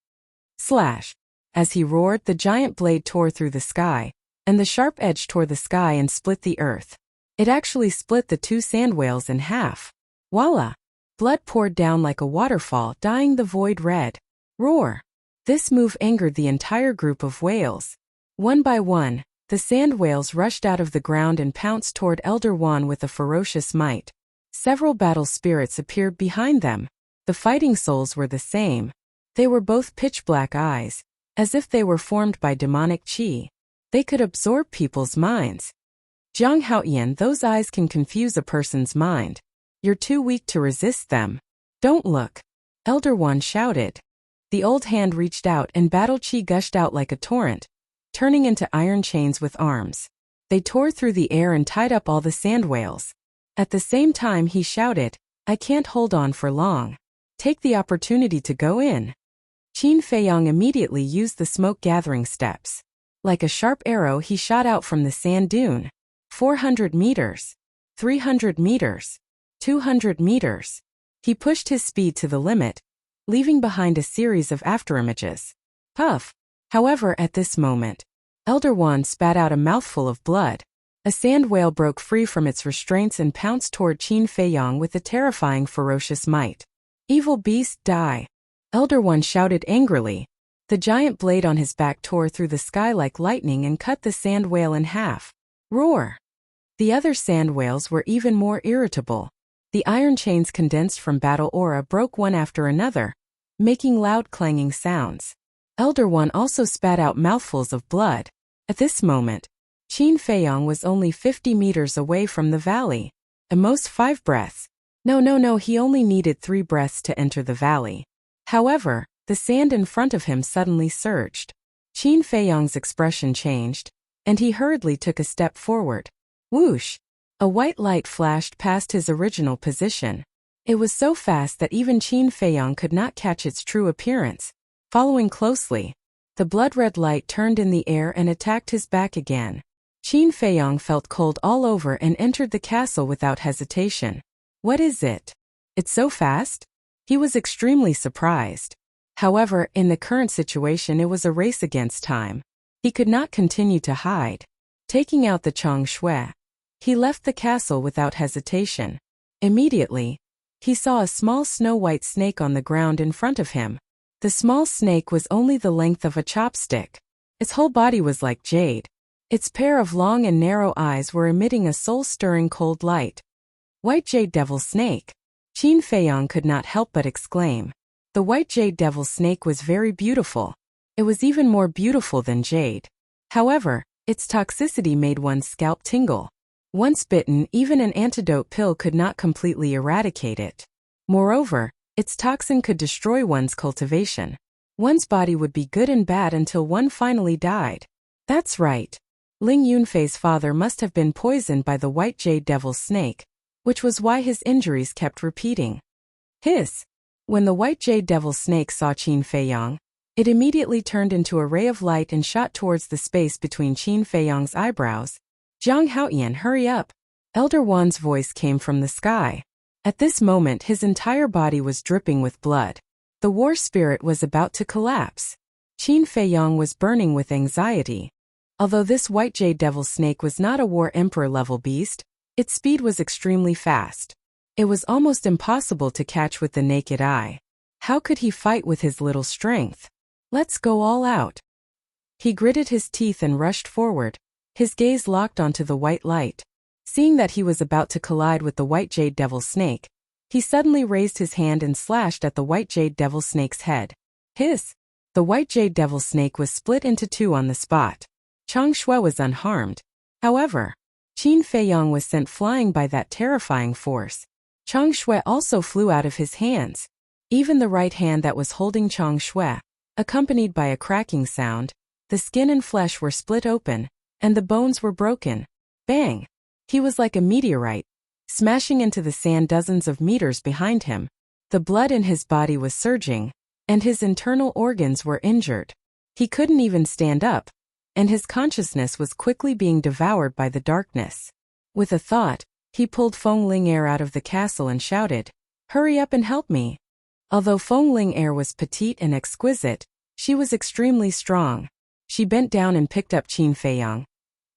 Slash! As he roared, the giant blade tore through the sky, and the sharp edge tore the sky and split the earth. It actually split the two sand whales in half. Voila! Blood poured down like a waterfall, dyeing the void red. Roar! This move angered the entire group of whales. One by one, the sand whales rushed out of the ground and pounced toward Elder Wan with a ferocious might. Several battle spirits appeared behind them. The fighting souls were the same. They were both pitch-black eyes, as if they were formed by demonic qi. They could absorb people's minds. Jiang Haoyan, those eyes can confuse a person's mind. You're too weak to resist them. Don't look! Elder Wan shouted. The old hand reached out and battle qi gushed out like a torrent, turning into iron chains with arms. They tore through the air and tied up all the sand whales. At the same time he shouted, I can't hold on for long. Take the opportunity to go in. Qin Feiyang immediately used the smoke-gathering steps. Like a sharp arrow he shot out from the sand dune. 400 meters. 300 meters. 200 meters. He pushed his speed to the limit, leaving behind a series of afterimages. Puff! However, at this moment, Elder Wan spat out a mouthful of blood. A sand whale broke free from its restraints and pounced toward Qin Feiyang with a terrifying ferocious might. Evil beast, die! Elder Wan shouted angrily. The giant blade on his back tore through the sky like lightning and cut the sand whale in half. Roar! The other sand whales were even more irritable. The iron chains condensed from battle aura broke one after another, making loud clanging sounds. Elder Wan also spat out mouthfuls of blood. At this moment, Qin Feiyang was only 50 meters away from the valley. At most 5 breaths. No, he only needed 3 breaths to enter the valley. However, the sand in front of him suddenly surged. Qin Feiyang's expression changed, and he hurriedly took a step forward. Whoosh! A white light flashed past his original position. It was so fast that even Qin Feiyang could not catch its true appearance. Following closely, the blood-red light turned in the air and attacked his back again. Qin Feiyang felt cold all over and entered the castle without hesitation. What is it? It's so fast? He was extremely surprised. However, in the current situation it was a race against time. He could not continue to hide. Taking out the Chang Shui, he left the castle without hesitation. Immediately, he saw a small snow-white snake on the ground in front of him. The small snake was only the length of a chopstick. Its whole body was like jade. Its pair of long and narrow eyes were emitting a soul-stirring cold light. White Jade Devil Snake! Qin Feiyang could not help but exclaim. The white Jade Devil Snake was very beautiful. It was even more beautiful than jade. However, its toxicity made one's scalp tingle. Once bitten, even an antidote pill could not completely eradicate it. Moreover, its toxin could destroy one's cultivation. One's body would be good and bad until one finally died. That's right. Ling Yunfei's father must have been poisoned by the white Jade Devil Snake, which was why his injuries kept repeating. Hiss! When the white Jade Devil Snake saw Qin Feiyang, it immediately turned into a ray of light and shot towards the space between Qin Feiyang's eyebrows. Jiang Haoyan, hurry up! Elder Wan's voice came from the sky. At this moment his entire body was dripping with blood. The war spirit was about to collapse. Qin Feiyang was burning with anxiety. Although this white Jade Devil Snake was not a war emperor level beast, its speed was extremely fast. It was almost impossible to catch with the naked eye. How could he fight with his little strength? Let's go all out. He gritted his teeth and rushed forward, his gaze locked onto the white light. Seeing that he was about to collide with the white Jade Devil Snake, he suddenly raised his hand and slashed at the white Jade Devil Snake's head. Hiss! The white jade devil snake was split into two on the spot. Chang Shui was unharmed. However, Qin Feiyang was sent flying by that terrifying force. Chang Shui also flew out of his hands. Even the right hand that was holding Chang Shui, accompanied by a cracking sound, the skin and flesh were split open, and the bones were broken. Bang! He was like a meteorite, smashing into the sand dozens of meters behind him. The blood in his body was surging, and his internal organs were injured. He couldn't even stand up, and his consciousness was quickly being devoured by the darkness. With a thought, he pulled Feng Ling-er out of the castle and shouted, "Hurry up and help me." Although Feng Ling-er was petite and exquisite, she was extremely strong. She bent down and picked up Qin Feiyang,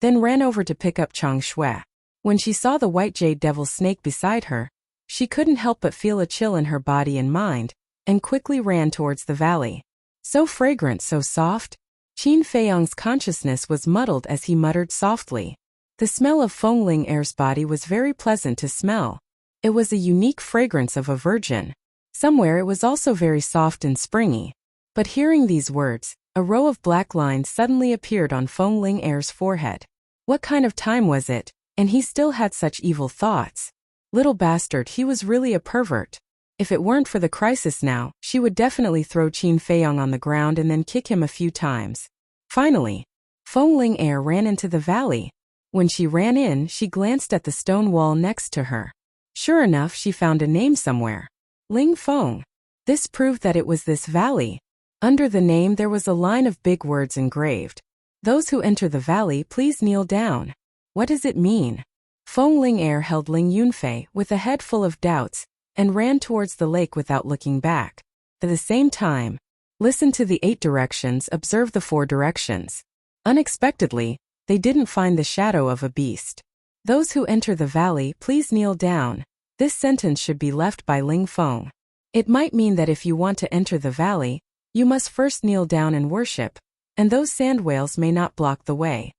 then ran over to pick up Chang Shui. When she saw the white jade devil snake beside her, she couldn't help but feel a chill in her body and mind, and quickly ran towards the valley. So fragrant, so soft. Qin Feiyang's consciousness was muddled as he muttered softly. The smell of Feng Ling-er's body was very pleasant to smell. It was a unique fragrance of a virgin. Somewhere it was also very soft and springy. But hearing these words, a row of black lines suddenly appeared on Feng Ling-er's forehead. What kind of time was it? And he still had such evil thoughts. Little bastard, he was really a pervert. If it weren't for the crisis now, she would definitely throw Qin Feiyang on the ground and then kick him a few times. Finally, Feng Ling-er ran into the valley. When she ran in, she glanced at the stone wall next to her. Sure enough, she found a name somewhere. Ling Feng. This proved that it was this valley. Under the name there was a line of big words engraved. "Those who enter the valley, please kneel down." What does it mean? Feng Ling-er held Ling Yunfei with a head full of doubts and ran towards the lake without looking back. At the same time, listen to the 8 directions, observe the 4 directions. Unexpectedly, they didn't find the shadow of a beast. "Those who enter the valley, please kneel down." This sentence should be left by Ling Feng. It might mean that if you want to enter the valley, you must first kneel down and worship, and those sand whales may not block the way.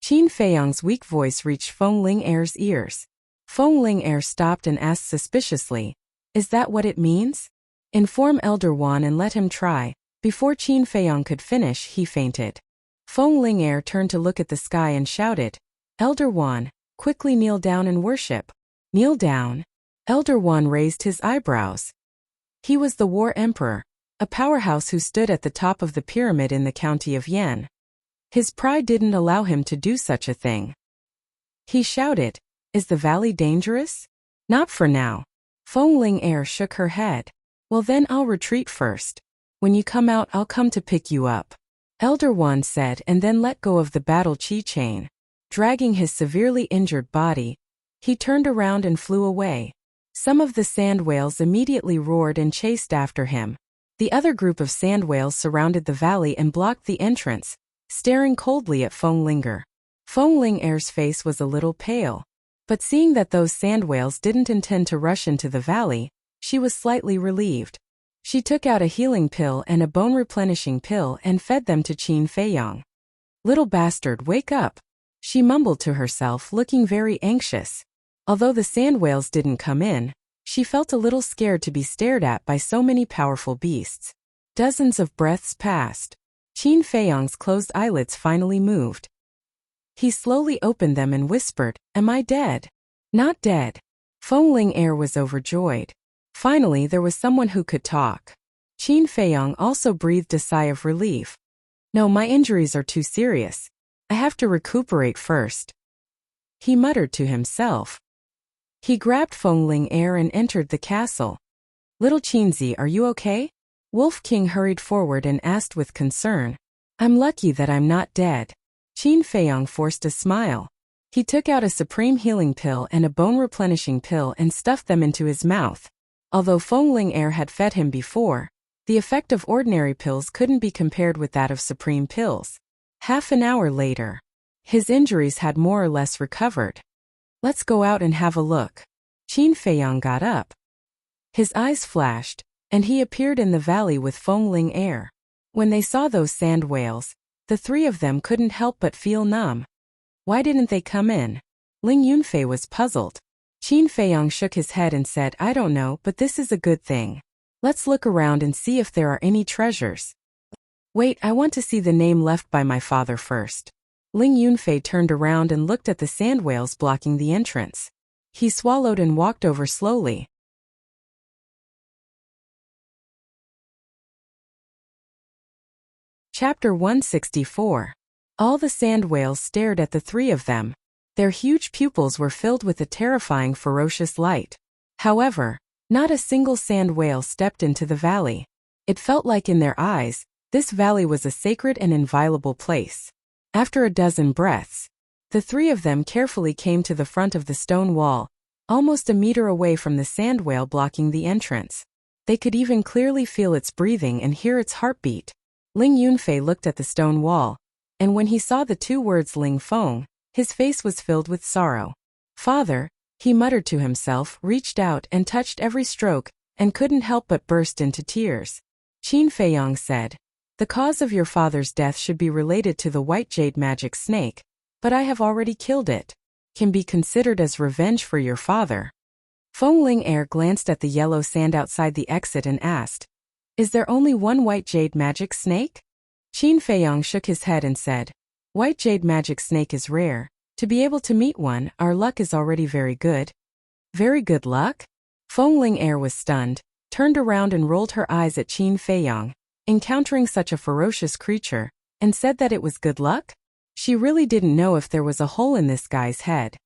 Qin Feiyang's weak voice reached Feng Ling-er's ears. Feng Ling-er stopped and asked suspiciously, "Is that what it means? Inform Elder Wan and let him try." Before Qin Feiyang could finish, he fainted. Feng Ling-er turned to look at the sky and shouted, "Elder Wan, quickly kneel down and worship." Kneel down? Elder Wan raised his eyebrows. He was the War Emperor, a powerhouse who stood at the top of the pyramid in the county of Yan. His pride didn't allow him to do such a thing. He shouted, "Is the valley dangerous?" "Not for now." Feng Ling-er shook her head. "Well then I'll retreat first. When you come out I'll come to pick you up," Elder Wan said, and then let go of the battle chi chain. Dragging his severely injured body, he turned around and flew away. Some of the sand whales immediately roared and chased after him. The other group of sand whales surrounded the valley and blocked the entrance, staring coldly at Feng Ling-er. Feng Ling-er's face was a little pale. But seeing that those sand whales didn't intend to rush into the valley, she was slightly relieved. She took out a healing pill and a bone-replenishing pill and fed them to Qin Feiyang. "Little bastard, wake up," she mumbled to herself, looking very anxious. Although the sand whales didn't come in, she felt a little scared to be stared at by so many powerful beasts. Dozens of breaths passed. Qin Feiyang's closed eyelids finally moved. He slowly opened them and whispered, "Am I dead?" "Not dead." Feng Ling-er was overjoyed. Finally, there was someone who could talk. Qin Feiyang also breathed a sigh of relief. "No, my injuries are too serious. I have to recuperate first," he muttered to himself. He grabbed Feng Ling-er and entered the castle. "Little Qinzi, are you okay?" Wolf King hurried forward and asked with concern. "I'm lucky that I'm not dead." Qin Feiyang forced a smile. He took out a supreme healing pill and a bone-replenishing pill and stuffed them into his mouth. Although Feng Ling-er had fed him before, the effect of ordinary pills couldn't be compared with that of supreme pills. Half an hour later, his injuries had more or less recovered. "Let's go out and have a look." Qin Feiyang got up. His eyes flashed, and he appeared in the valley with Feng Ling-er. When they saw those sand whales, the 3 of them couldn't help but feel numb. Why didn't they come in? Ling Yunfei was puzzled. Qin Feiyang shook his head and said, "I don't know, but this is a good thing. Let's look around and see if there are any treasures." Wait, I want to see the name left by my father first. Ling Yunfei turned around and looked at the sand whales blocking the entrance. He swallowed and walked over slowly. Chapter 164. All the sand whales stared at the three of them. Their huge pupils were filled with a terrifying, ferocious light. However, not a single sand whale stepped into the valley. It felt like in their eyes, this valley was a sacred and inviolable place. After a dozen breaths, the three of them carefully came to the front of the stone wall, almost a meter away from the sand whale blocking the entrance. They could even clearly feel its breathing and hear its heartbeat. Ling Yunfei looked at the stone wall, and when he saw the two words Ling Feng, his face was filled with sorrow. Father, he muttered to himself, reached out and touched every stroke, and couldn't help but burst into tears. Qin Feiyang said, "The cause of your father's death should be related to the white jade magic snake, but I have already killed it. Can be considered as revenge for your father." Feng Ling glanced at the yellow sand outside the exit and asked, "Is there only one white jade magic snake?" Qin Feiyang shook his head and said, "White jade magic snake is rare. To be able to meet one, our luck is already very good." Very good luck? Feng Ling was stunned, turned around and rolled her eyes at Qin Feiyang, encountering such a ferocious creature, and said that it was good luck? She really didn't know if there was a hole in this guy's head.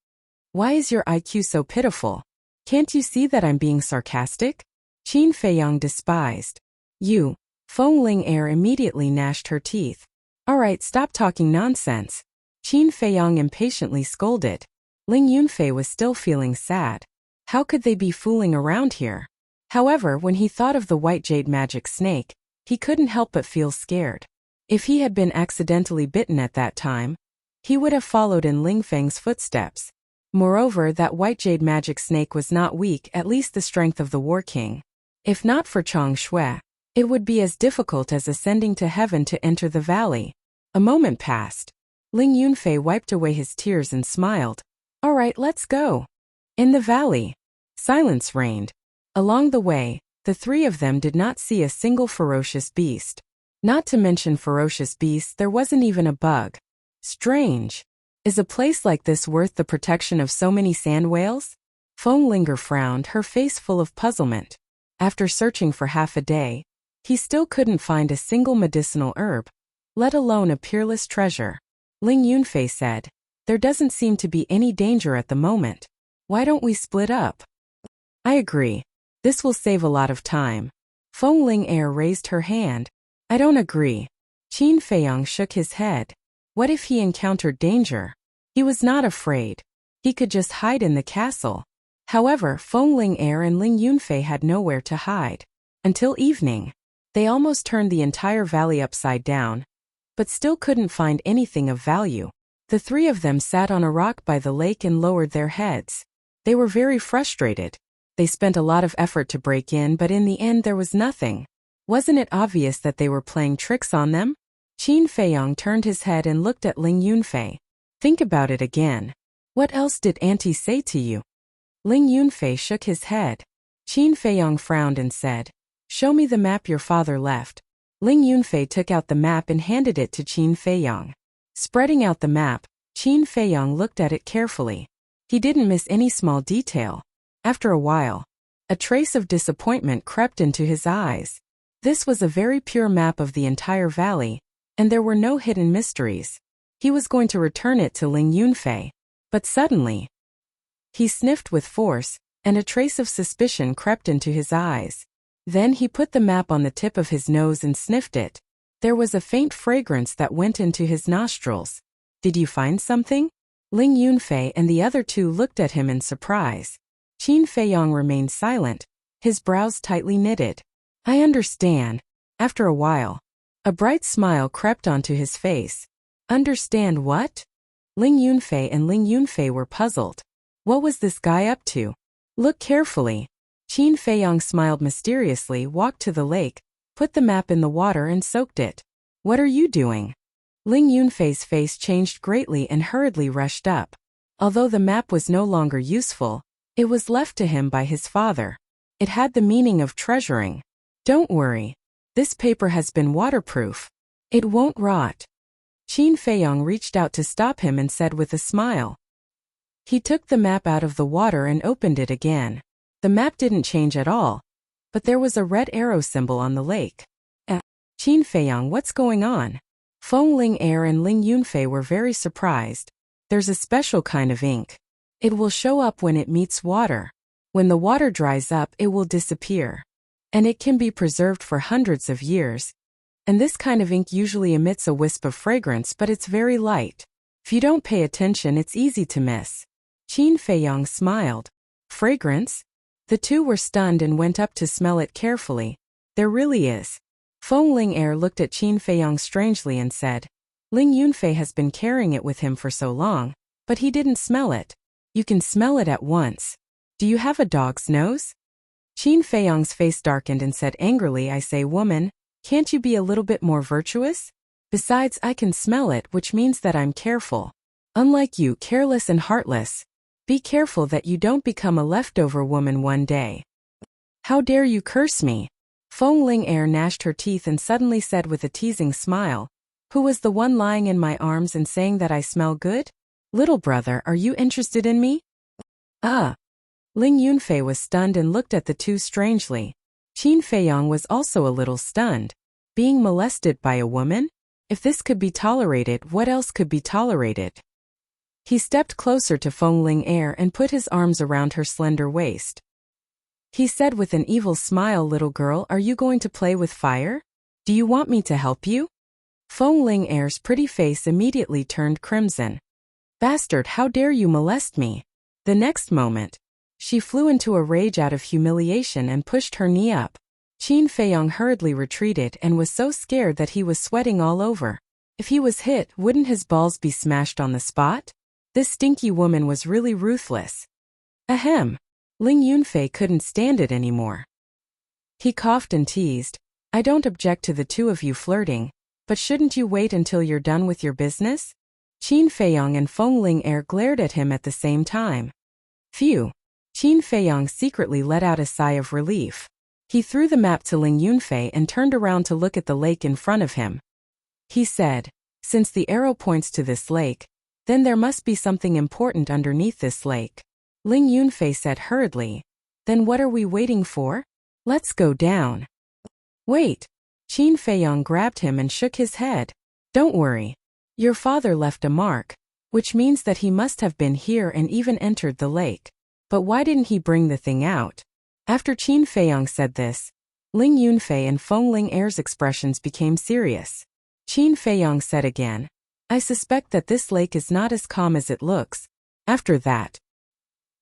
Why is your IQ so pitiful? Can't you see that I'm being sarcastic? Qin Feiyang despised. You. Feng Ling immediately gnashed her teeth. Alright, stop talking nonsense. Qin Feiyang impatiently scolded. Ling Yunfei was still feeling sad. How could they be fooling around here? However, when he thought of the white jade magic snake, he couldn't help but feel scared. If he had been accidentally bitten at that time, he would have followed in Ling Feng's footsteps. Moreover, that white jade magic snake was not weak, at least the strength of the War King. If not for Chang Shui, it would be as difficult as ascending to heaven to enter the valley. A moment passed. Ling Yunfei wiped away his tears and smiled. Alright, let's go. In the valley, silence reigned. Along the way, the three of them did not see a single ferocious beast. Not to mention ferocious beasts, there wasn't even a bug. Strange. Is a place like this worth the protection of so many sand whales? Feng Ling frowned, her face full of puzzlement. After searching for half a day, he still couldn't find a single medicinal herb, let alone a peerless treasure. Ling Yunfei said, "There doesn't seem to be any danger at the moment. Why don't we split up?" I agree. This will save a lot of time. Feng Ling raised her hand. I don't agree. Qin Feiyang shook his head. What if he encountered danger? He was not afraid. He could just hide in the castle. However, Feng Ling and Ling Yunfei had nowhere to hide. Until evening. They almost turned the entire valley upside down, but still couldn't find anything of value. The three of them sat on a rock by the lake and lowered their heads. They were very frustrated. They spent a lot of effort to break in, but in the end there was nothing. Wasn't it obvious that they were playing tricks on them? Qin Feiyang turned his head and looked at Ling Yunfei. Think about it again. What else did Auntie say to you? Ling Yunfei shook his head. Qin Feiyang frowned and said, "Show me the map your father left." Ling Yunfei took out the map and handed it to Qin Feiyang. Spreading out the map, Qin Feiyang looked at it carefully. He didn't miss any small detail. After a while, a trace of disappointment crept into his eyes. This was a very pure map of the entire valley, and there were no hidden mysteries. He was going to return it to Ling Yunfei, but suddenly, he sniffed with force, and a trace of suspicion crept into his eyes. Then he put the map on the tip of his nose and sniffed it. There was a faint fragrance that went into his nostrils. Did you find something? Ling Yunfei and the other two looked at him in surprise. Qin Feiyang remained silent, his brows tightly knitted. I understand. After a while, a bright smile crept onto his face. Understand what? Ling Yunfei were puzzled. What was this guy up to? Look carefully. Qin Feiyang smiled mysteriously, walked to the lake, put the map in the water and soaked it. What are you doing? Ling Yunfei's face changed greatly and hurriedly rushed up. Although the map was no longer useful, it was left to him by his father. It had the meaning of treasuring. Don't worry. This paper has been waterproof. It won't rot. Qin Feiyong reached out to stop him and said with a smile. He took the map out of the water and opened it again. The map didn't change at all, but there was a red arrow symbol on the lake. Qin Feiyong, what's going on? Feng Ling-er and Ling Yunfei were very surprised. There's a special kind of ink. It will show up when it meets water. When the water dries up, it will disappear. And it can be preserved for hundreds of years. And this kind of ink usually emits a wisp of fragrance, but it's very light. If you don't pay attention, it's easy to miss. Qin Feiyong smiled. Fragrance? The two were stunned and went up to smell it carefully. There really is. Feng Ling-er looked at Qin Feiyong strangely and said, Ling Yunfei has been carrying it with him for so long, but he didn't smell it. You can smell it at once. Do you have a dog's nose? Qin Feiyong's face darkened and said angrily, I say, woman, can't you be a little bit more virtuous? Besides, I can smell it, which means that I'm careful. Unlike you, careless and heartless. Be careful that you don't become a leftover woman one day. How dare you curse me? Feng Ling-er gnashed her teeth and suddenly said with a teasing smile, who was the one lying in my arms and saying that I smell good? Little brother, are you interested in me? Ling Yunfei was stunned and looked at the two strangely. Qin Feiyong was also a little stunned. Being molested by a woman? If this could be tolerated, what else could be tolerated? He stepped closer to Feng Ling-er and put his arms around her slender waist. He said with an evil smile, little girl, are you going to play with fire? Do you want me to help you? Feng Ling-er's pretty face immediately turned crimson. Bastard, how dare you molest me? The next moment, she flew into a rage out of humiliation and pushed her knee up. Qin Feiyong hurriedly retreated and was so scared that he was sweating all over. If he was hit, wouldn't his balls be smashed on the spot? This stinky woman was really ruthless. Ahem. Ling Yunfei couldn't stand it anymore. He coughed and teased, I don't object to the two of you flirting, but shouldn't you wait until you're done with your business? Qin Feiyong and Feng Ling-er glared at him at the same time. Phew. Qin Feiyong secretly let out a sigh of relief. He threw the map to Ling Yunfei and turned around to look at the lake in front of him. He said, since the arrow points to this lake, then there must be something important underneath this lake. Ling Yunfei said hurriedly, then what are we waiting for? Let's go down. Wait. Qin Feiyong grabbed him and shook his head. Don't worry. Your father left a mark, which means that he must have been here and even entered the lake. But why didn't he bring the thing out? After Qin Feiyong said this, Ling Yunfei and Feng Ling-er's expressions became serious. Qin Feiyong said again, I suspect that this lake is not as calm as it looks. After that,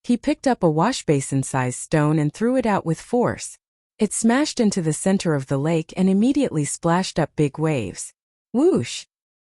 he picked up a washbasin-sized stone and threw it out with force. It smashed into the center of the lake and immediately splashed up big waves. Whoosh!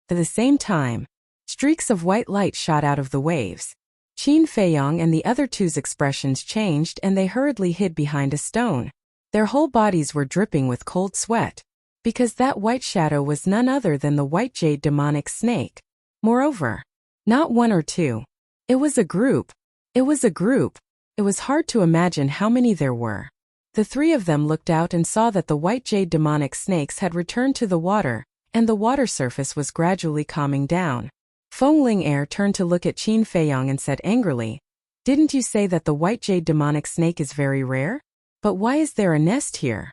At the same time, streaks of white light shot out of the waves. Qin Feiyong and the other two's expressions changed and they hurriedly hid behind a stone. Their whole bodies were dripping with cold sweat, because that white shadow was none other than the white jade demonic snake. Moreover, not one or two. It was a group. It was a group. It was hard to imagine how many there were. The three of them looked out and saw that the white jade demonic snakes had returned to the water, and the water surface was gradually calming down. Feng Ling-er turned to look at Qin Feiyong and said angrily, didn't you say that the white jade demonic snake is very rare? But why is there a nest here?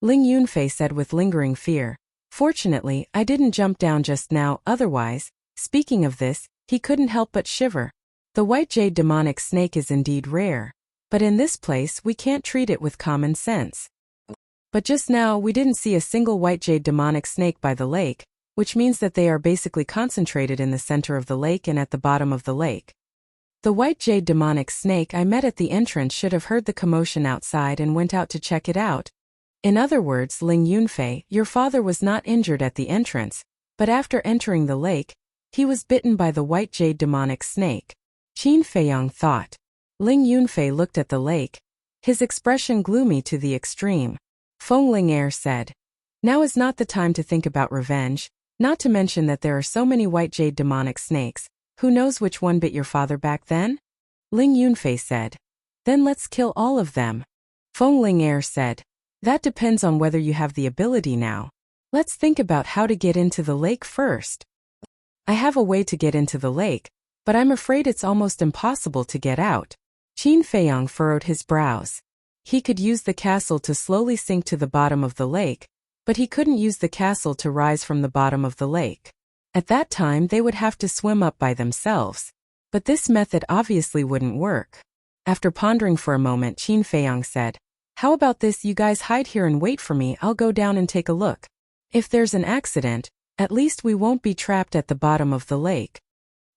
Ling Yunfei said with lingering fear, fortunately, I didn't jump down just now, otherwise, speaking of this, he couldn't help but shiver. The white jade demonic snake is indeed rare, but in this place we can't treat it with common sense. But just now we didn't see a single white jade demonic snake by the lake, which means that they are basically concentrated in the center of the lake and at the bottom of the lake. The white jade demonic snake I met at the entrance should have heard the commotion outside and went out to check it out. In other words, Ling Yunfei, your father was not injured at the entrance, but after entering the lake, he was bitten by the white jade demonic snake. Qin Feiyong thought. Ling Yunfei looked at the lake, his expression gloomy to the extreme. Feng Ling-er said, now is not the time to think about revenge, not to mention that there are so many white jade demonic snakes. Who knows which one bit your father back then? Ling Yunfei said. Then let's kill all of them. Feng Ling-er said. That depends on whether you have the ability now. Let's think about how to get into the lake first. I have a way to get into the lake, but I'm afraid it's almost impossible to get out. Qin Feiyang furrowed his brows. He could use the castle to slowly sink to the bottom of the lake, but he couldn't use the castle to rise from the bottom of the lake. At that time they would have to swim up by themselves. But this method obviously wouldn't work. After pondering for a moment, Qin Feiyang said, "How about this, you guys hide here and wait for me, I'll go down and take a look. If there's an accident, at least we won't be trapped at the bottom of the lake."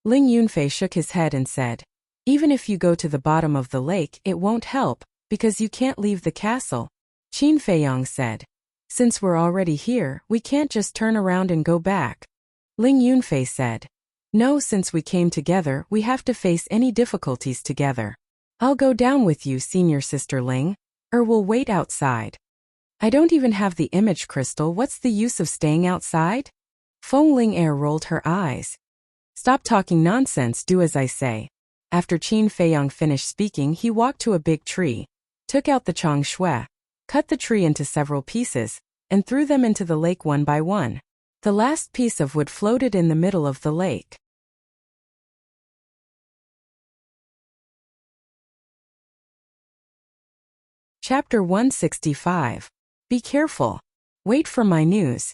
Ling Yunfei shook his head and said, "Even if you go to the bottom of the lake, it won't help, because you can't leave the castle." Qin Feiyang said, "Since we're already here, we can't just turn around and go back." Ling Yunfei said, "No, since we came together, we have to face any difficulties together. I'll go down with you, senior sister Ling, or we'll wait outside." "I don't even have the image crystal, what's the use of staying outside?" Feng Ling rolled her eyes. "Stop talking nonsense, do as I say." After Qin Feiyang finished speaking, he walked to a big tree, took out the chong shui, cut the tree into several pieces, and threw them into the lake one by one. The last piece of wood floated in the middle of the lake. Chapter 165. Be careful. Wait for my news.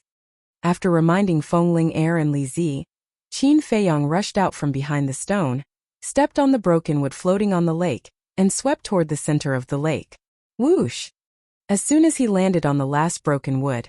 After reminding Feng Ling and Li Zi, Qin Feiyang rushed out from behind the stone, stepped on the broken wood floating on the lake, and swept toward the center of the lake. Whoosh! As soon as he landed on the last broken wood,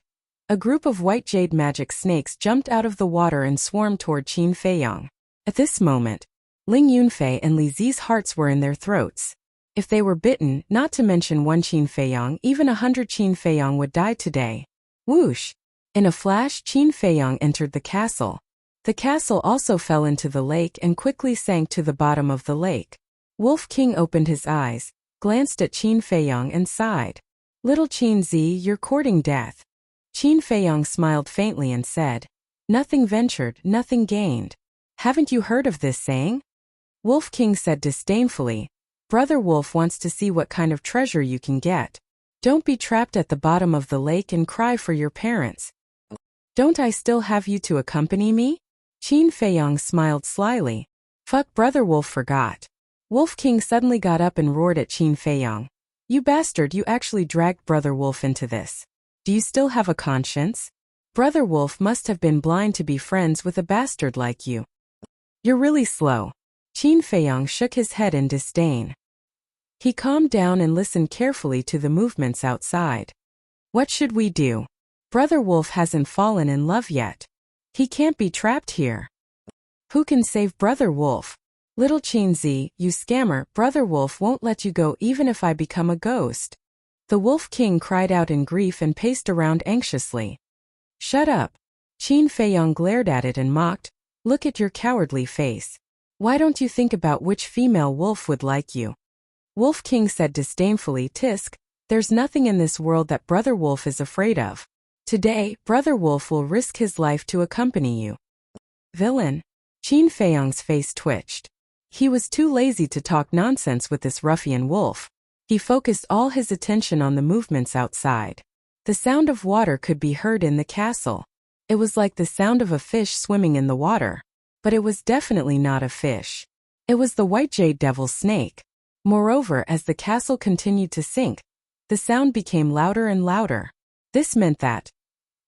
a group of white jade magic snakes jumped out of the water and swarmed toward Qin Feiyang. At this moment, Ling Yunfei and Li Zi's hearts were in their throats. If they were bitten, not to mention one Qin Feiyang, even 100 Qin Feiyang would die today. Whoosh! In a flash, Qin Feiyang entered the castle. The castle also fell into the lake and quickly sank to the bottom of the lake. Wolf King opened his eyes, glanced at Qin Feiyang and sighed. "Little Qin Zi, you're courting death." Qin Feiyang smiled faintly and said, "Nothing ventured, nothing gained. Haven't you heard of this saying?" Wolf King said disdainfully, "Brother Wolf wants to see what kind of treasure you can get. Don't be trapped at the bottom of the lake and cry for your parents." "Don't I still have you to accompany me?" Qin Feiyang smiled slyly. "Fuck, Brother Wolf forgot." Wolf King suddenly got up and roared at Qin Feiyang. "You bastard, you actually dragged Brother Wolf into this. Do you still have a conscience? Brother Wolf must have been blind to be friends with a bastard like you. You're really slow." Qin Feiyang shook his head in disdain. He calmed down and listened carefully to the movements outside. "What should we do? Brother Wolf hasn't fallen in love yet. He can't be trapped here. Who can save Brother Wolf? Little Qin Zi, you scammer, Brother Wolf won't let you go even if I become a ghost." The Wolf King cried out in grief and paced around anxiously. "Shut up." Qin Feiyang glared at it and mocked, "Look at your cowardly face. Why don't you think about which female wolf would like you?" Wolf King said disdainfully, "Tisk, there's nothing in this world that Brother Wolf is afraid of. Today, Brother Wolf will risk his life to accompany you." "Villain." Qin Feiyang's face twitched. He was too lazy to talk nonsense with this ruffian wolf. He focused all his attention on the movements outside. The sound of water could be heard in the castle. It was like the sound of a fish swimming in the water. But it was definitely not a fish. It was the white jade devil snake. Moreover, as the castle continued to sink, the sound became louder and louder. This meant that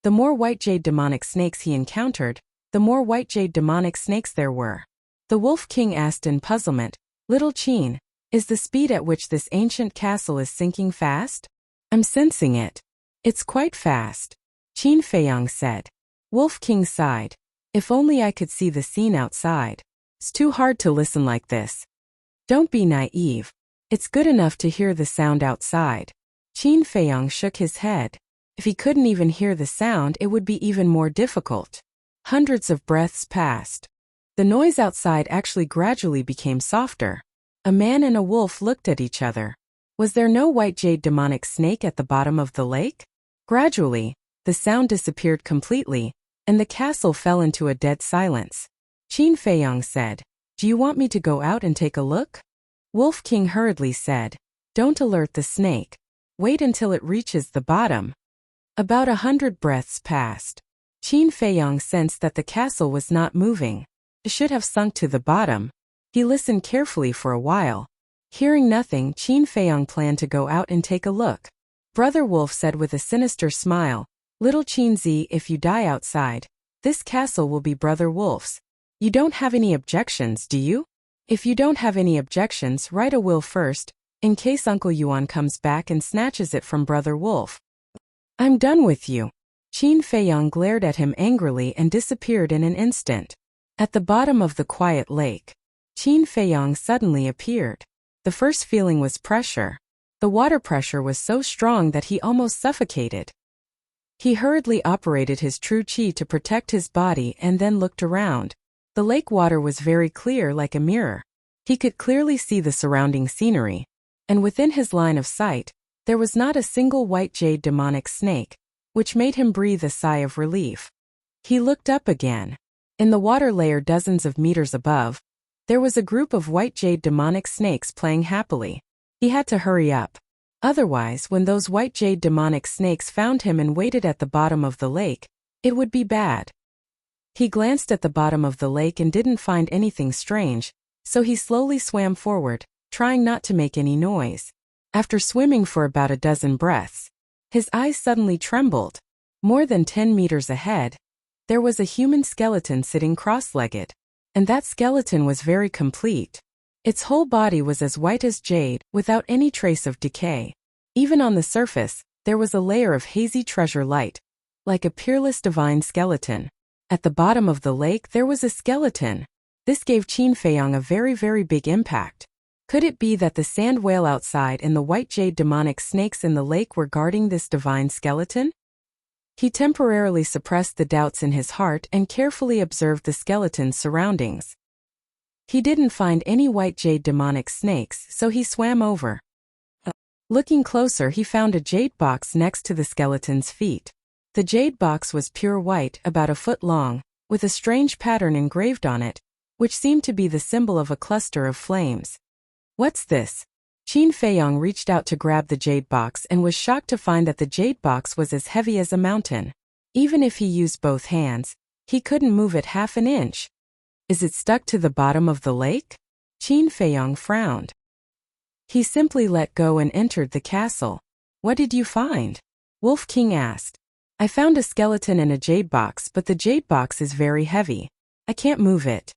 the more white jade demonic snakes he encountered, the more white jade demonic snakes there were. The Wolf King asked in puzzlement, "Little Qin, is the speed at which this ancient castle is sinking fast?" "I'm sensing it. It's quite fast," Qin Feiyang said. Wolf King sighed. "If only I could see the scene outside. It's too hard to listen like this." "Don't be naive. It's good enough to hear the sound outside." Qin Feiyang shook his head. If he couldn't even hear the sound, it would be even more difficult. Hundreds of breaths passed. The noise outside actually gradually became softer. A man and a wolf looked at each other. Was there no white jade demonic snake at the bottom of the lake? Gradually, the sound disappeared completely, and the castle fell into a dead silence. Qin Feiyang said, "Do you want me to go out and take a look?" Wolf King hurriedly said, "Don't alert the snake. Wait until it reaches the bottom." About 100 breaths passed. Qin Feiyang sensed that the castle was not moving. It should have sunk to the bottom. He listened carefully for a while. Hearing nothing, Qin Feiyang planned to go out and take a look. Brother Wolf said with a sinister smile, "Little Qinzi, if you die outside, this castle will be Brother Wolf's. You don't have any objections, do you? If you don't have any objections, write a will first, in case Uncle Yuan comes back and snatches it from Brother Wolf." "I'm done with you." Qin Feiyang glared at him angrily and disappeared in an instant. At the bottom of the quiet lake, Qin Feiyang suddenly appeared. The first feeling was pressure. The water pressure was so strong that he almost suffocated. He hurriedly operated his true qi to protect his body and then looked around. The lake water was very clear like a mirror. He could clearly see the surrounding scenery. And within his line of sight, there was not a single white jade demonic snake, which made him breathe a sigh of relief. He looked up again. In the water layer dozens of meters above, there was a group of white jade demonic snakes playing happily. He had to hurry up. Otherwise, when those white jade demonic snakes found him and waited at the bottom of the lake, it would be bad. He glanced at the bottom of the lake and didn't find anything strange, so he slowly swam forward, trying not to make any noise. After swimming for about a dozen breaths, his eyes suddenly trembled. More than 10 meters ahead, there was a human skeleton sitting cross-legged, and that skeleton was very complete. Its whole body was as white as jade, without any trace of decay. Even on the surface, there was a layer of hazy treasure light, like a peerless divine skeleton. At the bottom of the lake there was a skeleton. This gave Qin Feiyang a very big impact. Could it be that the sand whale outside and the white jade demonic snakes in the lake were guarding this divine skeleton? He temporarily suppressed the doubts in his heart and carefully observed the skeleton's surroundings. He didn't find any white jade demonic snakes, so he swam over. Looking closer, he found a jade box next to the skeleton's feet. The jade box was pure white, about a foot long, with a strange pattern engraved on it, which seemed to be the symbol of a cluster of flames. "What's this?" Qin Feiyang reached out to grab the jade box and was shocked to find that the jade box was as heavy as a mountain. Even if he used both hands, he couldn't move it half an inch. "Is it stuck to the bottom of the lake?" Qin Feiyang frowned. He simply let go and entered the castle. "What did you find?" Wolf King asked. "I found a skeleton in a jade box, but the jade box is very heavy. I can't move it."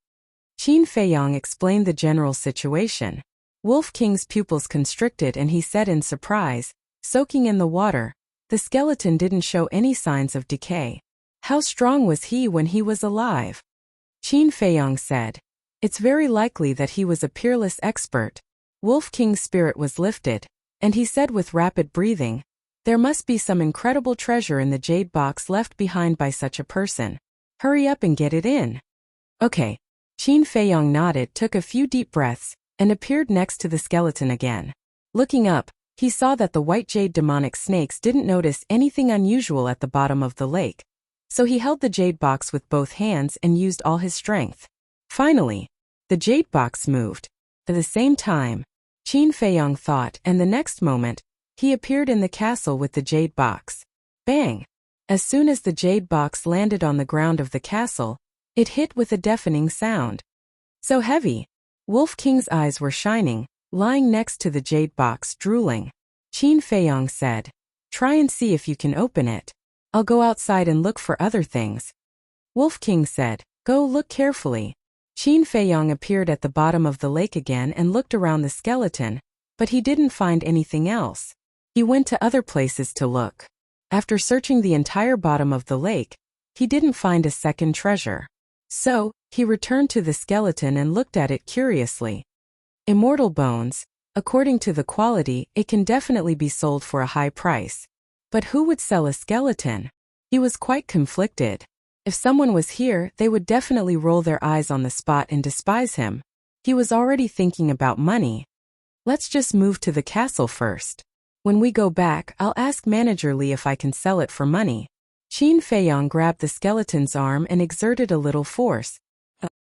Qin Feiyang explained the general situation. Wolf King's pupils constricted and he said in surprise, "Soaking in the water, the skeleton didn't show any signs of decay. How strong was he when he was alive?" Qin Feiyang said, "It's very likely that he was a peerless expert." Wolf King's spirit was lifted, and he said with rapid breathing, "There must be some incredible treasure in the jade box left behind by such a person. Hurry up and get it in." "Okay." Qin Feiyang nodded, took a few deep breaths, and appeared next to the skeleton again. Looking up, he saw that the white jade demonic snakes didn't notice anything unusual at the bottom of the lake, so he held the jade box with both hands and used all his strength. Finally, the jade box moved. At the same time, Qin Feiyang thought, and the next moment, he appeared in the castle with the jade box. Bang! As soon as the jade box landed on the ground of the castle, it hit with a deafening sound. So heavy! Wolf King's eyes were shining, lying next to the jade box, drooling. Qin Feiyang said, "Try and see if you can open it. I'll go outside and look for other things." Wolf King said, "Go look carefully." Qin Feiyang appeared at the bottom of the lake again and looked around the skeleton, but he didn't find anything else. He went to other places to look. After searching the entire bottom of the lake, he didn't find a second treasure. So, he returned to the skeleton and looked at it curiously. Immortal bones, according to the quality, it can definitely be sold for a high price. But who would sell a skeleton? He was quite conflicted. If someone was here, they would definitely roll their eyes on the spot and despise him. He was already thinking about money. "Let's just move to the castle first. When we go back, I'll ask Manager Li if I can sell it for money." Qin Feiyang grabbed the skeleton's arm and exerted a little force.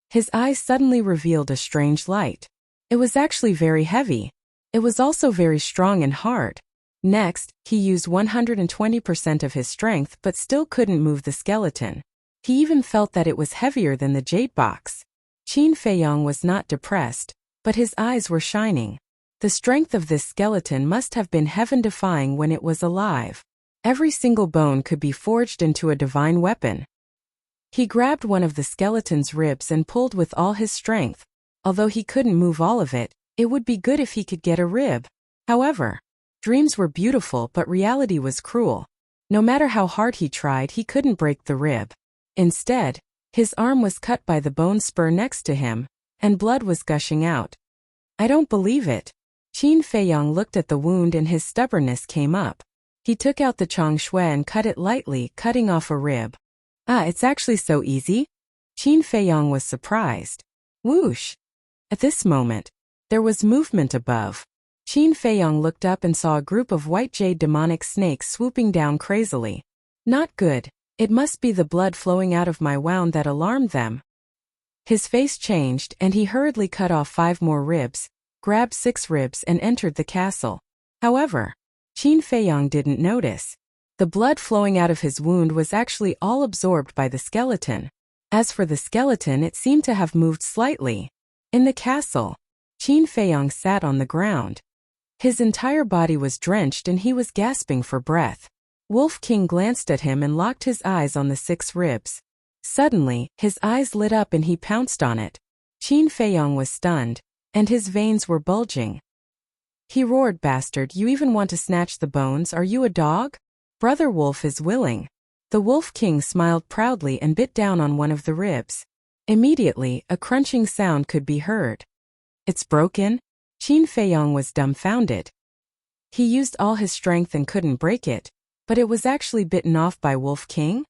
His eyes suddenly revealed a strange light. It was actually very heavy. It was also very strong and hard. Next, he used 120% of his strength but still couldn't move the skeleton. He even felt that it was heavier than the jade box. Qin Feiyong was not depressed, but his eyes were shining. The strength of this skeleton must have been heaven-defying when it was alive. Every single bone could be forged into a divine weapon. He grabbed one of the skeleton's ribs and pulled with all his strength. Although he couldn't move all of it, it would be good if he could get a rib. However, dreams were beautiful but reality was cruel. No matter how hard he tried, he couldn't break the rib. Instead, his arm was cut by the bone spur next to him, and blood was gushing out. I don't believe it. Qin Feiyong looked at the wound and his stubbornness came up. He took out the changshui and cut it lightly, cutting off a rib. It's actually so easy? Qin Feiyong was surprised. Whoosh! At this moment, there was movement above. Qin Feiyong looked up and saw a group of white jade demonic snakes swooping down crazily. Not good. It must be the blood flowing out of my wound that alarmed them. His face changed and he hurriedly cut off 5 more ribs, grabbed 6 ribs and entered the castle. However, Qin Feiyong didn't notice. The blood flowing out of his wound was actually all absorbed by the skeleton. As for the skeleton, it seemed to have moved slightly. In the castle, Qin Feiyong sat on the ground. His entire body was drenched and he was gasping for breath. Wolf King glanced at him and locked his eyes on the 6 ribs. Suddenly, his eyes lit up and he pounced on it. Qin Feiyong was stunned, and his veins were bulging. He roared, "Bastard, you even want to snatch the bones? Are you a dog? Brother Wolf is willing." The Wolf King smiled proudly and bit down on one of the ribs. Immediately, a crunching sound could be heard. It's broken? Qin Feiyong was dumbfounded. He used all his strength and couldn't break it, but it was actually bitten off by Wolf King?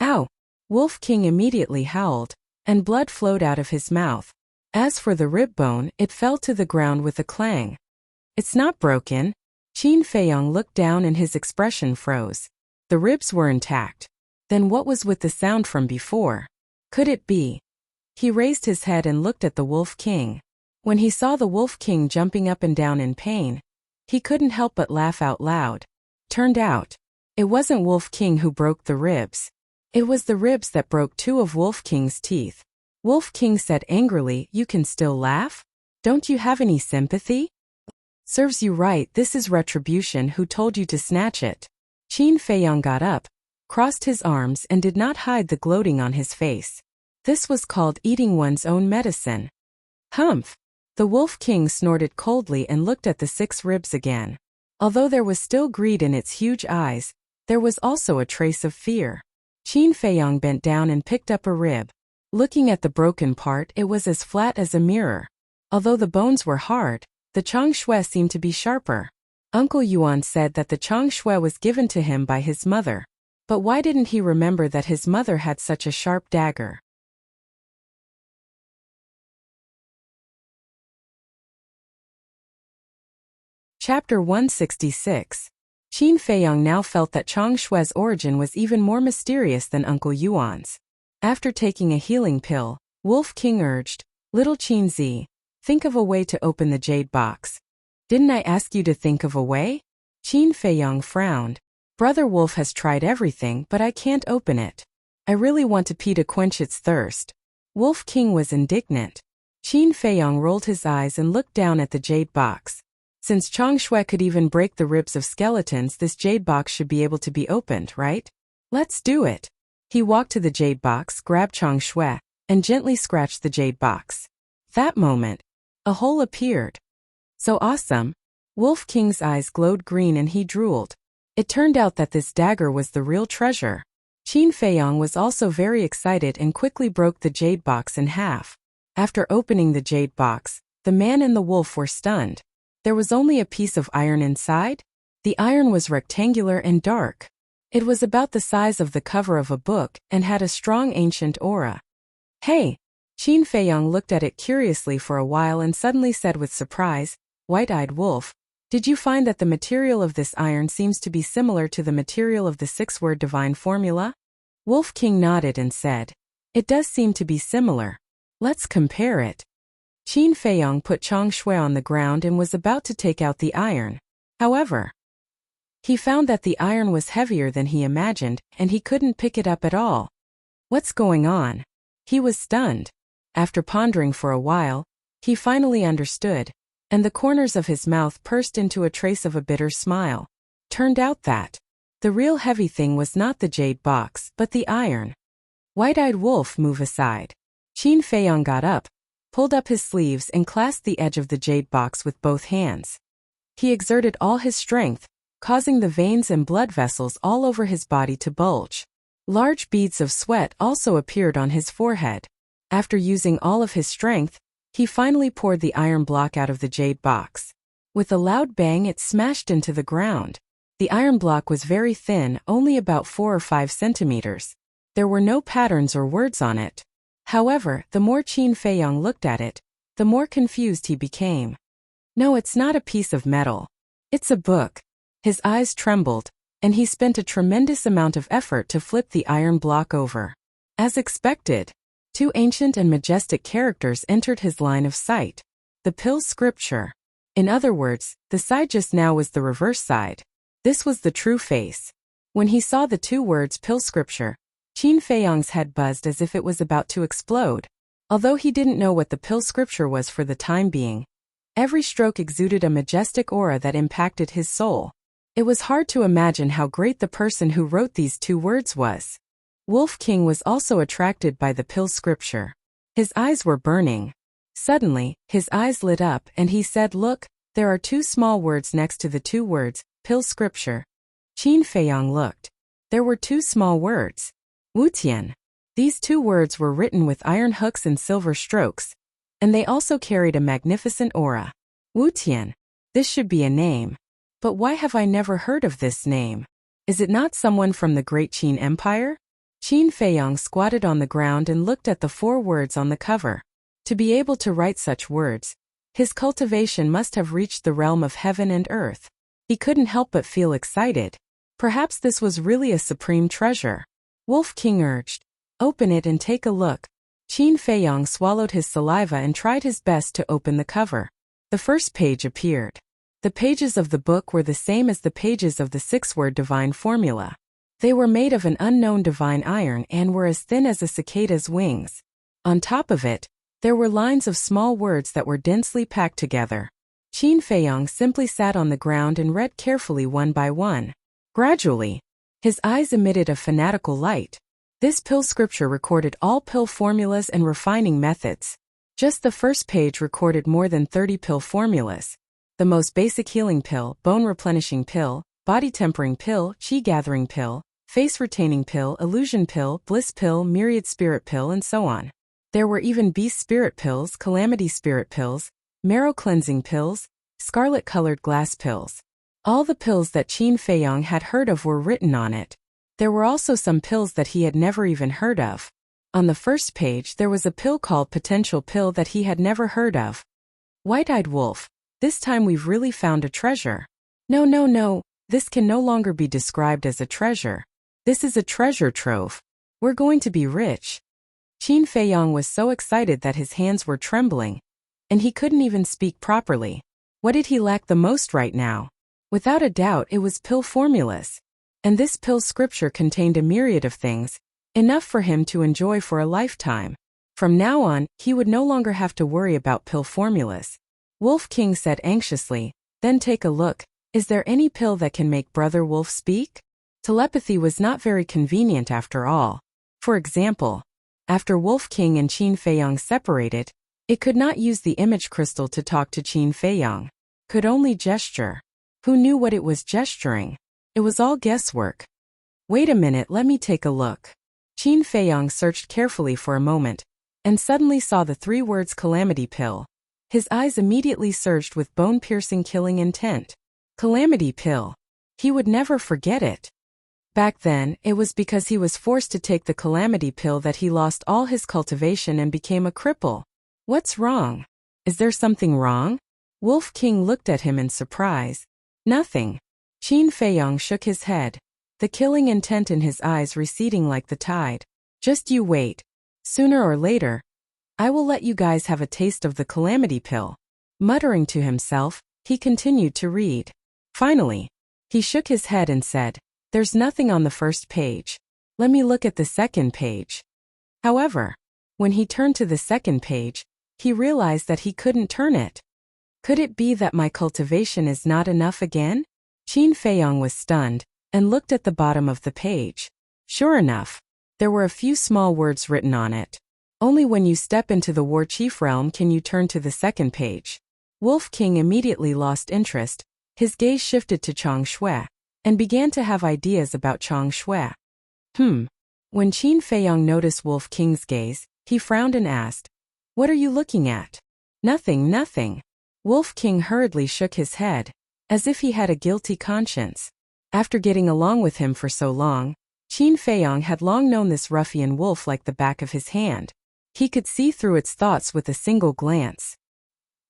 Ow! Wolf King immediately howled, and blood flowed out of his mouth. As for the rib bone, it fell to the ground with a clang. It's not broken. Qin Feiyong looked down and his expression froze. The ribs were intact. Then what was with the sound from before? Could it be? He raised his head and looked at the Wolf King. When he saw the Wolf King jumping up and down in pain, he couldn't help but laugh out loud. Turned out, it wasn't Wolf King who broke the ribs. It was the ribs that broke 2 of Wolf King's teeth. Wolf King said angrily, "You can still laugh? Don't you have any sympathy? Serves you right, this is retribution. Who told you to snatch it?" Qin Feiyong got up, crossed his arms and did not hide the gloating on his face. This was called eating one's own medicine. Humph! The Wolf King snorted coldly and looked at the 6 ribs again. Although there was still greed in its huge eyes, there was also a trace of fear. Qin Feiyong bent down and picked up a rib. Looking at the broken part, it was as flat as a mirror. Although the bones were hard, the changshui seemed to be sharper. Uncle Yuan said that the changshui was given to him by his mother. But why didn't he remember that his mother had such a sharp dagger? Chapter 166. Qin Feiyong now felt that changshui's origin was even more mysterious than Uncle Yuan's. After taking a healing pill, Wolf King urged, "Little Qinzi, think of a way to open the jade box." "Didn't I ask you to think of a way?" Qin Feiyong frowned. "Brother Wolf has tried everything, but I can't open it. I really want to pee to quench its thirst." Wolf King was indignant. Qin Feiyong rolled his eyes and looked down at the jade box. Since changshui could even break the ribs of skeletons, this jade box should be able to be opened, right? Let's do it. He walked to the jade box, grabbed changshui, and gently scratched the jade box. That moment, a hole appeared. So awesome! Wolf King's eyes glowed green and he drooled. It turned out that this dagger was the real treasure. Qin Feiyong was also very excited and quickly broke the jade box in half. After opening the jade box, the man and the wolf were stunned. There was only a piece of iron inside. The iron was rectangular and dark. It was about the size of the cover of a book and had a strong ancient aura. "Hey!" Qin Feiyong looked at it curiously for a while and suddenly said with surprise, "White-eyed wolf, did you find that the material of this iron seems to be similar to the material of the 6-word divine formula?" Wolf King nodded and said, "It does seem to be similar. Let's compare it." Qin Feiyong put changshui on the ground and was about to take out the iron. However, He found that the iron was heavier than he imagined, and he couldn't pick it up at all. What's going on? He was stunned. After pondering for a while, he finally understood, and the corners of his mouth pursed into a trace of a bitter smile. Turned out that the real heavy thing was not the jade box, but the iron. White-eyed wolf, move aside. Qin Feiyang got up, pulled up his sleeves and clasped the edge of the jade box with both hands. He exerted all his strength, causing the veins and blood vessels all over his body to bulge. Large beads of sweat also appeared on his forehead. After using all of his strength, he finally poured the iron block out of the jade box. With a loud bang, it smashed into the ground. The iron block was very thin, only about 4 or 5 centimeters. There were no patterns or words on it. However, the more Qin Feiyang looked at it, the more confused he became. No, it's not a piece of metal. It's a book. His eyes trembled, and he spent a tremendous amount of effort to flip the iron block over. As expected, 2 ancient and majestic characters entered his line of sight. The pill scripture. In other words, the side just now was the reverse side. This was the true face. When he saw the 2 words pill scripture, Qin Feiyang's head buzzed as if it was about to explode. Although he didn't know what the pill scripture was for the time being, every stroke exuded a majestic aura that impacted his soul. It was hard to imagine how great the person who wrote these 2 words was. Wolf King was also attracted by the pill scripture. His eyes were burning. Suddenly, his eyes lit up and he said, "Look, there are 2 small words next to the 2 words, pill scripture." Qin Feiyang looked. There were 2 small words. Wutian. These 2 words were written with iron hooks and silver strokes, and they also carried a magnificent aura. Wutian. This should be a name. But why have I never heard of this name? Is it not someone from the Great Qin Empire? Qin Feiyang squatted on the ground and looked at the 4 words on the cover. To be able to write such words, his cultivation must have reached the realm of heaven and earth. He couldn't help but feel excited. Perhaps this was really a supreme treasure. Wolf King urged, "Open it and take a look." Qin Feiyang swallowed his saliva and tried his best to open the cover. The first page appeared. The pages of the book were the same as the pages of the 6-word divine formula. They were made of an unknown divine iron and were as thin as a cicada's wings. On top of it, there were lines of small words that were densely packed together. Qin Feiyang simply sat on the ground and read carefully one by one. Gradually, his eyes emitted a fanatical light. This pill scripture recorded all pill formulas and refining methods. Just the first page recorded more than 30 pill formulas. The most basic healing pill, bone replenishing pill, body tempering pill, chi gathering pill, face retaining pill, illusion pill, bliss pill, myriad spirit pill, and so on. There were even beast spirit pills, calamity spirit pills, marrow cleansing pills, scarlet colored glass pills. All the pills that Qin Feiyang had heard of were written on it. There were also some pills that he had never even heard of. On the first page there was a pill called potential pill that he had never heard of. White-eyed wolf, this time we've really found a treasure. No, this can no longer be described as a treasure. This is a treasure trove. We're going to be rich. Qin Feiyang was so excited that his hands were trembling, and he couldn't even speak properly. What did he lack the most right now? Without a doubt it was pill formulas. And this pill scripture contained a myriad of things, enough for him to enjoy for a lifetime. From now on, he would no longer have to worry about pill formulas. Wolf King said anxiously, "Then take a look. Is there any pill that can make Brother Wolf speak?" Telepathy was not very convenient after all. For example, after Wolf King and Qin Feiyang separated, it could not use the image crystal to talk to Qin Feiyang. Could only gesture. Who knew what it was gesturing? It was all guesswork. Wait a minute, let me take a look. Qin Feiyang searched carefully for a moment, and suddenly saw the 3 words calamity pill. His eyes immediately surged with bone-piercing killing intent. Calamity pill. He would never forget it. Back then, it was because he was forced to take the calamity pill that he lost all his cultivation and became a cripple. What's wrong? Is there something wrong? Wolf King looked at him in surprise. Nothing. Qin Feiyang shook his head, the killing intent in his eyes receding like the tide. Just you wait. Sooner or later, I will let you guys have a taste of the calamity pill. Muttering to himself, he continued to read. Finally, He shook his head and said, "There's nothing on the first page. Let me look at the second page." However, when he turned to the second page, he realized that he couldn't turn it. Could it be that my cultivation is not enough again? Qin Feiyong was stunned and looked at the bottom of the page. Sure enough, there were a few small words written on it. Only when you step into the War Chief realm can you turn to the second page. Wolf King immediately lost interest. His gaze shifted to Chang Shui and began to have ideas about Chang Shui. When Qin Feiyong noticed Wolf King's gaze, he frowned and asked, "What are you looking at?" Nothing. Wolf King hurriedly shook his head, as if he had a guilty conscience. After getting along with him for so long, Qin Feiyong had long known this ruffian wolf like the back of his hand. He could see through its thoughts with a single glance.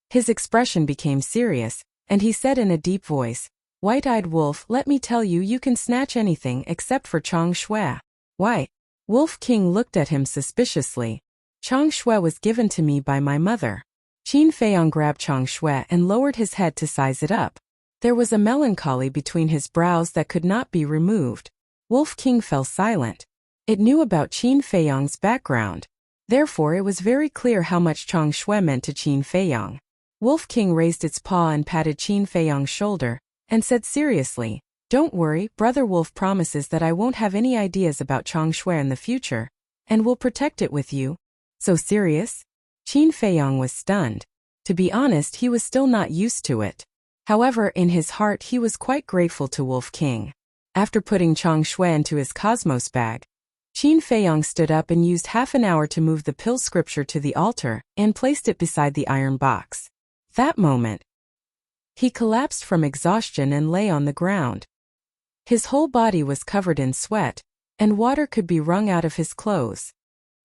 His expression became serious, and he said in a deep voice, "White-eyed wolf, let me tell you, you can snatch anything except for Chang Shui." "Why?" Wolf King looked at him suspiciously. "Chang Shui was given to me by my mother." Qin Feiyong grabbed Chang Shui and lowered his head to size it up. There was a melancholy between his brows that could not be removed. Wolf King fell silent. It knew about Qin Feiyong's background. Therefore it was very clear how much Chang Shui meant to Qin Feiyong. Wolf King raised its paw and patted Qin Feiyong's shoulder, and said seriously, "Don't worry, Brother Wolf promises that I won't have any ideas about Chang Shui in the future, and will protect it with you." "So serious?" Qin Feiyong was stunned. To be honest, he was still not used to it. However, in his heart he was quite grateful to Wolf King. After putting Chang Shui into his cosmos bag, Qin Feiyong stood up and used half an hour to move the pill scripture to the altar and placed it beside the iron box. That moment, he collapsed from exhaustion and lay on the ground. His whole body was covered in sweat, and water could be wrung out of his clothes.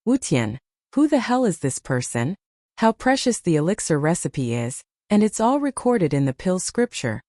"Wutian, who the hell is this person? How precious the elixir recipe is, and it's all recorded in the pill scripture."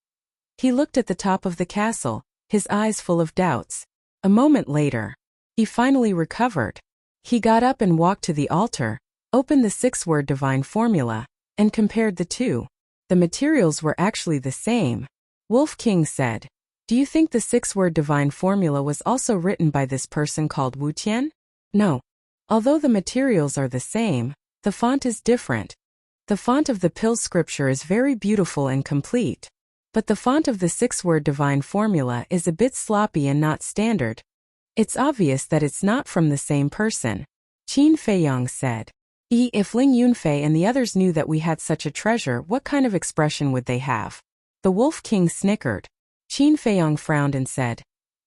He looked at the top of the castle, his eyes full of doubts. A moment later, he finally recovered. He got up and walked to the altar, opened the 6-word divine formula, and compared the two. The materials were actually the same. Wolf King said, "Do you think the 6-word divine formula was also written by this person called Wu Tian?" "No. Although the materials are the same, the font is different. The font of the pill scripture is very beautiful and complete. But the font of the 6-word divine formula is a bit sloppy and not standard. It's obvious that it's not from the same person." Qin Feiyong said, If Ling Yunfei and the others knew that we had such a treasure, what kind of expression would they have?" The Wolf King snickered. Qin Feiyong frowned and said,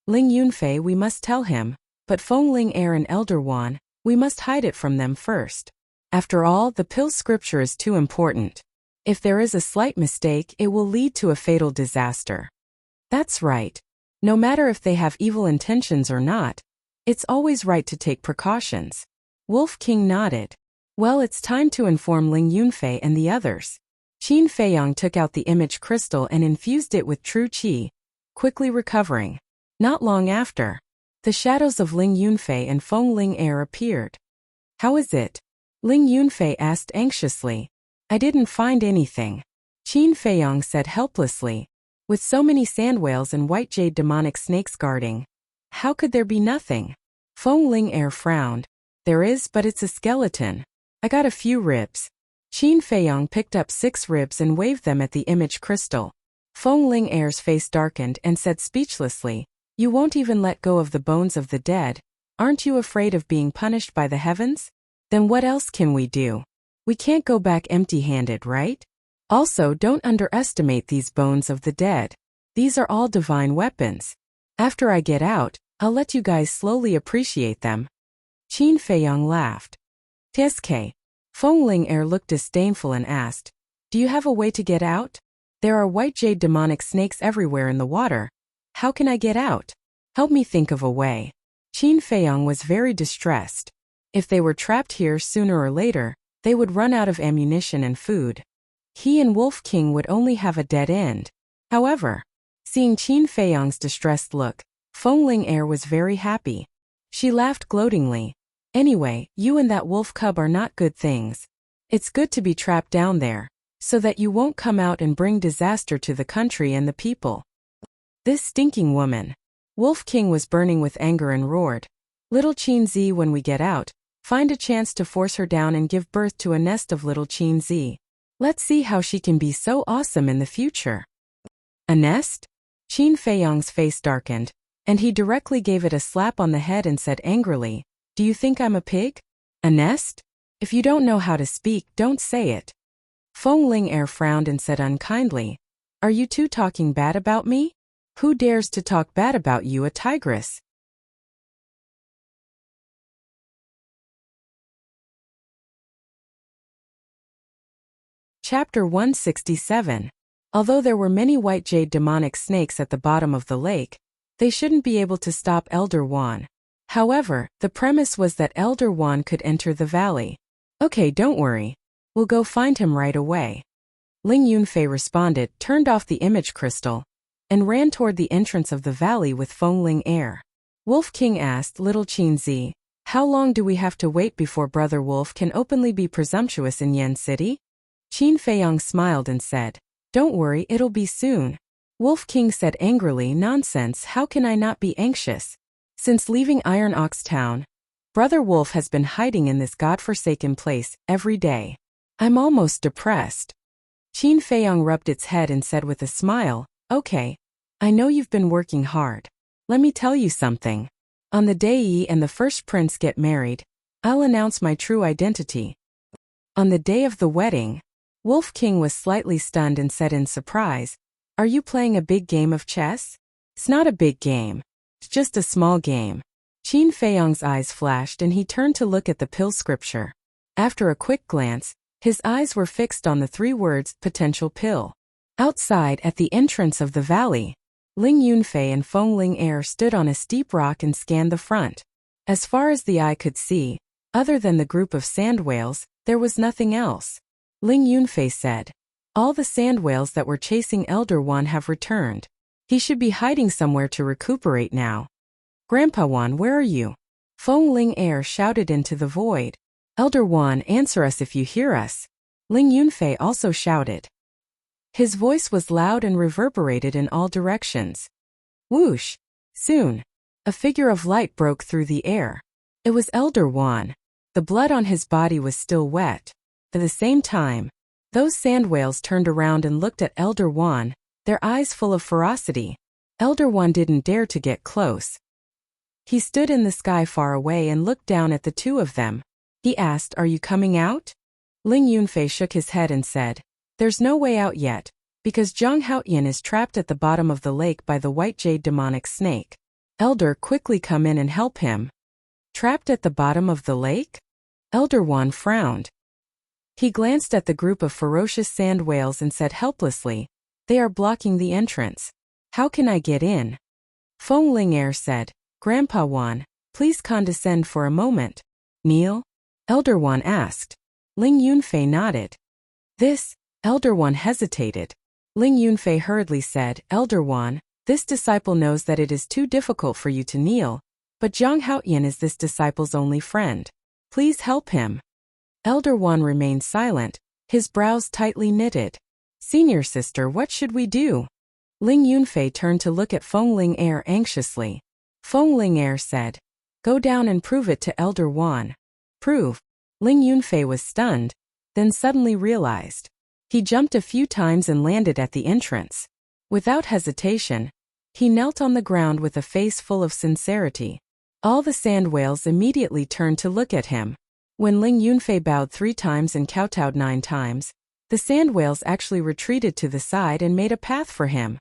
"Ling Yunfei, we must tell him, but Feng Ling Er and Elder Wan, we must hide it from them first. After all, the pill scripture is too important. If there is a slight mistake, it will lead to a fatal disaster." "That's right. No matter if they have evil intentions or not, it's always right to take precautions." Wolf King nodded. "Well, it's time to inform Ling Yunfei and the others." Qin Feiyong took out the image crystal and infused it with true qi, quickly recovering. Not long after, the shadows of Ling Yunfei and Feng Ling Er appeared. "How is it?" Ling Yunfei asked anxiously. "I didn't find anything," Qin Feiyong said helplessly. "With so many sand whales and white jade demonic snakes guarding, how could there be nothing?" Feng Ling Er frowned. "There is, but it's a skeleton. I got a few ribs." Qin Feiyong picked up 6 ribs and waved them at the image crystal. Feng Ling Er's face darkened and said speechlessly, "You won't even let go of the bones of the dead? Aren't you afraid of being punished by the heavens? Then what else can we do? We can't go back empty-handed, right? Also, don't underestimate these bones of the dead. These are all divine weapons. After I get out, I'll let you guys slowly appreciate them." Qin Feiyong laughed. "TSK." Feng Ling Er looked disdainful and asked, "Do you have a way to get out? There are white jade demonic snakes everywhere in the water. How can I get out? Help me think of a way." Qin Feiyong was very distressed. If they were trapped here sooner or later, they would run out of ammunition and food. He and Wolf King would only have a dead end. However, seeing Qin Feiyong's distressed look, Feng Ling Er was very happy. She laughed gloatingly. "Anyway, you and that wolf cub are not good things. It's good to be trapped down there, so that you won't come out and bring disaster to the country and the people." This stinking woman. Wolf King was burning with anger and roared. Little Qin Zi, when we get out, find a chance to force her down and give birth to a nest of little Qin Zi. Let's see how she can be so awesome in the future. A nest? Qin Feiyong's face darkened, and he directly gave it a slap on the head and said angrily, "Do you think I'm a pig? A nest? If you don't know how to speak, don't say it." Feng Ling frowned and said unkindly, "Are you two talking bad about me? Who dares to talk bad about you, a tigress?" Chapter 167. Although there were many white jade demonic snakes at the bottom of the lake, they shouldn't be able to stop Elder Wan. However, the premise was that Elder Wan could enter the valley. "Okay, don't worry. We'll go find him right away." Ling Yunfei responded, turned off the image crystal, and ran toward the entrance of the valley with Feng Ling Air. Wolf King asked little Qin Zi, "How long do we have to wait before Brother Wolf can openly be presumptuous in Yen City?" Qin Feiyong smiled and said, "Don't worry, it'll be soon." Wolf King said angrily, "Nonsense, how can I not be anxious? Since leaving Iron Ox Town, Brother Wolf has been hiding in this godforsaken place every day. I'm almost depressed." Qin Feiyong rubbed its head and said with a smile, "Okay, I know you've been working hard. Let me tell you something. On the day Yi and the first prince get married, I'll announce my true identity." On the day of the wedding, Wolf King was slightly stunned and said in surprise, "Are you playing a big game of chess?" "It's not a big game. It's just a small game." Qin Feiyong's eyes flashed and he turned to look at the pill scripture. After a quick glance, his eyes were fixed on the 3 words, potential pill. Outside, at the entrance of the valley, Ling Yunfei and Feng Ling stood on a steep rock and scanned the front. As far as the eye could see, other than the group of sand whales, there was nothing else. Ling Yunfei said, "All the sand whales that were chasing Elder Wan have returned. He should be hiding somewhere to recuperate now." "Grandpa Wan, where are you?" Feng Ling shouted into the void. "Elder Wan, answer us if you hear us." Ling Yunfei also shouted. His voice was loud and reverberated in all directions. Whoosh! Soon, a figure of light broke through the air. It was Elder Wan. The blood on his body was still wet. At the same time, those sand whales turned around and looked at Elder Wan, their eyes full of ferocity. Elder Wan didn't dare to get close. He stood in the sky far away and looked down at the two of them. He asked, "Are you coming out?" Ling Yunfei shook his head and said, "There's no way out yet, because Zhang Haoyan is trapped at the bottom of the lake by the white jade demonic snake. Elder, quickly come in and help him." "Trapped at the bottom of the lake?" Elder Wan frowned. He glanced at the group of ferocious sand whales and said helplessly, "They are blocking the entrance. How can I get in?" Feng Ling said, "Grandpa Wan, please condescend for a moment." "Kneel?" Elder Wan asked. Ling Yunfei nodded. "This," Elder Wan hesitated. Ling Yunfei hurriedly said, "Elder Wan, this disciple knows that it is too difficult for you to kneel, but Zhang Haoyan is this disciple's only friend. Please help him." Elder Wan remained silent, his brows tightly knitted. "Senior sister, what should we do?" Ling Yunfei turned to look at Feng Ling anxiously. Feng Ling said, "Go down and prove it to Elder Wan." "Prove?" Ling Yunfei was stunned, then suddenly realized. He jumped a few times and landed at the entrance. Without hesitation, he knelt on the ground with a face full of sincerity. All the sand whales immediately turned to look at him. When Ling Yunfei bowed 3 times and kowtowed 9 times, the sand whales actually retreated to the side and made a path for him.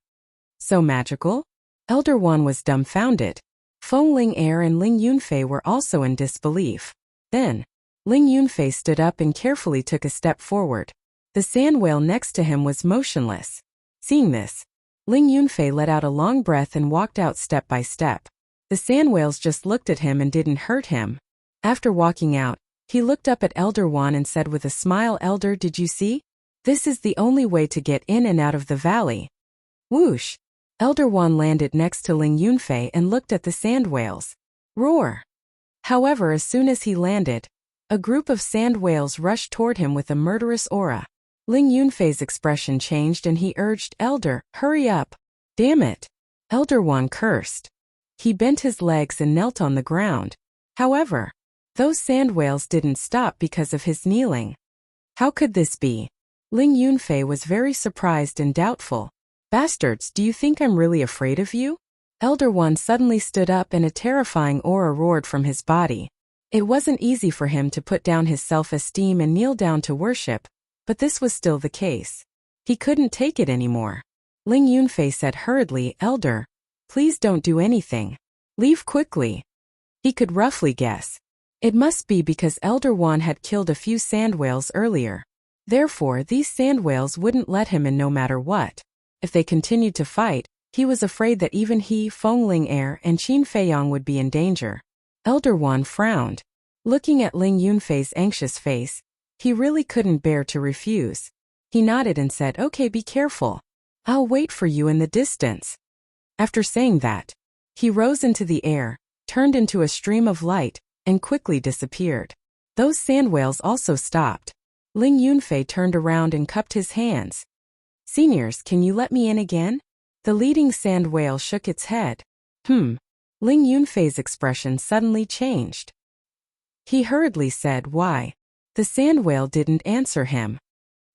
So magical? Elder Wan was dumbfounded. Feng Ling and Ling Yunfei were also in disbelief. Then, Ling Yunfei stood up and carefully took a step forward. The sand whale next to him was motionless. Seeing this, Ling Yunfei let out a long breath and walked out step by step. The sand whales just looked at him and didn't hurt him. After walking out, he looked up at Elder Wan and said with a smile, "Elder, did you see? This is the only way to get in and out of the valley." Whoosh! Elder Wan landed next to Ling Yunfei and looked at the sand whales. Roar! However, as soon as he landed, a group of sand whales rushed toward him with a murderous aura. Ling Yunfei's expression changed and he urged, "Elder, hurry up. Damn it. Elder Wan cursed. He bent his legs and knelt on the ground. However, those sand whales didn't stop because of his kneeling. How could this be? Ling Yunfei was very surprised and doubtful. Bastards, do you think I'm really afraid of you? Elder Wan suddenly stood up and a terrifying aura roared from his body. It wasn't easy for him to put down his self-esteem and kneel down to worship, but this was still the case. He couldn't take it anymore. Ling Yunfei said hurriedly, Elder, please don't do anything. Leave quickly. He could roughly guess. It must be because Elder Wan had killed a few sand whales earlier. Therefore, these sand whales wouldn't let him in no matter what. If they continued to fight, he was afraid that even he, Feng Ling and Qin Feiyang would be in danger. Elder Wan frowned. Looking at Ling Yunfei's anxious face, he really couldn't bear to refuse. He nodded and said, Okay, be careful. I'll wait for you in the distance. After saying that, he rose into the air, turned into a stream of light, and quickly disappeared. Those sand whales also stopped. Ling Yunfei turned around and cupped his hands. Seniors, can you let me in again? The leading sand whale shook its head. Ling Yunfei's expression suddenly changed. He hurriedly said, Why? The sand whale didn't answer him.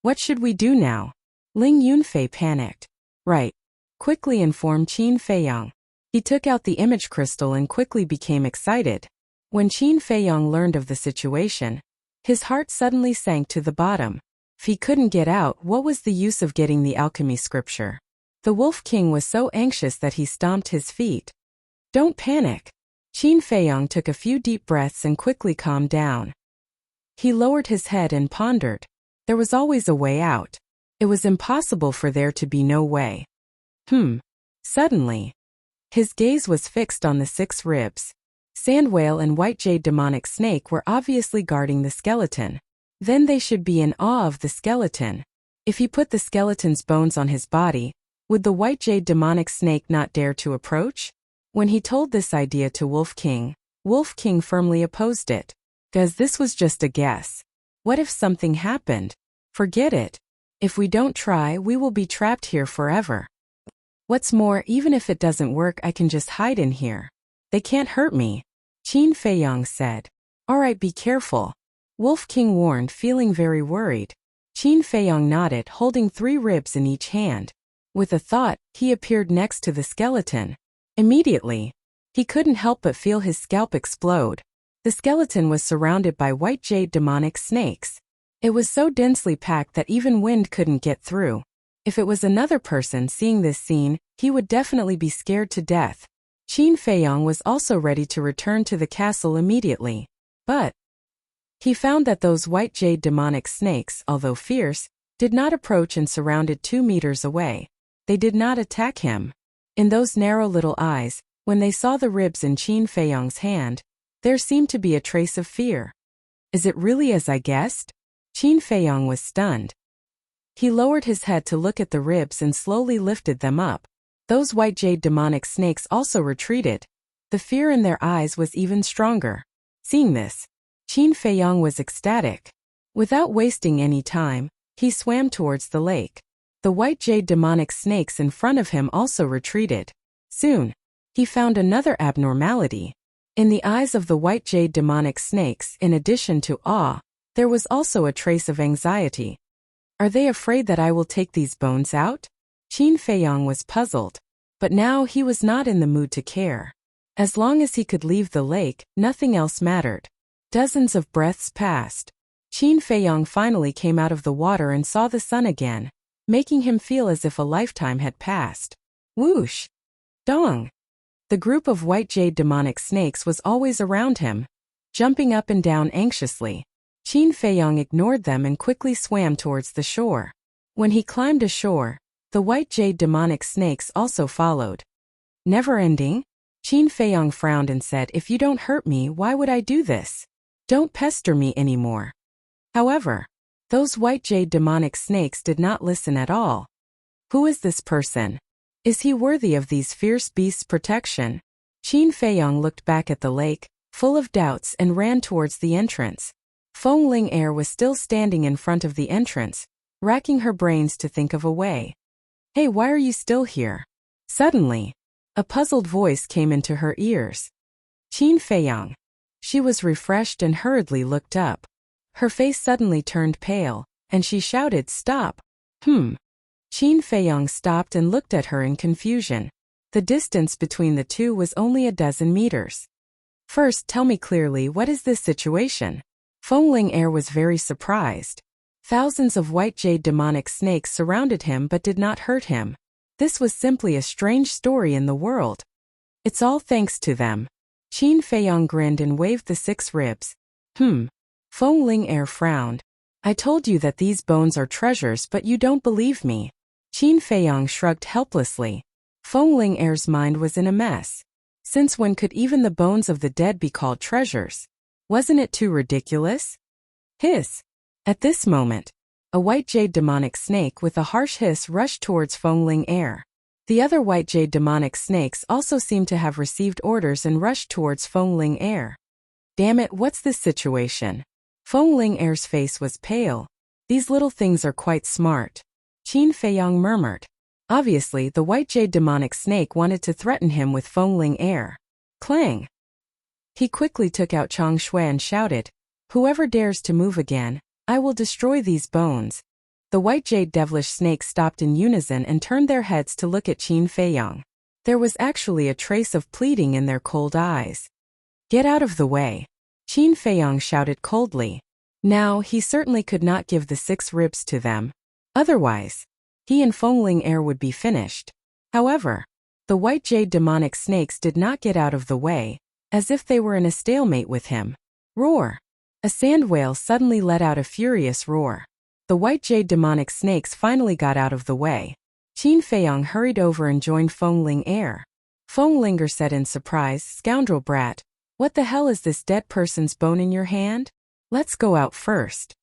What should we do now? Ling Yunfei panicked. Right. Quickly informed Qin Feiyang. He took out the image crystal and quickly became excited. When Qin Feiyang learned of the situation, his heart suddenly sank to the bottom. If he couldn't get out, what was the use of getting the alchemy scripture? The Wolf King was so anxious that he stomped his feet. Don't panic. Qin Feiyang took a few deep breaths and quickly calmed down. He lowered his head and pondered. There was always a way out. It was impossible for there to be no way. Suddenly, his gaze was fixed on the 6 ribs. Sand whale and white jade demonic snake were obviously guarding the skeleton. Then they should be in awe of the skeleton. If he put the skeleton's bones on his body, would the white jade demonic snake not dare to approach? When he told this idea to Wolf King firmly opposed it. Because this was just a guess. What if something happened? Forget it. If we don't try, we will be trapped here forever. What's more, even if it doesn't work, I can just hide in here. They can't hurt me. Qin Feiyang said. Alright, be careful. Wolf King warned, feeling very worried. Qin Feiyang nodded, holding 3 ribs in each hand. With a thought, he appeared next to the skeleton. Immediately, he couldn't help but feel his scalp explode. The skeleton was surrounded by white jade demonic snakes. It was so densely packed that even wind couldn't get through. If it was another person seeing this scene, he would definitely be scared to death. Qin Feiyang was also ready to return to the castle immediately. But he found that those white jade demonic snakes, although fierce, did not approach and surrounded 2 meters away. They did not attack him. In those narrow little eyes, when they saw the ribs in Qin Feiyang's hand, there seemed to be a trace of fear. Is it really as I guessed? Qin Feiyang was stunned. He lowered his head to look at the ribs and slowly lifted them up. Those white jade demonic snakes also retreated. The fear in their eyes was even stronger. Seeing this, Qin Feiyang was ecstatic. Without wasting any time, he swam towards the lake. The white jade demonic snakes in front of him also retreated. Soon, he found another abnormality. In the eyes of the white jade demonic snakes, in addition to awe, there was also a trace of anxiety. Are they afraid that I will take these bones out? Qin Feiyang was puzzled. But now he was not in the mood to care. As long as he could leave the lake, nothing else mattered. Dozens of breaths passed. Qin Feiyang finally came out of the water and saw the sun again, making him feel as if a lifetime had passed. Whoosh! Dong! The group of white jade demonic snakes was always around him, jumping up and down anxiously. Qin Feiyang ignored them and quickly swam towards the shore. When he climbed ashore, the white jade demonic snakes also followed. Never ending? Qin Feiyang frowned and said, If you don't hurt me, why would I do this? Don't pester me anymore. However, those white jade demonic snakes did not listen at all. Who is this person? Is he worthy of these fierce beasts' protection? Qin Feiyang looked back at the lake, full of doubts, and ran towards the entrance. Feng Ling was still standing in front of the entrance, racking her brains to think of a way. Hey, why are you still here? Suddenly, A puzzled voice came into her ears. Qin Feiyang. She was refreshed and hurriedly looked up. Her face suddenly turned pale, and she shouted, "Stop!" Qin Feiyang stopped and looked at her in confusion. The distance between the two was only a dozen meters. First, tell me clearly, what is this situation? Fengling Air was very surprised. Thousands of white jade demonic snakes surrounded him but did not hurt him. This was simply a strange story in the world. It's all thanks to them. Qin Feiyang grinned and waved the 6 ribs. Fengling Air frowned. I told you that these bones are treasures, but you don't believe me. Qin Feiyang shrugged helplessly. Fengling Air's mind was in a mess. Since when could even the bones of the dead be called treasures? Wasn't it too ridiculous? Hiss. At this moment, a white jade demonic snake with a harsh hiss rushed towards Fengling Air. The other white jade demonic snakes also seemed to have received orders and rushed towards Fengling Air. Damn it, what's this situation? Fengling Air's face was pale. These little things are quite smart. Qin Feiyang murmured. Obviously, the white jade demonic snake wanted to threaten him with Fengling Air. Clang! He quickly took out Chang Shui and shouted, "Whoever dares to move again, I will destroy these bones." The white jade devilish snakes stopped in unison and turned their heads to look at Qin Feiyang. There was actually a trace of pleading in their cold eyes. "Get out of the way!" Qin Feiyang shouted coldly. Now, he certainly could not give the 6 ribs to them. Otherwise, he and Fengling Air would be finished. However, the white jade demonic snakes did not get out of the way, as if they were in a stalemate with him. Roar! A sand whale suddenly let out a furious roar. The white jade demonic snakes finally got out of the way. Qin Feiyang hurried over and joined Fengling Air. Fenglinger said in surprise, "Scoundrel brat, what the hell is this dead person's bone in your hand? Let's go out first."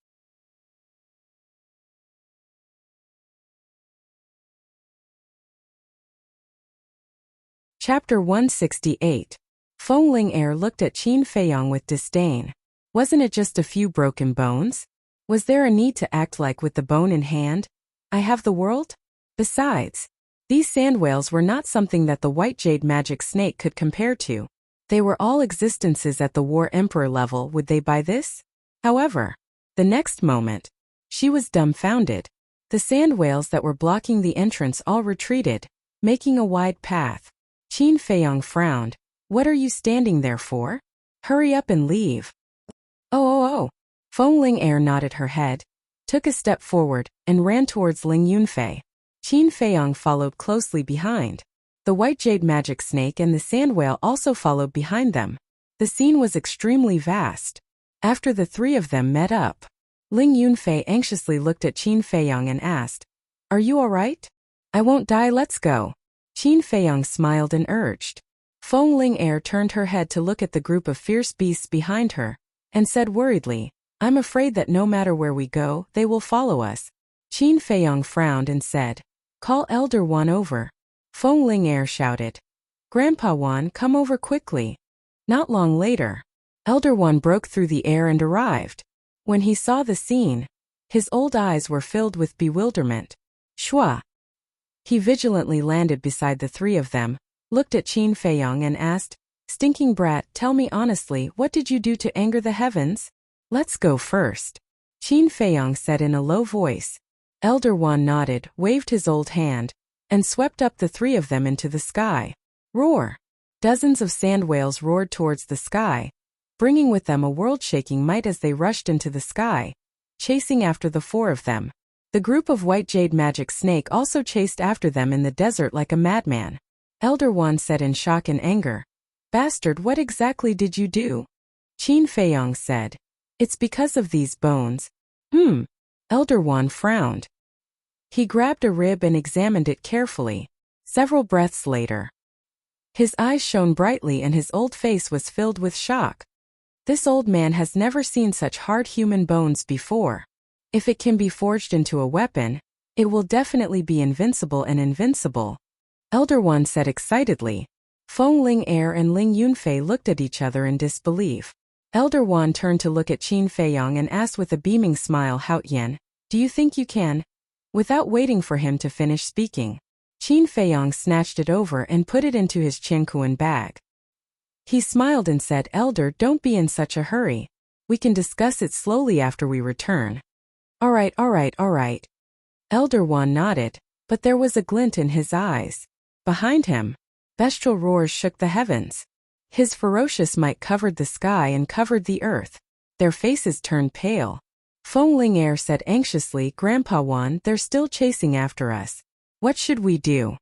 Chapter 168. Fengling Air looked at Qin Feiyang with disdain. Wasn't it just a few broken bones? Was there a need to act like with the bone in hand? I have the world? Besides, these sand whales were not something that the white jade magic snake could compare to. They were all existences at the War Emperor level. Would they buy this? However, the next moment, she was dumbfounded. The sand whales that were blocking the entrance all retreated, making a wide path. Qin Feiyang frowned. "What are you standing there for? Hurry up and leave." Oh. Fengling Air nodded her head, took a step forward, and ran towards Ling Yunfei. Qin Feiyang followed closely behind. The white jade magic snake and the sand whale also followed behind them. The scene was extremely vast. After the 3 of them met up, Ling Yunfei anxiously looked at Qin Feiyang and asked, "Are you alright? I won't die, let's go." Qin Feiyang smiled and urged. Fengling Air turned her head to look at the group of fierce beasts behind her, and said worriedly, "I'm afraid that no matter where we go, they will follow us." Qin Feiyang frowned and said, "Call Elder Wan over." Fengling Air shouted, "Grandpa Wan, come over quickly." Not long later, Elder Wan broke through the air and arrived. When he saw the scene, his old eyes were filled with bewilderment. Shua! He vigilantly landed beside the 3 of them, looked at Qin Feiyang and asked, "Stinking brat, tell me honestly, what did you do to anger the heavens?" "Let's go first," Qin Feiyang said in a low voice. Elder Wan nodded, waved his old hand, and swept up the 3 of them into the sky. Roar! Dozens of sand whales roared towards the sky, bringing with them a world-shaking might as they rushed into the sky, chasing after the 4 of them. The group of white jade magic snake also chased after them in the desert like a madman. Elder Wan said in shock and anger, "Bastard, what exactly did you do?" Qin Feiyang said, "It's because of these bones." Elder Wan frowned. He grabbed a rib and examined it carefully. Several breaths later, his eyes shone brightly and his old face was filled with shock. This old man has never seen such hard human bones before. If it can be forged into a weapon, it will definitely be invincible and invincible. Elder Wan said excitedly. Fengling Air and Ling Yunfei looked at each other in disbelief. Elder Wan turned to look at Qin Feiyang and asked with a beaming smile, "Hao Yan, do you think you can?" Without waiting for him to finish speaking, Qin Feiyang snatched it over and put it into his Qiankuan bag. He smiled and said, Elder, don't be in such a hurry. We can discuss it slowly after we return. All right. Elder Wan nodded, but there was a glint in his eyes. Behind him, bestial roars shook the heavens. His ferocious might covered the sky and covered the earth. Their faces turned pale. Feng Ling'er said anxiously, Grandpa Wan, they're still chasing after us. What should we do?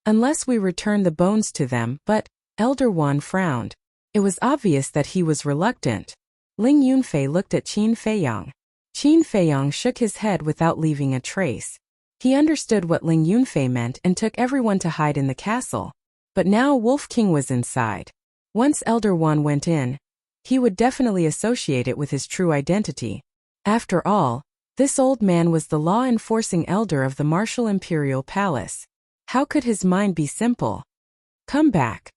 Unless we return the bones to them, but Elder Wan frowned. It was obvious that he was reluctant. Ling Yunfei looked at Qin Feiyang. Qin Feiyang shook his head without leaving a trace. He understood what Ling Yunfei meant and took everyone to hide in the castle. But now Wolf King was inside. Once Elder Wan went in, he would definitely associate it with his true identity. After all, this old man was the law-enforcing elder of the Martial Imperial Palace. How could his mind be simple? Come back.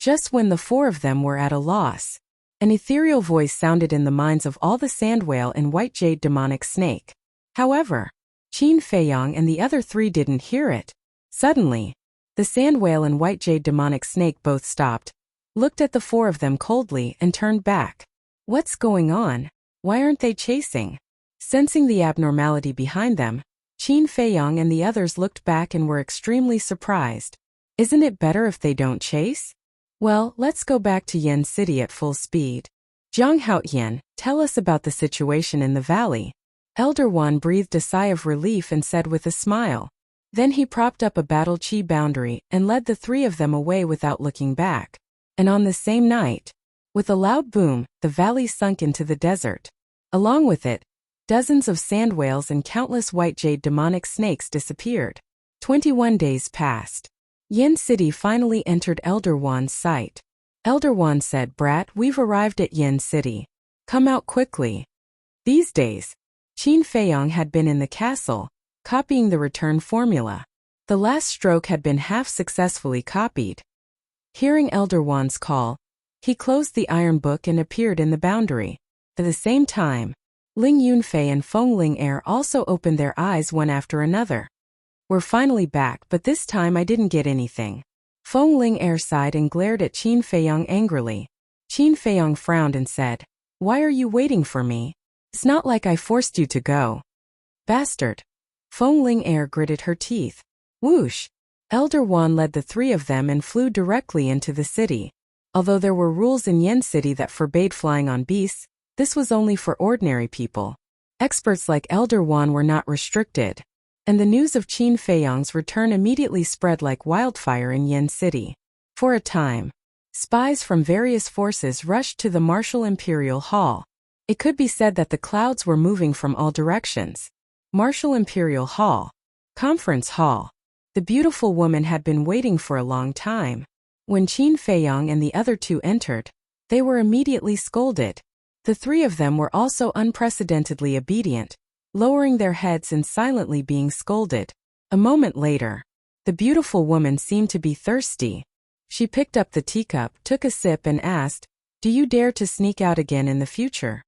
Just when the four of them were at a loss, an ethereal voice sounded in the minds of all the Sand Whale and White Jade Demonic Snake. However, Qin Feiyang and the other three didn't hear it. Suddenly, the Sand Whale and White Jade Demonic Snake both stopped, looked at the four of them coldly and turned back. What's going on? Why aren't they chasing? Sensing the abnormality behind them, Qin Feiyang and the others looked back and were extremely surprised. Isn't it better if they don't chase? Well, let's go back to Yen City at full speed. Zhang Haoyan, tell us about the situation in the valley. Elder Wan breathed a sigh of relief and said with a smile. Then he propped up a battle chi boundary and led the three of them away without looking back. And on the same night, with a loud boom, the valley sunk into the desert. Along with it, dozens of sand whales and countless white jade demonic snakes disappeared. 21 days passed. Yen City finally entered Elder Wan's sight. Elder Wan said, Brat, we've arrived at Yen City. Come out quickly. These days, Qin Feiyang had been in the castle, copying the return formula. The last stroke had been half successfully copied. Hearing Elder Wan's call, he closed the iron book and appeared in the boundary. At the same time, Ling Yunfei and Feng Ling'er also opened their eyes one after another. We're finally back, but this time I didn't get anything. Feng Ling'er sighed and glared at Qin Feiyang angrily. Qin Feiyang frowned and said, Why are you waiting for me? It's not like I forced you to go. Bastard. Feng Ling'er gritted her teeth. Whoosh. Elder Wan led the three of them and flew directly into the city. Although there were rules in Yen City that forbade flying on beasts, this was only for ordinary people. Experts like Elder Wan were not restricted. And the news of Qin Feiyang's return immediately spread like wildfire in Yen City. For a time, spies from various forces rushed to the Martial Imperial Hall. It could be said that the clouds were moving from all directions. Martial Imperial Hall. Conference Hall. The beautiful woman had been waiting for a long time. When Qin Feiyang and the other two entered, they were immediately scolded. The three of them were also unprecedentedly obedient, lowering their heads and silently being scolded. A moment later, the beautiful woman seemed to be thirsty. She picked up the teacup, took a sip and asked, Do you dare to sneak out again in the future?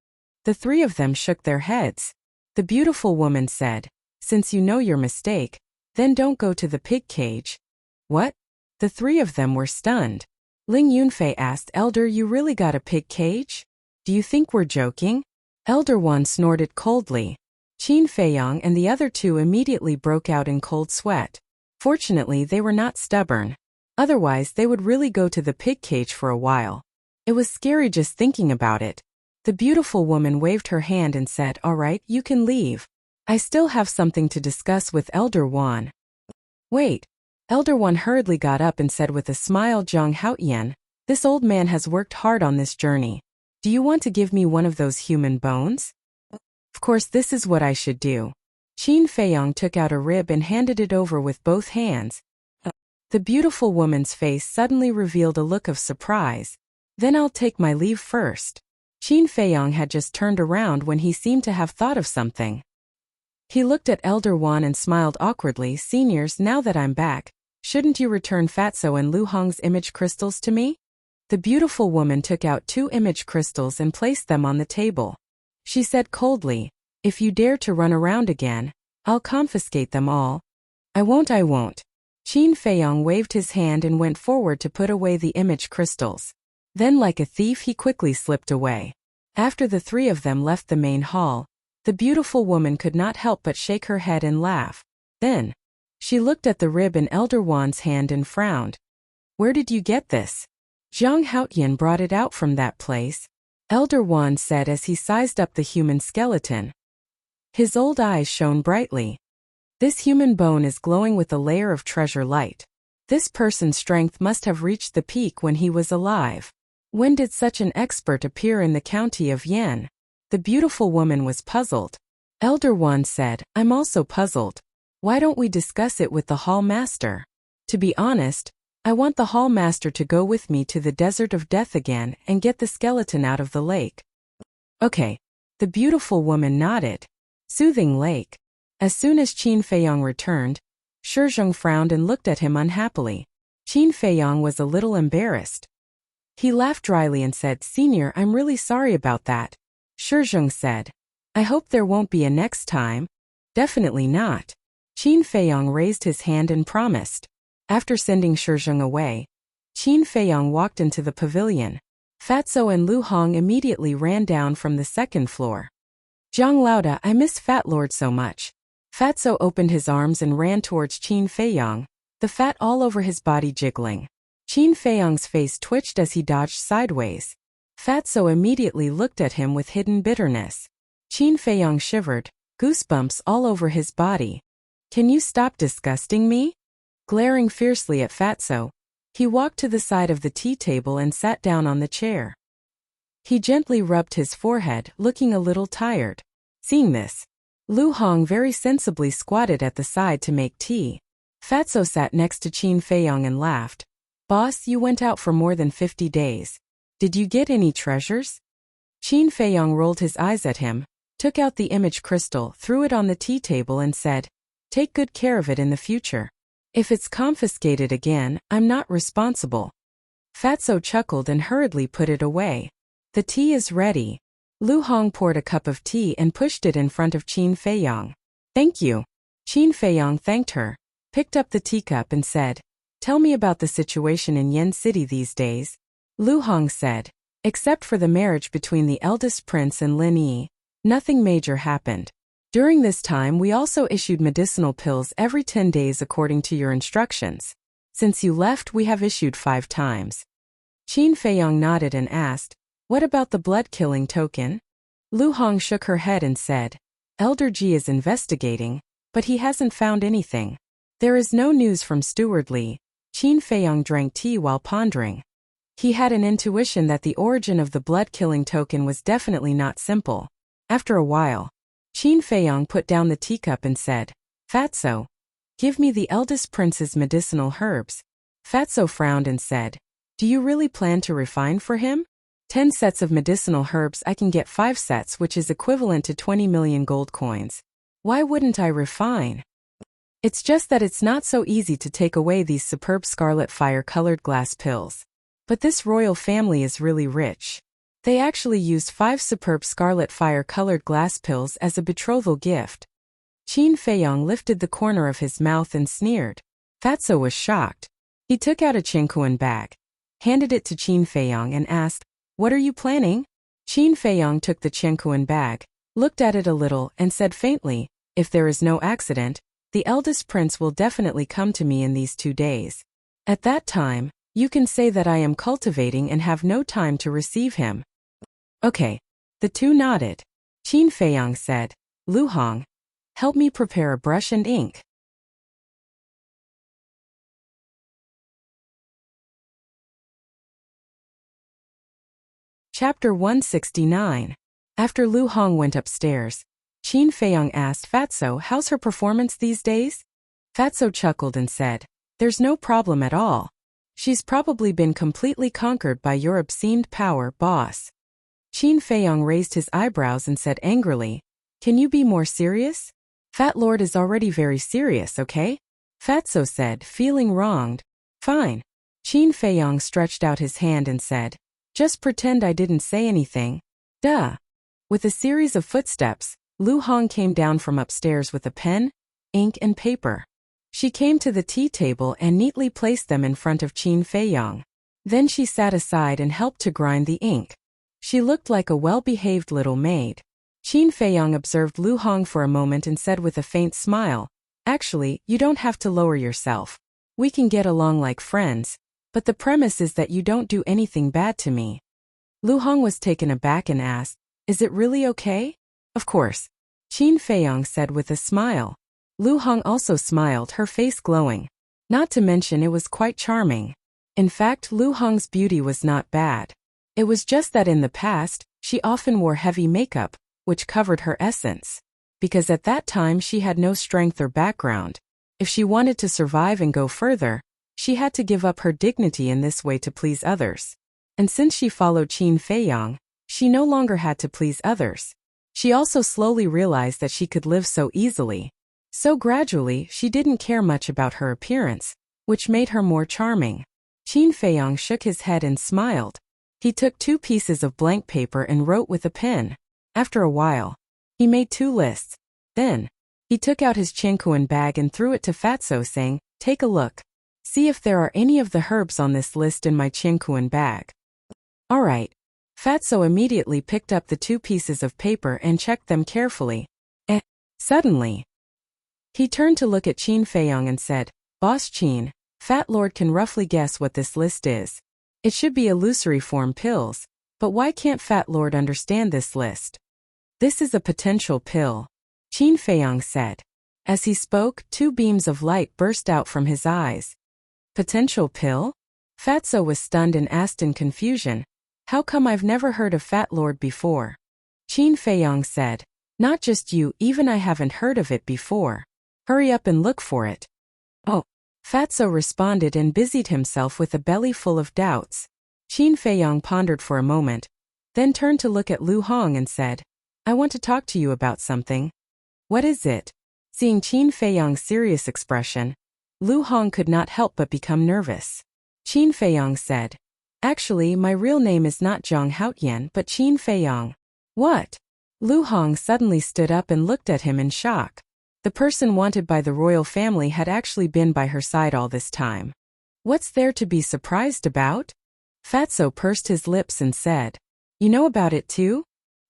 The three of them shook their heads. The beautiful woman said, Since you know your mistake, then don't go to the pig cage. What? The three of them were stunned. Ling Yunfei asked, Elder, you really got a pig cage? Do you think we're joking? Elder Wan snorted coldly. Qin Feiyang and the other two immediately broke out in cold sweat. Fortunately, they were not stubborn. Otherwise, they would really go to the pig cage for a while. It was scary just thinking about it. The beautiful woman waved her hand and said, All right, you can leave. I still have something to discuss with Elder Wan. Wait. Elder Wan hurriedly got up and said with a smile, Zhang Haoyan, this old man has worked hard on this journey. Do you want to give me one of those human bones? Of course, this is what I should do. Qin Feiyang took out a rib and handed it over with both hands. The beautiful woman's face suddenly revealed a look of surprise. Then I'll take my leave first. Qin Feiyang had just turned around when he seemed to have thought of something. He looked at Elder Wan and smiled awkwardly. Seniors, now that I'm back, shouldn't you return Fatso and Lu Hong's image crystals to me? The beautiful woman took out 2 image crystals and placed them on the table. She said coldly, If you dare to run around again, I'll confiscate them all. I won't. Qin Feiyong waved his hand and went forward to put away the image crystals. Then like a thief he quickly slipped away. After the three of them left the main hall, the beautiful woman could not help but shake her head and laugh. Then, she looked at the rib in Elder Wan's hand and frowned. Where did you get this? Zhang Haotian brought it out from that place, Elder Wan said as he sized up the human skeleton. His old eyes shone brightly. This human bone is glowing with a layer of treasure light. This person's strength must have reached the peak when he was alive. When did such an expert appear in the county of Yan? The beautiful woman was puzzled. Elder Wan said, I'm also puzzled. Why don't we discuss it with the hall master? To be honest, I want the hall master to go with me to the desert of death again and get the skeleton out of the lake. Okay. The beautiful woman nodded. Soothing Lake. As soon as Qin Feiyong returned, Shizheng frowned and looked at him unhappily. Qin Feiyong was a little embarrassed. He laughed dryly and said, Senior, I'm really sorry about that. Shizheng said, I hope there won't be a next time. Definitely not. Qin Feiyong raised his hand and promised. After sending Shizheng away, Qin Feiyong walked into the pavilion. Fatso and Lu Hong immediately ran down from the second floor. Zhang Laoda, I miss Fat Lord so much. Fatso opened his arms and ran towards Qin Feiyong, the fat all over his body jiggling. Qin Feiyong's face twitched as he dodged sideways. Fatso immediately looked at him with hidden bitterness. Qin Feiyong shivered, goosebumps all over his body. Can you stop disgusting me? Glaring fiercely at Fatso, he walked to the side of the tea table and sat down on the chair. He gently rubbed his forehead, looking a little tired. Seeing this, Lu Hong very sensibly squatted at the side to make tea. Fatso sat next to Qin Feiyong and laughed. Boss, you went out for more than 50 days. Did you get any treasures? Qin Feiyong rolled his eyes at him, took out the image crystal, threw it on the tea table and said, Take good care of it in the future. If it's confiscated again, I'm not responsible. Fatso chuckled and hurriedly put it away. The tea is ready. Lu Hong poured a cup of tea and pushed it in front of Qin Feiyong. Thank you. Qin Feiyong thanked her, picked up the teacup and said, Tell me about the situation in Yen City these days. Lu Hong said, Except for the marriage between the eldest prince and Lin Yi, nothing major happened. During this time we also issued medicinal pills every 10 days according to your instructions. Since you left we have issued 5 times. Qin Feiyong nodded and asked, What about the blood-killing token? Lu Hong shook her head and said, Elder Ji is investigating, but he hasn't found anything. There is no news from Steward Li. Qin Feiyong drank tea while pondering. He had an intuition that the origin of the blood-killing token was definitely not simple. After a while, Qin Feiyong put down the teacup and said, Fatso, give me the eldest prince's medicinal herbs. Fatso frowned and said, Do you really plan to refine for him? 10 sets of medicinal herbs, I can get 5 sets, which is equivalent to 20 million gold coins. Why wouldn't I refine? It's just that it's not so easy to take away these superb scarlet fire-colored glass pills. But this royal family is really rich. They actually used 5 superb scarlet fire-colored glass pills as a betrothal gift. Qin Feiyong lifted the corner of his mouth and sneered. Fatso was shocked. He took out a Qingquan bag, handed it to Qin Feiyong and asked, What are you planning? Qin Feiyong took the Qingquan bag, looked at it a little and said faintly, If there is no accident, the eldest prince will definitely come to me in these 2 days. At that time, you can say that I am cultivating and have no time to receive him. Okay. The two nodded. Qin Feiyong said, Lu Hong, help me prepare a brush and ink. Chapter 169. After Lu Hong went upstairs, Qin Feiyong asked Fatso how's her performance these days? Fatso chuckled and said, There's no problem at all. She's probably been completely conquered by your obscene power, boss. Qin Feiyong raised his eyebrows and said angrily, Can you be more serious? Fat Lord is already very serious, okay? Fatso said, feeling wronged. Fine. Qin Feiyong stretched out his hand and said, Just pretend I didn't say anything. Duh. With a series of footsteps, Lu Hong came down from upstairs with a pen, ink and paper. She came to the tea table and neatly placed them in front of Qin Feiyang. Then she sat aside and helped to grind the ink. She looked like a well-behaved little maid. Qin Feiyang observed Lu Hong for a moment and said with a faint smile, "Actually, you don't have to lower yourself. We can get along like friends, but the premise is that you don't do anything bad to me." Lu Hong was taken aback and asked, "Is it really okay?" "Of course," Qin Feiyang said with a smile. Lu Hong also smiled, her face glowing. Not to mention it was quite charming. In fact, Lu Hong's beauty was not bad. It was just that in the past, she often wore heavy makeup, which covered her essence. Because at that time she had no strength or background. If she wanted to survive and go further, she had to give up her dignity in this way to please others. And since she followed Qin Feiyang, she no longer had to please others. She also slowly realized that she could live so easily. So gradually, she didn't care much about her appearance, which made her more charming. Qin Feiyang shook his head and smiled. He took 2 pieces of blank paper and wrote with a pen. After a while, he made 2 lists. Then, he took out his Qiankuan bag and threw it to Fatso, saying, "Take a look. See if there are any of the herbs on this list in my Qiankuan bag." "All right." Fatso immediately picked up the 2 pieces of paper and checked them carefully. Suddenly, he turned to look at Qin Feiyang and said, "Boss Qin, Fat Lord can roughly guess what this list is. It should be illusory form pills, but why can't Fat Lord understand this list?" "This is a potential pill," Qin Feiyang said. As he spoke, 2 beams of light burst out from his eyes. "Potential pill?" Fatso was stunned and asked in confusion, "How come I've never heard of Fat Lord before?" Qin Feiyang said, "Not just you, even I haven't heard of it before. Hurry up and look for it." "Oh." Fatso responded and busied himself with a belly full of doubts. Qin Feiyang pondered for a moment, then turned to look at Lu Hong and said, "I want to talk to you about something." "What is it?" Seeing Qin Feiyang's serious expression, Lu Hong could not help but become nervous. Qin Feiyang said, "Actually, my real name is not Zhang Haotian but Qin Feiyang." "What?" Lu Hong suddenly stood up and looked at him in shock. The person wanted by the royal family had actually been by her side all this time. "What's there to be surprised about?" Fatso pursed his lips and said, "You know about it too?"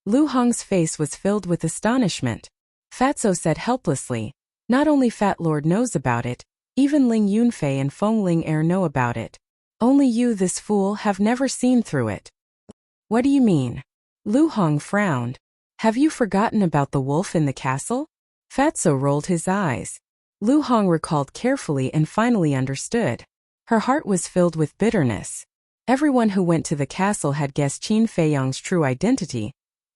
Lu Hong's face was filled with astonishment. Fatso said helplessly, "Not only Fat Lord knows about it, even Ling Yunfei and Feng Ling Er know about it. Only you, this fool, have never seen through it." "What do you mean?" Lu Hong frowned. "Have you forgotten about the wolf in the castle?" Fatso rolled his eyes. Lu Hong recalled carefully and finally understood. Her heart was filled with bitterness. Everyone who went to the castle had guessed Qin Feiyang's true identity,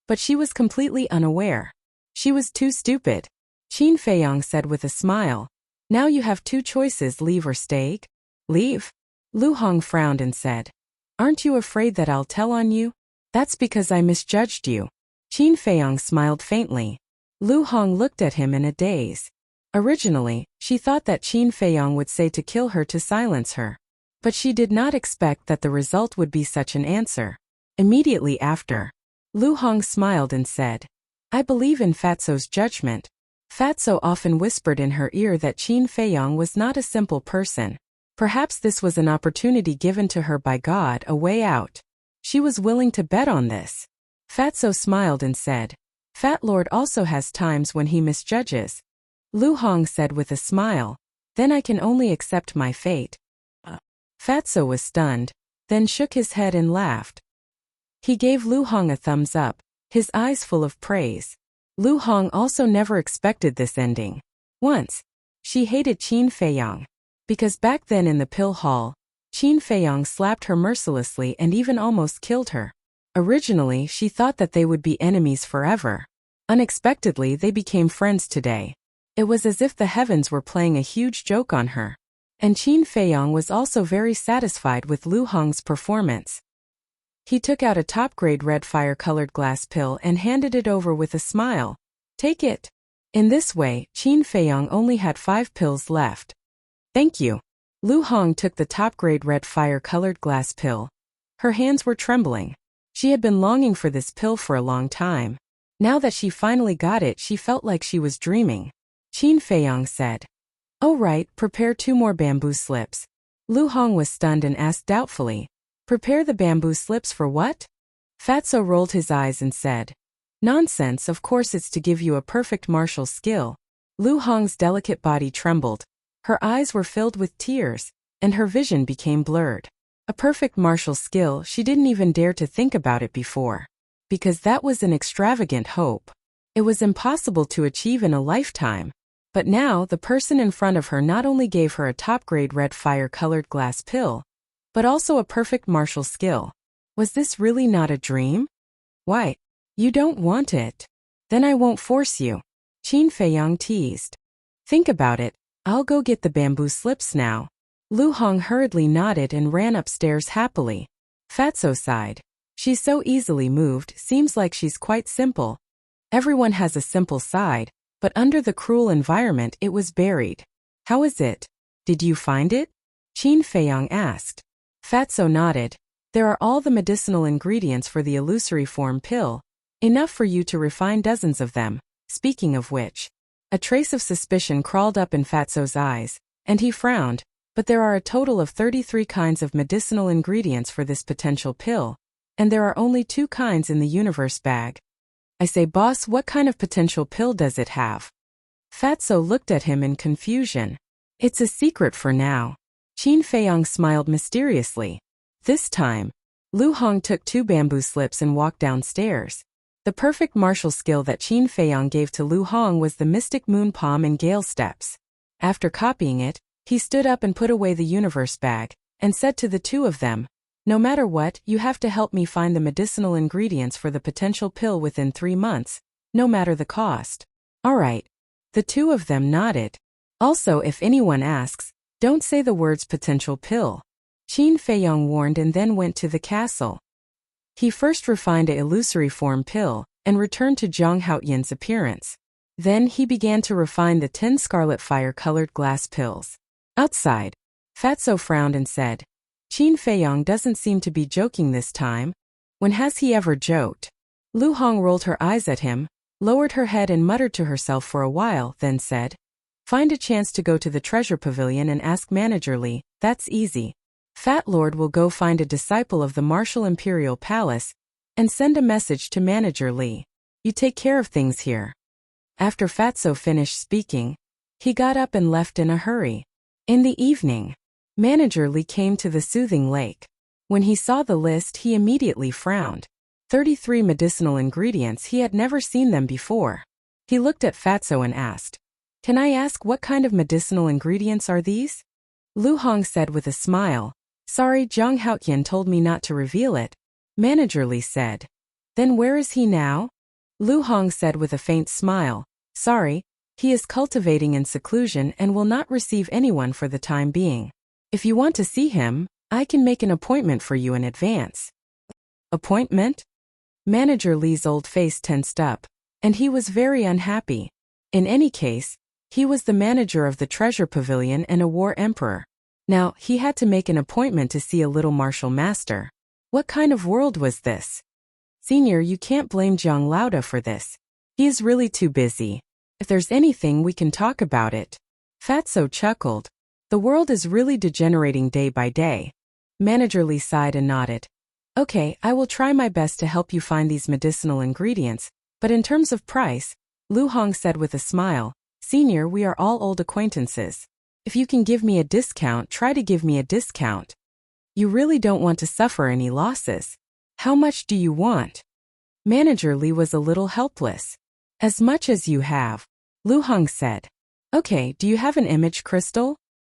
but she was completely unaware. She was too stupid. Qin Feiyang said with a smile, "Now you have 2 choices, leave or stay." "Leave?" Lu Hong frowned and said, "Aren't you afraid that I'll tell on you?" "That's because I misjudged you." Qin Feiyang smiled faintly. Lu Hong looked at him in a daze. Originally, she thought that Qin Feiyang would say to kill her to silence her. But she did not expect that the result would be such an answer. Immediately after, Lu Hong smiled and said, "I believe in Fatso's judgment." Fatso often whispered in her ear that Qin Feiyang was not a simple person. Perhaps this was an opportunity given to her by God, a way out. She was willing to bet on this. Fatso smiled and said, "Fat Lord also has times when he misjudges." Lu Hong said with a smile, "Then I can only accept my fate." Fatso was stunned, then shook his head and laughed. He gave Lu Hong a thumbs up, his eyes full of praise. Lu Hong also never expected this ending. Once, she hated Qin Feiyang. Because back then in the pill hall, Qin Feiyang slapped her mercilessly and even almost killed her. Originally, she thought that they would be enemies forever. Unexpectedly, they became friends today. It was as if the heavens were playing a huge joke on her. And Qin Feiyang was also very satisfied with Lu Hong's performance. He took out a top-grade red fire-colored glass pill and handed it over with a smile. "Take it." In this way, Qin Feiyang only had 5 pills left. "Thank you." Lu Hong took the top-grade red fire-colored glass pill. Her hands were trembling. She had been longing for this pill for a long time. Now that she finally got it, she felt like she was dreaming. Qin Feiyang said, Oh right, prepare 2 more bamboo slips. Lu Hong was stunned and asked doubtfully, prepare the bamboo slips for what? Fatso rolled his eyes and said, nonsense, of course it's to give you a perfect martial skill. Lu Hong's delicate body trembled. Her eyes were filled with tears, and her vision became blurred. A perfect martial skill, she didn't even dare to think about it before. Because that was an extravagant hope. It was impossible to achieve in a lifetime. But now, the person in front of her not only gave her a top-grade red fire-colored glass pill, but also a perfect martial skill. Was this really not a dream? Why? You don't want it. Then I won't force you. Qin Feiyang teased. Think about it, I'll go get the bamboo slips now. Lu Hong hurriedly nodded and ran upstairs happily. Fatso sighed. She's so easily moved, seems like she's quite simple. Everyone has a simple side, but under the cruel environment it was buried. How is it? Did you find it? Qin Feiyang asked. Fatso nodded. There are all the medicinal ingredients for the illusory form pill. Enough for you to refine dozens of them. Speaking of which. A trace of suspicion crawled up in Fatso's eyes, and he frowned, but there are a total of 33 kinds of medicinal ingredients for this potential pill, and there are only 2 kinds in the universe bag. I say, boss, what kind of potential pill does it have? Fatso looked at him in confusion. It's a secret for now. Qin Feiyang smiled mysteriously. This time, Lu Hong took 2 bamboo slips and walked downstairs. The perfect martial skill that Qin Feiyang gave to Lu Hong was the Mystic Moon Palm and Gale Steps. After copying it, he stood up and put away the universe bag, and said to the 2 of them, no matter what, you have to help me find the medicinal ingredients for the potential pill within 3 months, no matter the cost. All right. The 2 of them nodded. Also, if anyone asks, don't say the words potential pill. Qin Feiyang warned and then went to the castle. He first refined a illusory form pill, and returned to Zhang Haoyin's appearance. Then he began to refine the 10 scarlet fire-colored glass pills. Outside, Fatso frowned and said, Qin Feiyang doesn't seem to be joking this time. When has he ever joked? Lu Hong rolled her eyes at him, lowered her head and muttered to herself for a while, then said, find a chance to go to the treasure pavilion and ask Manager Li, that's easy. Fat Lord will go find a disciple of the Martial Imperial Palace, and send a message to Manager Li. You take care of things here. After Fatso finished speaking, he got up and left in a hurry. In the evening, Manager Li came to the soothing lake. When he saw the list, he immediately frowned. 33 medicinal ingredients, he had never seen them before. He looked at Fatso and asked, can I ask what kind of medicinal ingredients are these? Lu Hong said with a smile, sorry, Zhang Haoyin told me not to reveal it. Manager Li said. Then where is he now? Lu Hong said with a faint smile, sorry, he is cultivating in seclusion and will not receive anyone for the time being. If you want to see him, I can make an appointment for you in advance. Appointment? Manager Li's old face tensed up, and he was very unhappy. In any case, he was the manager of the treasure pavilion and a war emperor. Now, he had to make an appointment to see a little martial master. What kind of world was this? Senior, you can't blame Zhang Lauda for this. He is really too busy. If there's anything, we can talk about it. Fatso chuckled. The world is really degenerating day by day. Manager Li sighed and nodded. Okay, I will try my best to help you find these medicinal ingredients, but in terms of price, Lu Hong said with a smile, Senior, we are all old acquaintances. If you can give me a discount, try to give me a discount. You really don't want to suffer any losses. How much do you want? Manager Li was a little helpless. As much as you have, Lu Hong said. Okay, do you have an image crystal?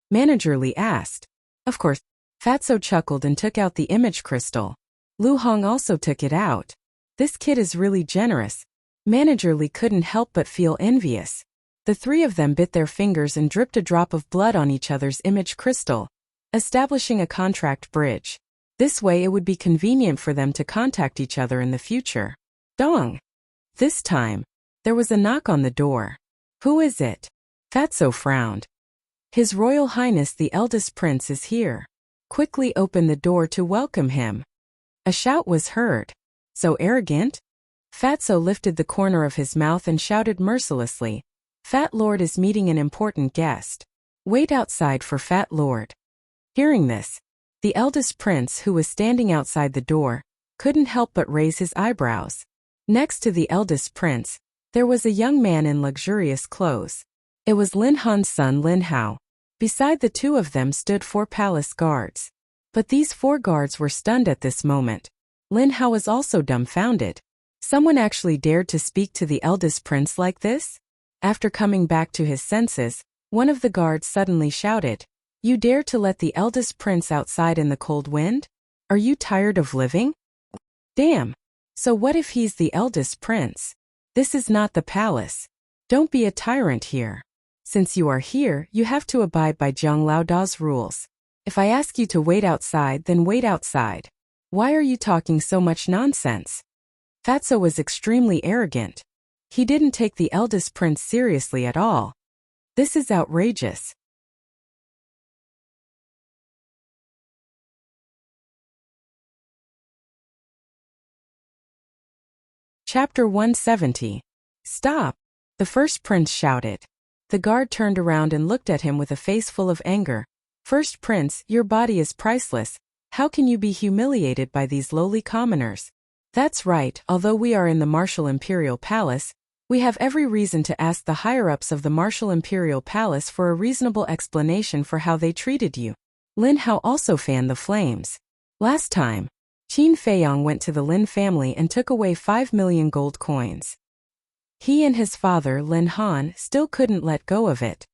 Manager Li asked. Of course. Fatso chuckled and took out the image crystal. Lu Hong also took it out. This kid is really generous. Manager Li couldn't help but feel envious. The 3 of them bit their fingers and dripped a drop of blood on each other's image crystal, establishing a contract bridge. This way it would be convenient for them to contact each other in the future. Dong! This time, there was a knock on the door. Who is it? Fatso frowned. His Royal Highness the eldest prince is here. Quickly open the door to welcome him. A shout was heard. So arrogant? Fatso lifted the corner of his mouth and shouted mercilessly. Fat Lord is meeting an important guest. Wait outside for Fat Lord. Hearing this, the eldest prince, who was standing outside the door, couldn't help but raise his eyebrows. Next to the eldest prince, there was a young man in luxurious clothes. It was Lin Han's son Lin Hao. Beside the two of them stood 4 palace guards. But these 4 guards were stunned at this moment. Lin Hao was also dumbfounded. Someone actually dared to speak to the eldest prince like this? After coming back to his senses, one of the guards suddenly shouted, "You dare to let the eldest prince outside in the cold wind? Are you tired of living?" Damn. So what if he's the eldest prince? This is not the palace. Don't be a tyrant here. Since you are here, you have to abide by Zhang Laoda's rules. If I ask you to wait outside, then wait outside. Why are you talking so much nonsense? Fatso was extremely arrogant. He didn't take the eldest prince seriously at all. This is outrageous. Chapter 170. Stop! The first prince shouted. The guard turned around and looked at him with a face full of anger. First prince, your body is priceless. How can you be humiliated by these lowly commoners? That's right, although we are in the Martial Imperial Palace, we have every reason to ask the higher-ups of the Martial Imperial Palace for a reasonable explanation for how they treated you. Lin Hao also fanned the flames. Last time, Qin Feiyang went to the Lin family and took away 5 million gold coins. He and his father, Lin Han, still couldn't let go of it.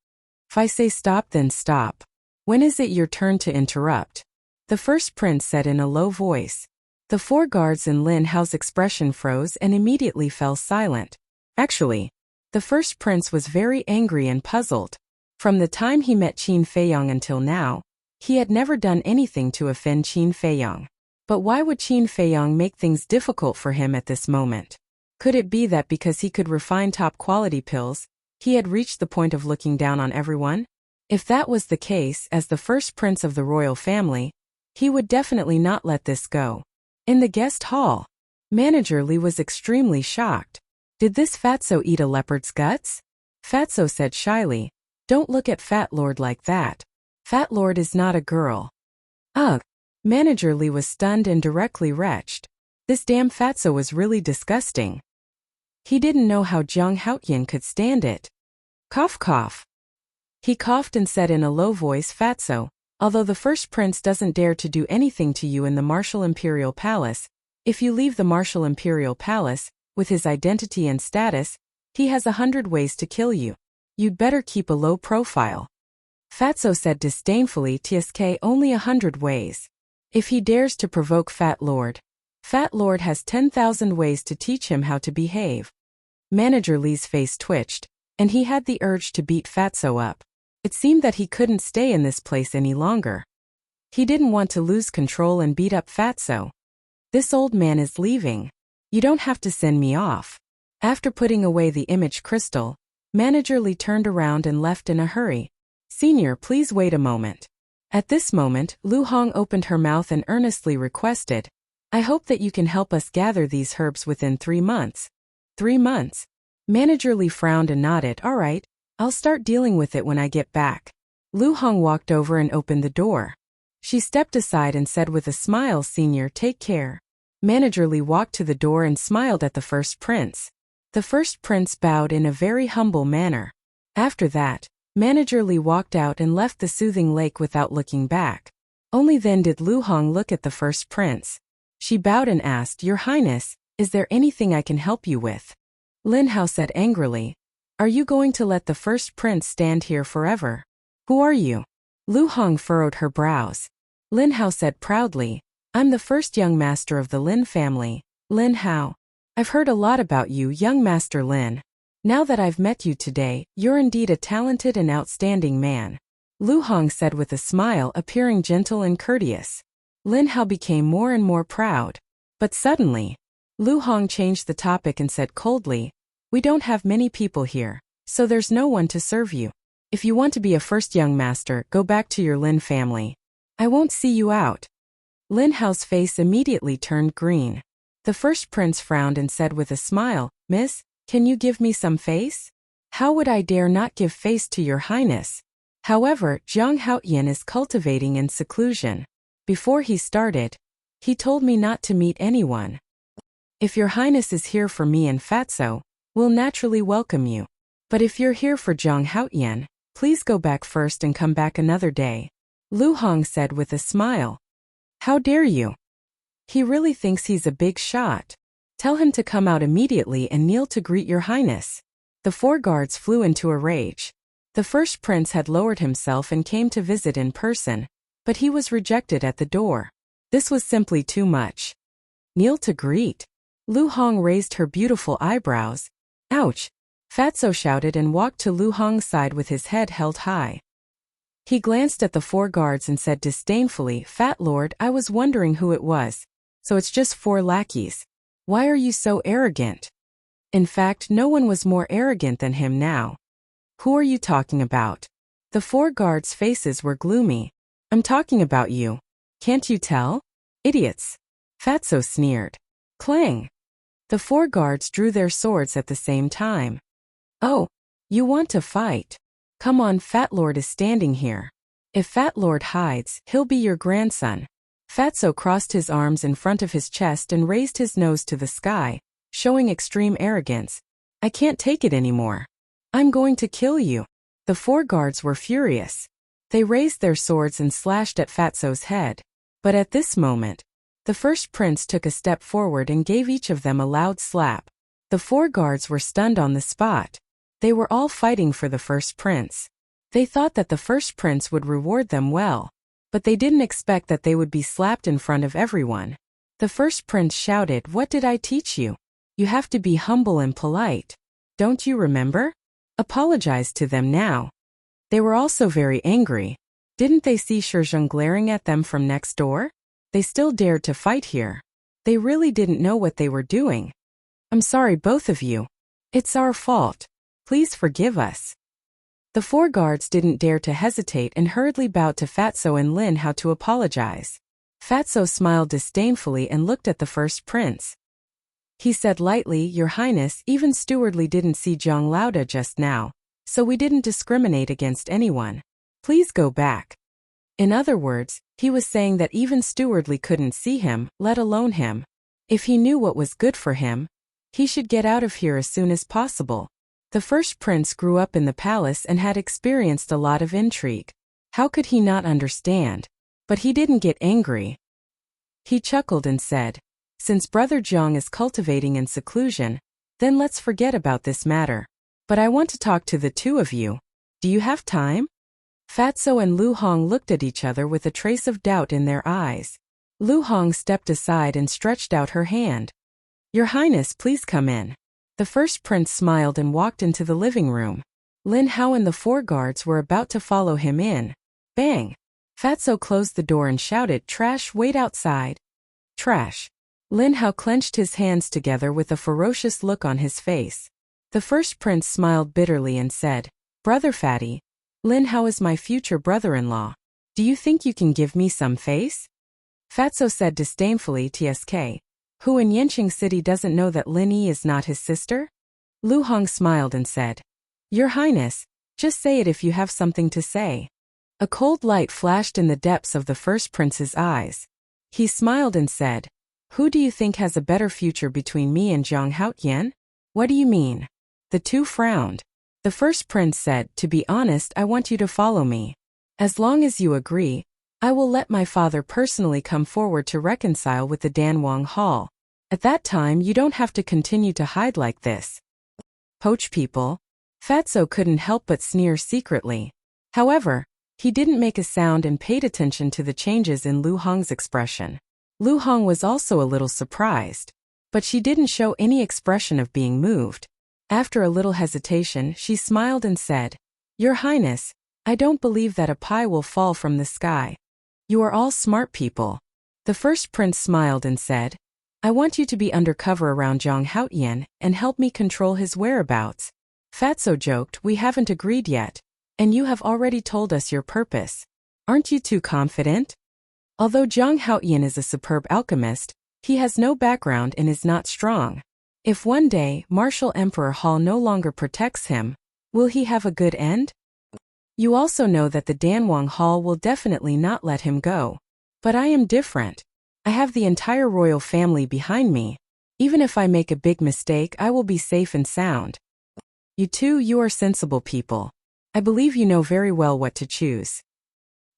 If I say stop, then stop. When is it your turn to interrupt? The first prince said in a low voice. The 4 guards in Lin Hao's expression froze and immediately fell silent. Actually, the first prince was very angry and puzzled. From the time he met Qin Feiyang until now, he had never done anything to offend Qin Feiyang. But why would Qin Feiyang make things difficult for him at this moment? Could it be that because he could refine top-quality pills, he had reached the point of looking down on everyone? If that was the case, as the first prince of the royal family, he would definitely not let this go. In the guest hall, Manager Li was extremely shocked. Did this Fatso eat a leopard's guts? Fatso said shyly, "Don't look at Fat Lord like that. Fat Lord is not a girl." Ugh. Manager Li was stunned and directly retched. This damn Fatso was really disgusting. He didn't know how Zhang Haotian could stand it. Cough cough. He coughed and said in a low voice, "Fatso, although the first prince doesn't dare to do anything to you in the Martial Imperial Palace, if you leave the Martial Imperial Palace, with his identity and status, he has 100 ways to kill you. You'd better keep a low profile." Fatso said disdainfully, "TSK only 100 ways. If he dares to provoke Fat Lord has 10,000 ways to teach him how to behave." Manager Li's face twitched, and he had the urge to beat Fatso up. It seemed that he couldn't stay in this place any longer. He didn't want to lose control and beat up Fatso. This old man is leaving. You don't have to send me off. After putting away the image crystal, Manager Li turned around and left in a hurry. "Senior, please wait a moment." At this moment, Lu Hong opened her mouth and earnestly requested, "I hope that you can help us gather these herbs within 3 months. 3 months? Manager Li frowned and nodded. "All right, I'll start dealing with it when I get back." Lu Hong walked over and opened the door. She stepped aside and said with a smile, "Senior, take care." Manager Li walked to the door and smiled at the first prince. The first prince bowed in a very humble manner. After that, Manager Li walked out and left the soothing lake without looking back. Only then did Lu Hong look at the first prince. She bowed and asked, "Your Highness, is there anything I can help you with?" Lin Hao said angrily, "Are you going to let the first prince stand here forever? Who are you?" Lu Hong furrowed her brows. Lin Hao said proudly, "I'm the first young master of the Lin family, Lin Hao. I've heard a lot about you, young Master Lin. Now that I've met you today, you're indeed a talented and outstanding man." Lu Hong said with a smile, appearing gentle and courteous. Lin Hao became more and more proud. But suddenly, Lu Hong changed the topic and said coldly, "We don't have many people here, so there's no one to serve you. If you want to be a first young master, go back to your Lin family. I won't see you out." Lin Hao's face immediately turned green. The first prince frowned and said with a smile, "Miss, can you give me some face?" "How would I dare not give face to your Highness? However, Zhang Haoyan is cultivating in seclusion. Before he started, he told me not to meet anyone. If your highness is here for me and Fatso, we'll naturally welcome you. But if you're here for Zhang Haoyan, please go back first and come back another day, Lu Hong said with a smile. How dare you? He really thinks he's a big shot. Tell him to come out immediately and kneel to greet your highness. The 4 guards flew into a rage. The first prince had lowered himself and came to visit in person, but he was rejected at the door. This was simply too much. Kneel to greet? Lu Hong raised her beautiful eyebrows. Ouch! Fatso shouted and walked to Lu Hong's side with his head held high. He glanced at the 4 guards and said disdainfully, Fat Lord, I was wondering who it was. So it's just 4 lackeys. Why are you so arrogant? In fact, no one was more arrogant than him now. Who are you talking about? The 4 guards' faces were gloomy. I'm talking about you. Can't you tell? Idiots. Fatso sneered. Clang. The 4 guards drew their swords at the same time. Oh, you want to fight? Come on, Fat Lord is standing here. If Fat Lord hides, he'll be your grandson. Fatso crossed his arms in front of his chest and raised his nose to the sky, showing extreme arrogance. I can't take it anymore. I'm going to kill you. The 4 guards were furious. They raised their swords and slashed at Fatso's head. But at this moment, the first prince took a step forward and gave each of them a loud slap. The 4 guards were stunned on the spot. They were all fighting for the first prince. They thought that the first prince would reward them well, but they didn't expect that they would be slapped in front of everyone. The first prince shouted, What did I teach you? You have to be humble and polite. Don't you remember? Apologize to them now. They were also very angry. Didn't they see Shizheng glaring at them from next door? They still dared to fight here. They really didn't know what they were doing. I'm sorry, both of you. It's our fault. Please forgive us. The 4 guards didn't dare to hesitate and hurriedly bowed to Fatso and Lin Hao to apologize. Fatso smiled disdainfully and looked at the first prince. He said lightly, Your Highness, even Stewardly didn't see Zhang Lauda just now, so we didn't discriminate against anyone. Please go back. In other words, he was saying that even Stewardly couldn't see him, let alone him. If he knew what was good for him, he should get out of here as soon as possible. The first prince grew up in the palace and had experienced a lot of intrigue. How could he not understand? But he didn't get angry. He chuckled and said, Since Brother Zhang is cultivating in seclusion, then let's forget about this matter. But I want to talk to the 2 of you. Do you have time? Fatso and Lu Hong looked at each other with a trace of doubt in their eyes. Lu Hong stepped aside and stretched out her hand. Your Highness, please come in. The first prince smiled and walked into the living room. Lin Hao and the 4 guards were about to follow him in. Bang! Fatso closed the door and shouted, Trash, wait outside. Trash. Lin Hao clenched his hands together with a ferocious look on his face. The first prince smiled bitterly and said, Brother Fatty, Lin Hao is my future brother-in-law. Do you think you can give me some face? Fatso said disdainfully, TSK. Who in Yanqing City doesn't know that Lin Yi is not his sister? Lu Hong smiled and said, Your Highness, just say it if you have something to say. A cold light flashed in the depths of the first prince's eyes. He smiled and said, Who do you think has a better future between me and Zhang Haoyan? What do you mean? The 2 frowned. The first prince said, To be honest, I want you to follow me. As long as you agree, I will let my father personally come forward to reconcile with the Danwang Hall. At that time you don't have to continue to hide like this. Poach people. Fatso couldn't help but sneer secretly. However, he didn't make a sound and paid attention to the changes in Lu Hong's expression. Lu Hong was also a little surprised, but she didn't show any expression of being moved. After a little hesitation, she smiled and said, Your Highness, I don't believe that a pie will fall from the sky. You are all smart people. The first prince smiled and said, I want you to be undercover around Zhang Haoyan and help me control his whereabouts. Fatso joked, We haven't agreed yet, and you have already told us your purpose. Aren't you too confident? Although Zhang Haoyan is a superb alchemist, he has no background and is not strong. If one day Martial Emperor Hall no longer protects him, will he have a good end? You also know that the Danwang Hall will definitely not let him go. But I am different. I have the entire royal family behind me. Even if I make a big mistake, I will be safe and sound. You are sensible people. I believe you know very well what to choose.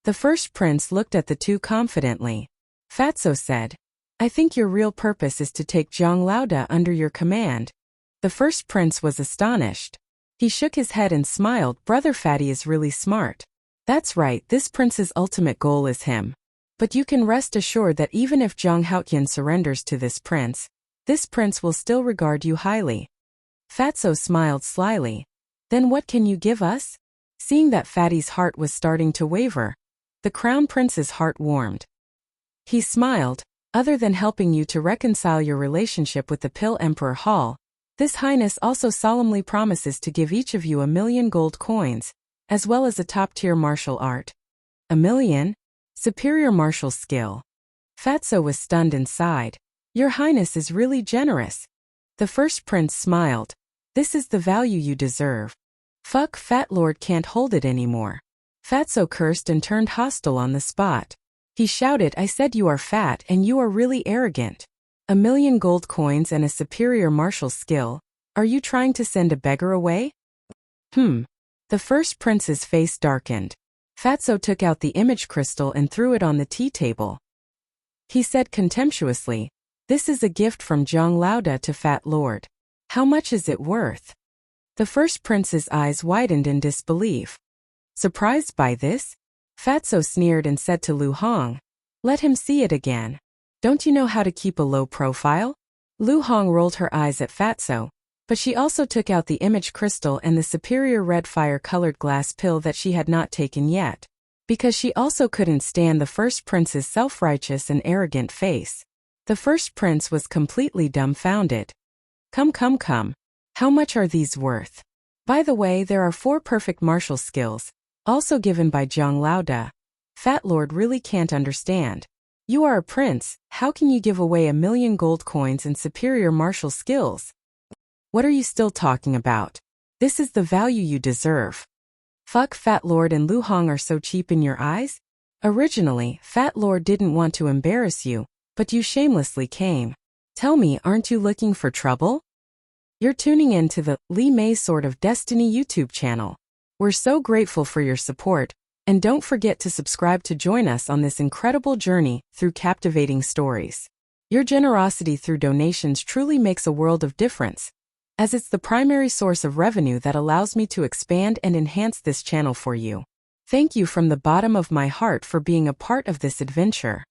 The first prince looked at the two confidently. Fatso said, I think your real purpose is to take Zhang Laoda under your command. The first prince was astonished. He shook his head and smiled. Brother Fatty is really smart. That's right, this prince's ultimate goal is him. But you can rest assured that even if Zhang Haotian surrenders to this prince will still regard you highly. Fatso smiled slyly. Then what can you give us? Seeing that Fatty's heart was starting to waver, the crown prince's heart warmed. He smiled. Other than helping you to reconcile your relationship with the Pill Emperor Hall, this highness also solemnly promises to give each of you 1,000,000 gold coins, as well as a top-tier martial art. 1,000,000? Superior martial skill. Fatso was stunned and sighed. Your highness is really generous. The first prince smiled. This is the value you deserve. Fuck, Fat Lord can't hold it anymore. Fatso cursed and turned hostile on the spot. He shouted, I said you are fat and you are really arrogant. 1,000,000 gold coins and a superior martial skill. Are you trying to send a beggar away? The first prince's face darkened. Fatso took out the image crystal and threw it on the tea table. He said contemptuously, this is a gift from Zhang Laoda to Fat Lord. How much is it worth? The first prince's eyes widened in disbelief. Surprised by this, Fatso sneered and said to Lu Hong, let him see it again. Don't you know how to keep a low profile? Lu Hong rolled her eyes at Fatso, but she also took out the image crystal and the superior red fire-colored glass pill that she had not taken yet, because she also couldn't stand the first prince's self-righteous and arrogant face. The first prince was completely dumbfounded. Come. How much are these worth? By the way, there are 4 perfect martial skills, also given by Zhang Laoda. Fat Lord really can't understand. You are a prince, how can you give away 1,000,000 gold coins and superior martial skills? What are you still talking about? This is the value you deserve. Fuck, Fat Lord and Lu Hong are so cheap in your eyes? Originally, Fat Lord didn't want to embarrass you, but you shamelessly came. Tell me, aren't you looking for trouble? You're tuning in to the Li Mei's Sword of Destiny YouTube channel. We're so grateful for your support, and don't forget to subscribe to join us on this incredible journey through captivating stories. Your generosity through donations truly makes a world of difference, as it's the primary source of revenue that allows me to expand and enhance this channel for you. Thank you from the bottom of my heart for being a part of this adventure.